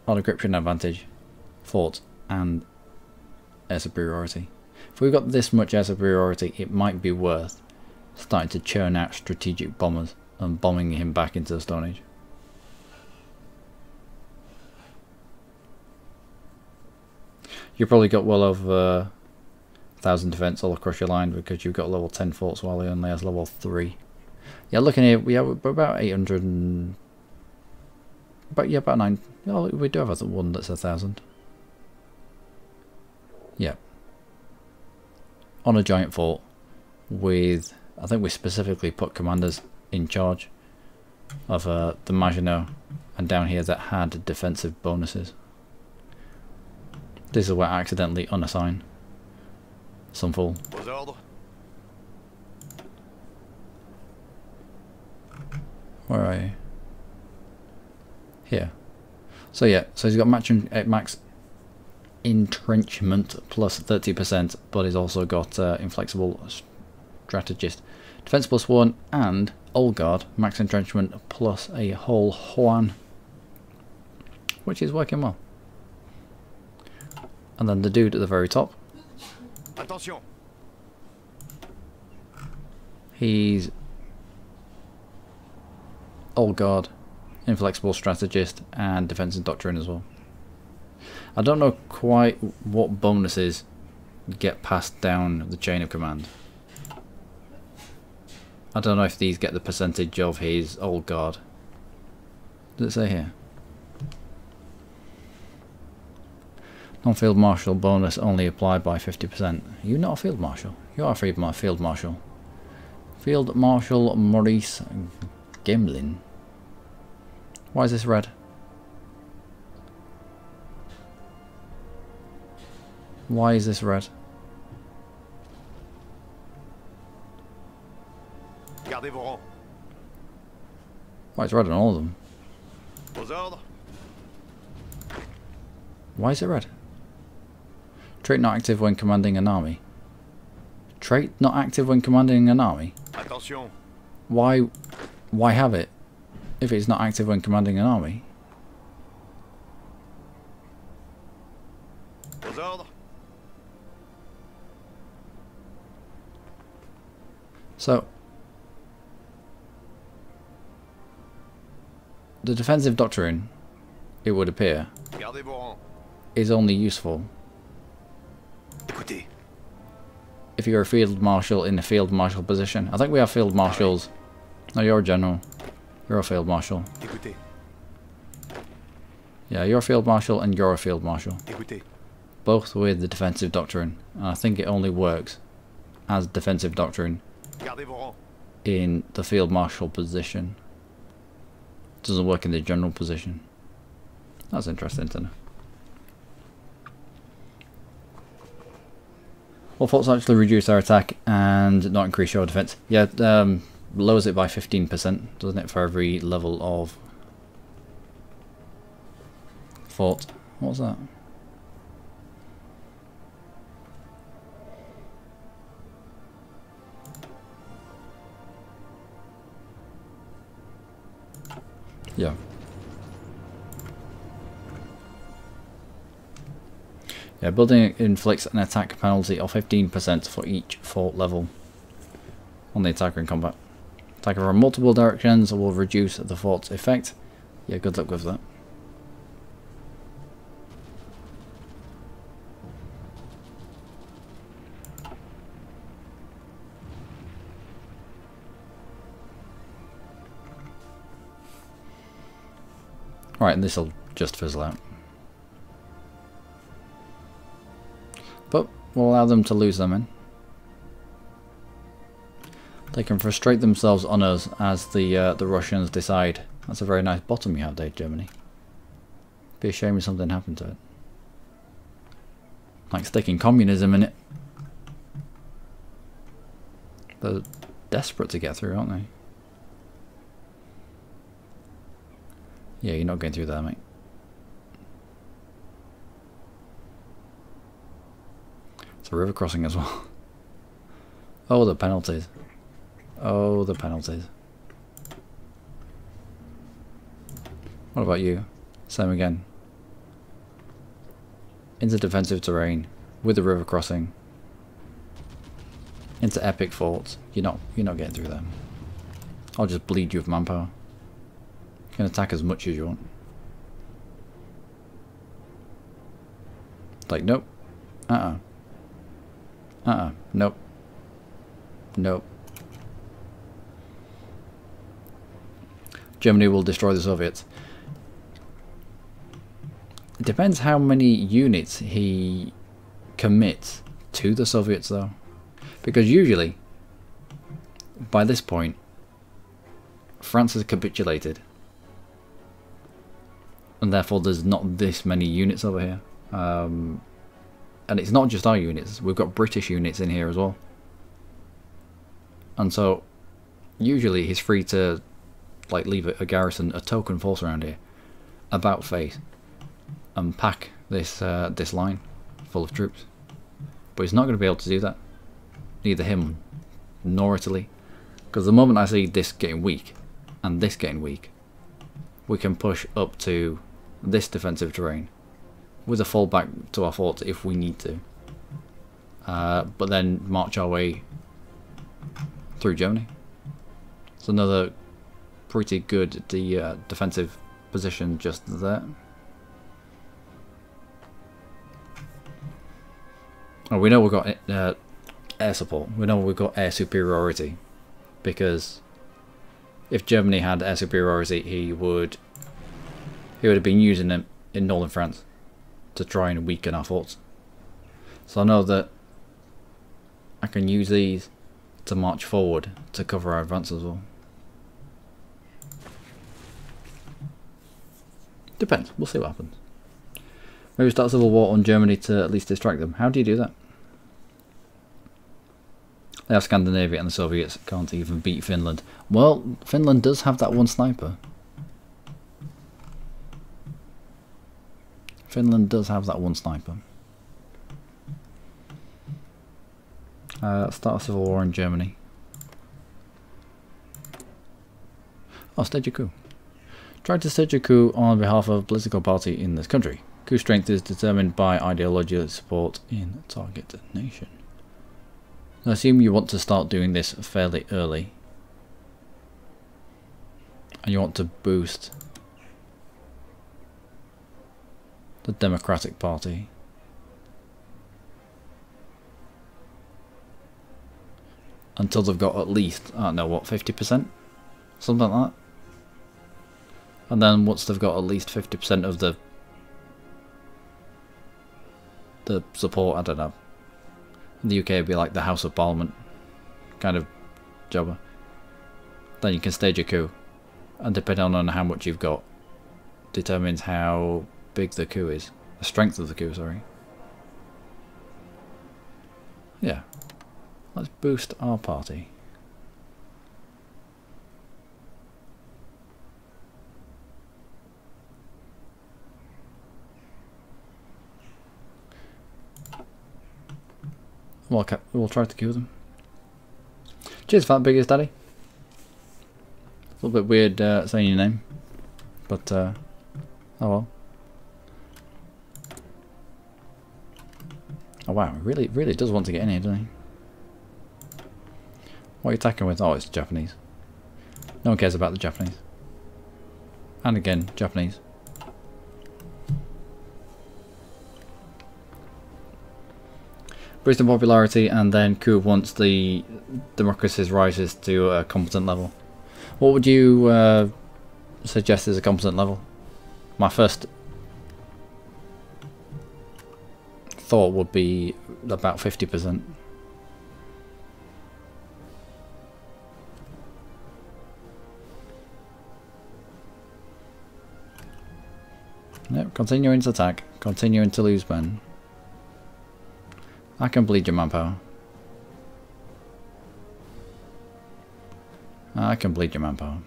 Our decryption advantage, fort, and air superiority. If we've got this much air superiority, it might be worth starting to churn out strategic bombers and bombing him back into the Stone Age. You've probably got well over 1,000 defense all across your line because you've got level 10 forts while he only has level 3. Yeah, looking here, we're about 800 and... about 9... Oh, we do have one that's 1,000. Yeah. On a giant fort with... I think we specifically put commanders in charge of the Maginot and down here that had defensive bonuses. This is where I accidentally unassign some fool. Where are you? Here. So yeah, so he's got max entrenchment plus 30%, but he's also got inflexible strategist, defense plus 1, and old guard max entrenchment plus a whole Juan, which is working well. And then the dude at the very top. Attention. He's old guard, inflexible strategist, and defensive doctrine as well. I don't know quite what bonuses get passed down the chain of command. I don't know if these get the percentage of his old guard. Does it say here? Non-field marshal bonus only applied by 50%. You're not a field marshal. You are a field marshal. Field Marshal Maurice Gemlin. Why is this red? Why is this red? Gardez vos rangs. Why, it's red on all of them. Aux ordres. Why is it red? Trait not active when commanding an army. Trait not active when commanding an army? Attention. Why have it if it's not active when commanding an army? Aux ordres. So, the defensive doctrine, it would appear, Gardez vos rangs. is only useful Écoutez. if you're a field marshal in a field marshal position. I think we have field marshals. No, you're a general. You're a field marshal. Écoutez. Yeah, you're a field marshal and you're a field marshal. Écoutez. Both with the defensive doctrine. And I think it only works as defensive doctrine Gardez vos rangs. in the field marshal position. It doesn't work in the general position. That's interesting to know. Well, forts actually reduce our attack and not increase your defense. Yeah, lowers it by 15%, doesn't it, for every level of fort. What was that? Yeah. Yeah, building inflicts an attack penalty of 15% for each fort level on the attacker in combat. Attacker from multiple directions will reduce the fort's effect. Yeah, good luck with that. Right, and this will just fizzle out. But we'll allow them to lose them in. They can frustrate themselves on us as the Russians decide. That's a very nice bottom you have there, Germany. Be a shame if something happened to it. Like sticking communism in it. But desperate to get through, aren't they? Yeah, you're not going through there, mate. It's a river crossing as well. Oh, the penalties. Oh, the penalties. What about you? Same again. Into defensive terrain with the river crossing. Into epic forts. You're not getting through them. I'll just bleed you with manpower. You can attack as much as you want. Like, nope. Nope. Nope. Germany will destroy the Soviets. It depends how many units he commits to the Soviets, though. Because usually, by this point, France has capitulated. And therefore there's not this many units over here. And it's not just our units, we've got British units in here as well. And so, usually he's free to like leave a garrison, a token force around here, about face, and pack this this line full of troops. But he's not going to be able to do that. Neither him nor Italy. Because the moment I see this getting weak, and this getting weak, we can push up to this defensive terrain with a fallback to our forts if we need to. But then march our way through Germany. It's another pretty good defensive position just there. Oh, we know we've got air support. We know we've got air superiority, because if Germany had air superiority, he would have been using them in northern France to try and weaken our forts. So I know that I can use these to march forward to cover our advance as well. Depends. We'll see what happens. Maybe start a civil war on Germany to at least distract them. How do you do that? They have Scandinavia and the Soviets can't even beat Finland. Well, Finland does have that one sniper. Finland does have that one sniper. Start a civil war in Germany. Oh, stage a coup. Try to stage a coup on behalf of a political party in this country. Coup strength is determined by ideological support in target nation. I assume you want to start doing this fairly early. And you want to boost the Democratic Party. Until they've got at least, I don't know what, 50%? Something like that. And then once they've got at least 50% of the support, I don't know. The UK would be like the House of Parliament kind of jobber. Then you can stage a coup. And depending on how much you've got, determines how big the coup is. The strength of the coup, sorry. Yeah. Let's boost our party. We'll try to kill them. Cheers, Fat Biggest Daddy. A little bit weird saying your name, but oh well. Oh wow, really does want to get in here, doesn't he? What are you attacking with? Oh, it's Japanese. No one cares about the Japanese. And again, Japanese. Boost in popularity, and then coup once the democracy rises to a competent level. What would you suggest is a competent level? My first thought would be about 50%. Yep, continuing to attack, continuing to lose men. I can bleed your manpower. I can bleed your manpower.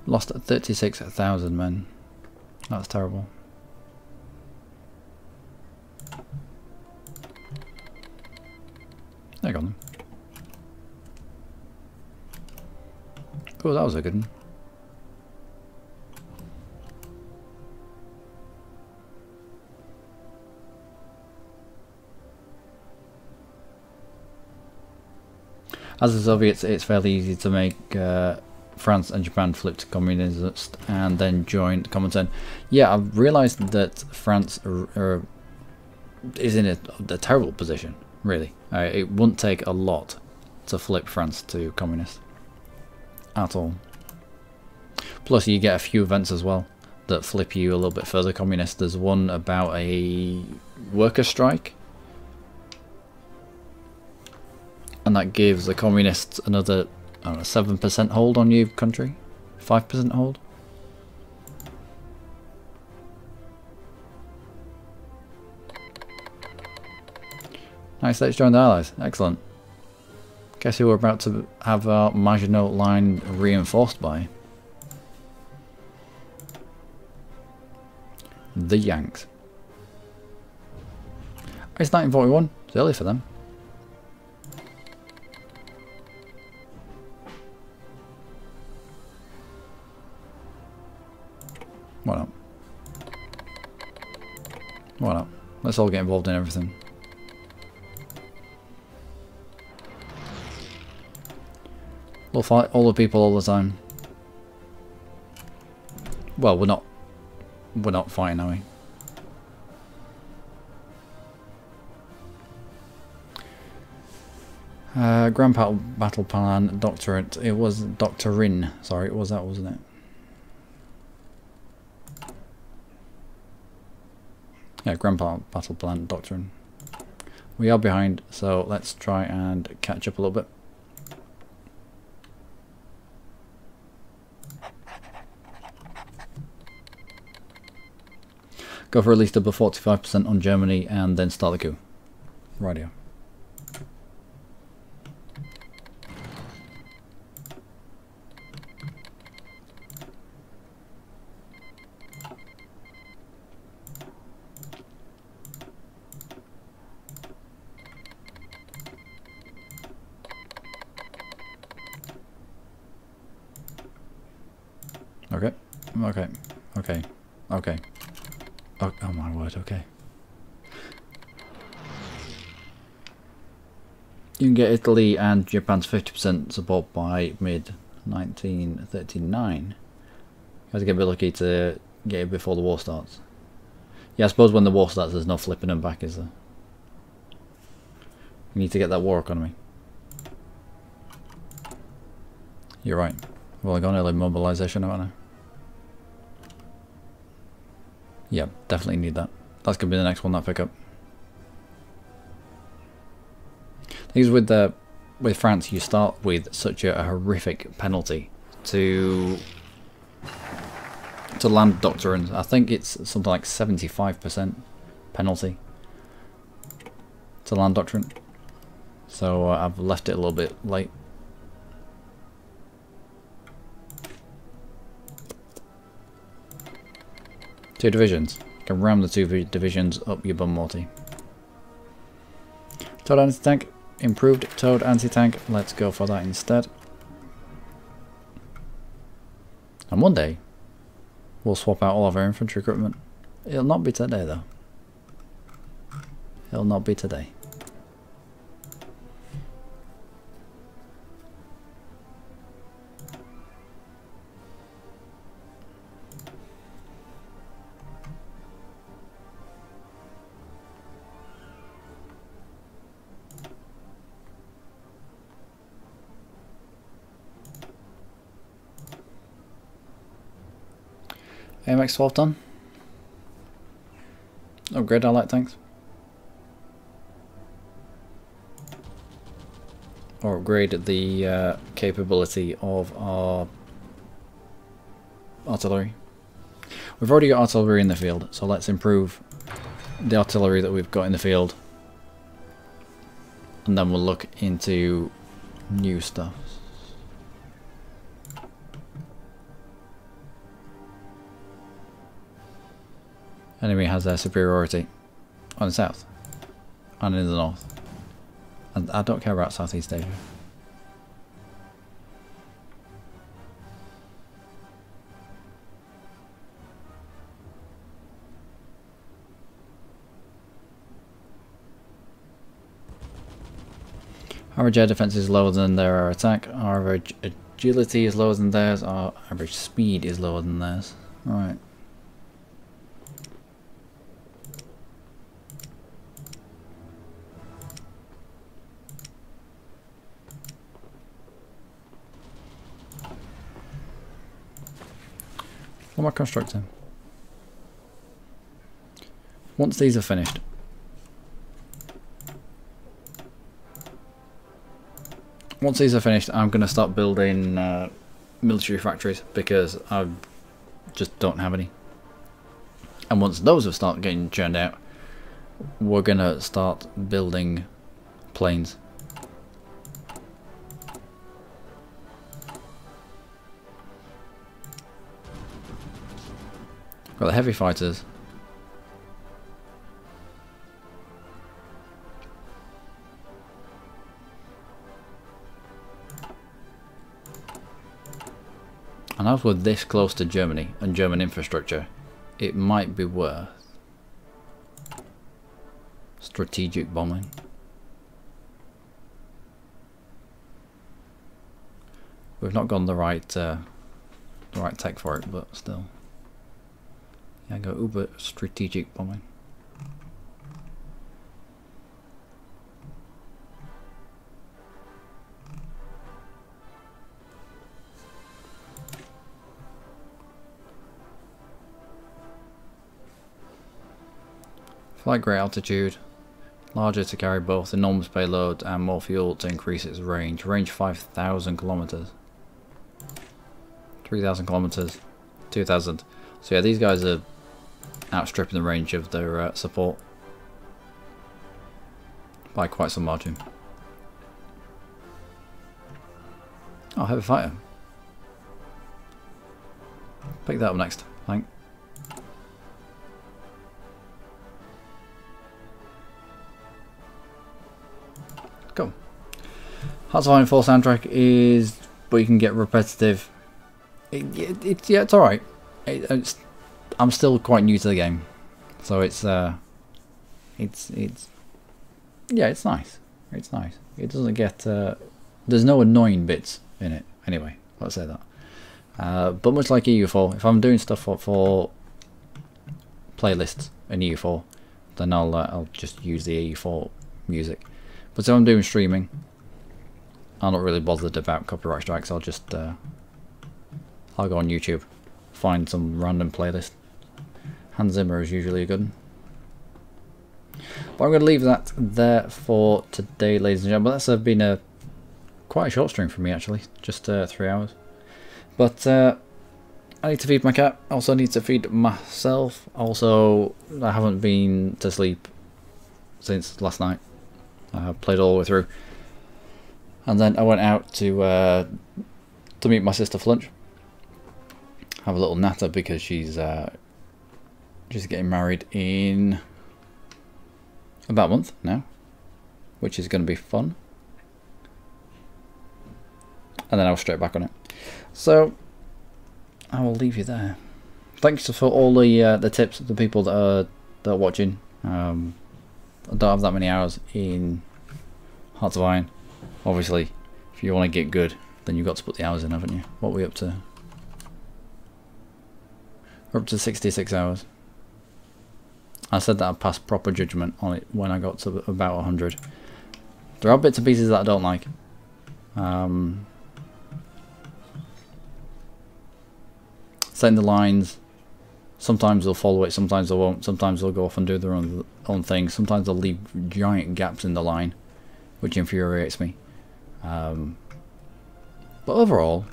Lost 36,000 men. That's terrible. There you go then. Oh, that was a good one. As the Soviets, it's fairly easy to make France and Japan flip to communist and then join Comintern. Yeah, I've realised that France is in a terrible position, really. It wouldn't take a lot to flip France to communist. At all. Plus you get a few events as well that flip you a little bit further communist. There's one about a worker strike, and that gives the communists another, I don't know, 7% hold on your country, 5% hold. Nice, let's join the Allies. Excellent. Guess who we're about to have our Maginot Line reinforced by? The Yanks. It's 1941. It's early for them. Why not? Why not? Let's all get involved in everything. We'll fight all the people all the time. Well, we're not fighting, are we? Grand Battle Plan Doctorate. It was Doctrine. Sorry, it was that, wasn't it? Yeah, Grand Battle Plan Doctrine. We are behind, so let's try and catch up a little bit. Go for at least above 45% on Germany and then start the coup. Radio. Okay. Okay. Okay. Okay. Oh my word, okay. You can get Italy and Japan's 50% support by mid-1939. You have to get a bit lucky to get it before the war starts. Yeah, I suppose when the war starts there's no flipping them back, is there? You need to get that war economy. You're right. I've only got early mobilisation, haven't I? Yeah, definitely need that. That's going to be the next one that I pick up. Things with France, you start with such a horrific penalty to land doctrines. I think it's something like 75% penalty to land doctrine. So I've left it a little bit late. Two divisions. You can ram the two divisions up your bum, Morty. Toad anti-tank. Improved Toad anti-tank. Let's go for that instead. And one day, we'll swap out all of our infantry equipment. It'll not be today, though. It'll not be today. AMX 12 done. Upgrade our light tanks. or upgrade the capability of our artillery. We've already got artillery in the field, so let's improve the artillery that we've got in the field, and then we'll look into new stuff. Enemy has their superiority on the south and in the north, and I don't care about Southeast Asia. Our air defense is lower than their attack, our average agility is lower than theirs, our average speed is lower than theirs. Right. What am I constructing? Once these are finished, I'm going to start building military factories, because I just don't have any. And once those have started getting churned out, we're going to start building planes. Got the heavy fighters. And as we're this close to Germany and German infrastructure, it might be worth strategic bombing. We've not gone the right tech for it, but still. Yeah, go uber strategic bombing. Flight great altitude, larger to carry both enormous payload and more fuel to increase its range. Range 5,000 kilometers, 3,000 kilometers, 2,000. So yeah, these guys are outstripping the range of their support by quite some margin. Oh, heavy fighter. Pick that up next, thanks. Cool. Hearts of Iron 4 soundtrack is, but you can get repetitive. It's alright. I'm still quite new to the game, so it's nice. It's nice. It doesn't get there's no annoying bits in it. Anyway, let's say that. But much like EU4, if I'm doing stuff for playlists in EU4, then I'll just use the EU4 music. But if I'm doing streaming, I'm not really bothered about copyright strikes. I'll just I'll go on YouTube, find some random playlist. Hans Zimmer is usually a good one. But I'm going to leave that there for today, ladies and gentlemen. That's been quite a short stream for me, actually, just 3 hours. But I need to feed my cat. Also need to feed myself. Also, I haven't been to sleep since last night. I played all the way through, and then I went out to meet my sister for lunch. Have a little natter because she's getting married in about a month now, which is going to be fun. And then I was straight back on it. So I will leave you there. Thanks for all the tips, the people that are watching. I don't have that many hours in Hearts of Iron. Obviously, if you want to get good, then you've got to put the hours in, haven't you? What are we up to? We're up to 66 hours. I said that I'd pass proper judgment on it when I got to about 100. There are bits and pieces that I don't like. Setting the lines. Sometimes they'll follow it, sometimes they won't. Sometimes they'll go off and do their own thing. Sometimes they'll leave giant gaps in the line, which infuriates me. But overall,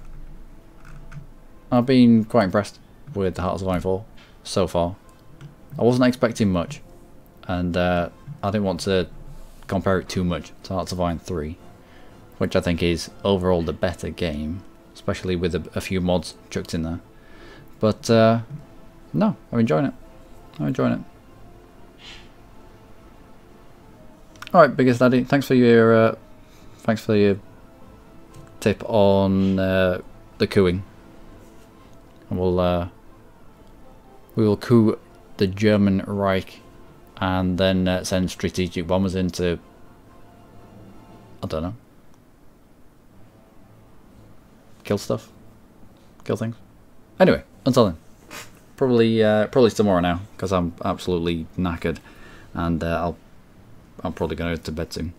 I've been quite impressed with the Hearts of Iron 4 so far. I wasn't expecting much, and I didn't want to compare it too much to Hearts of Iron 3, which I think is overall the better game, especially with a few mods chucked in there. But no, I'm enjoying it. I'm enjoying it. Alright, Biggest Daddy, thanks for your tip on the cooing. And we will coup the German Reich and then send strategic bombers in to, I don't know, kill stuff, kill things. Anyway, until then, probably tomorrow now, because I'm absolutely knackered, and I'm probably going to bed soon.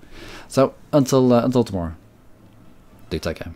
So until tomorrow, do take care.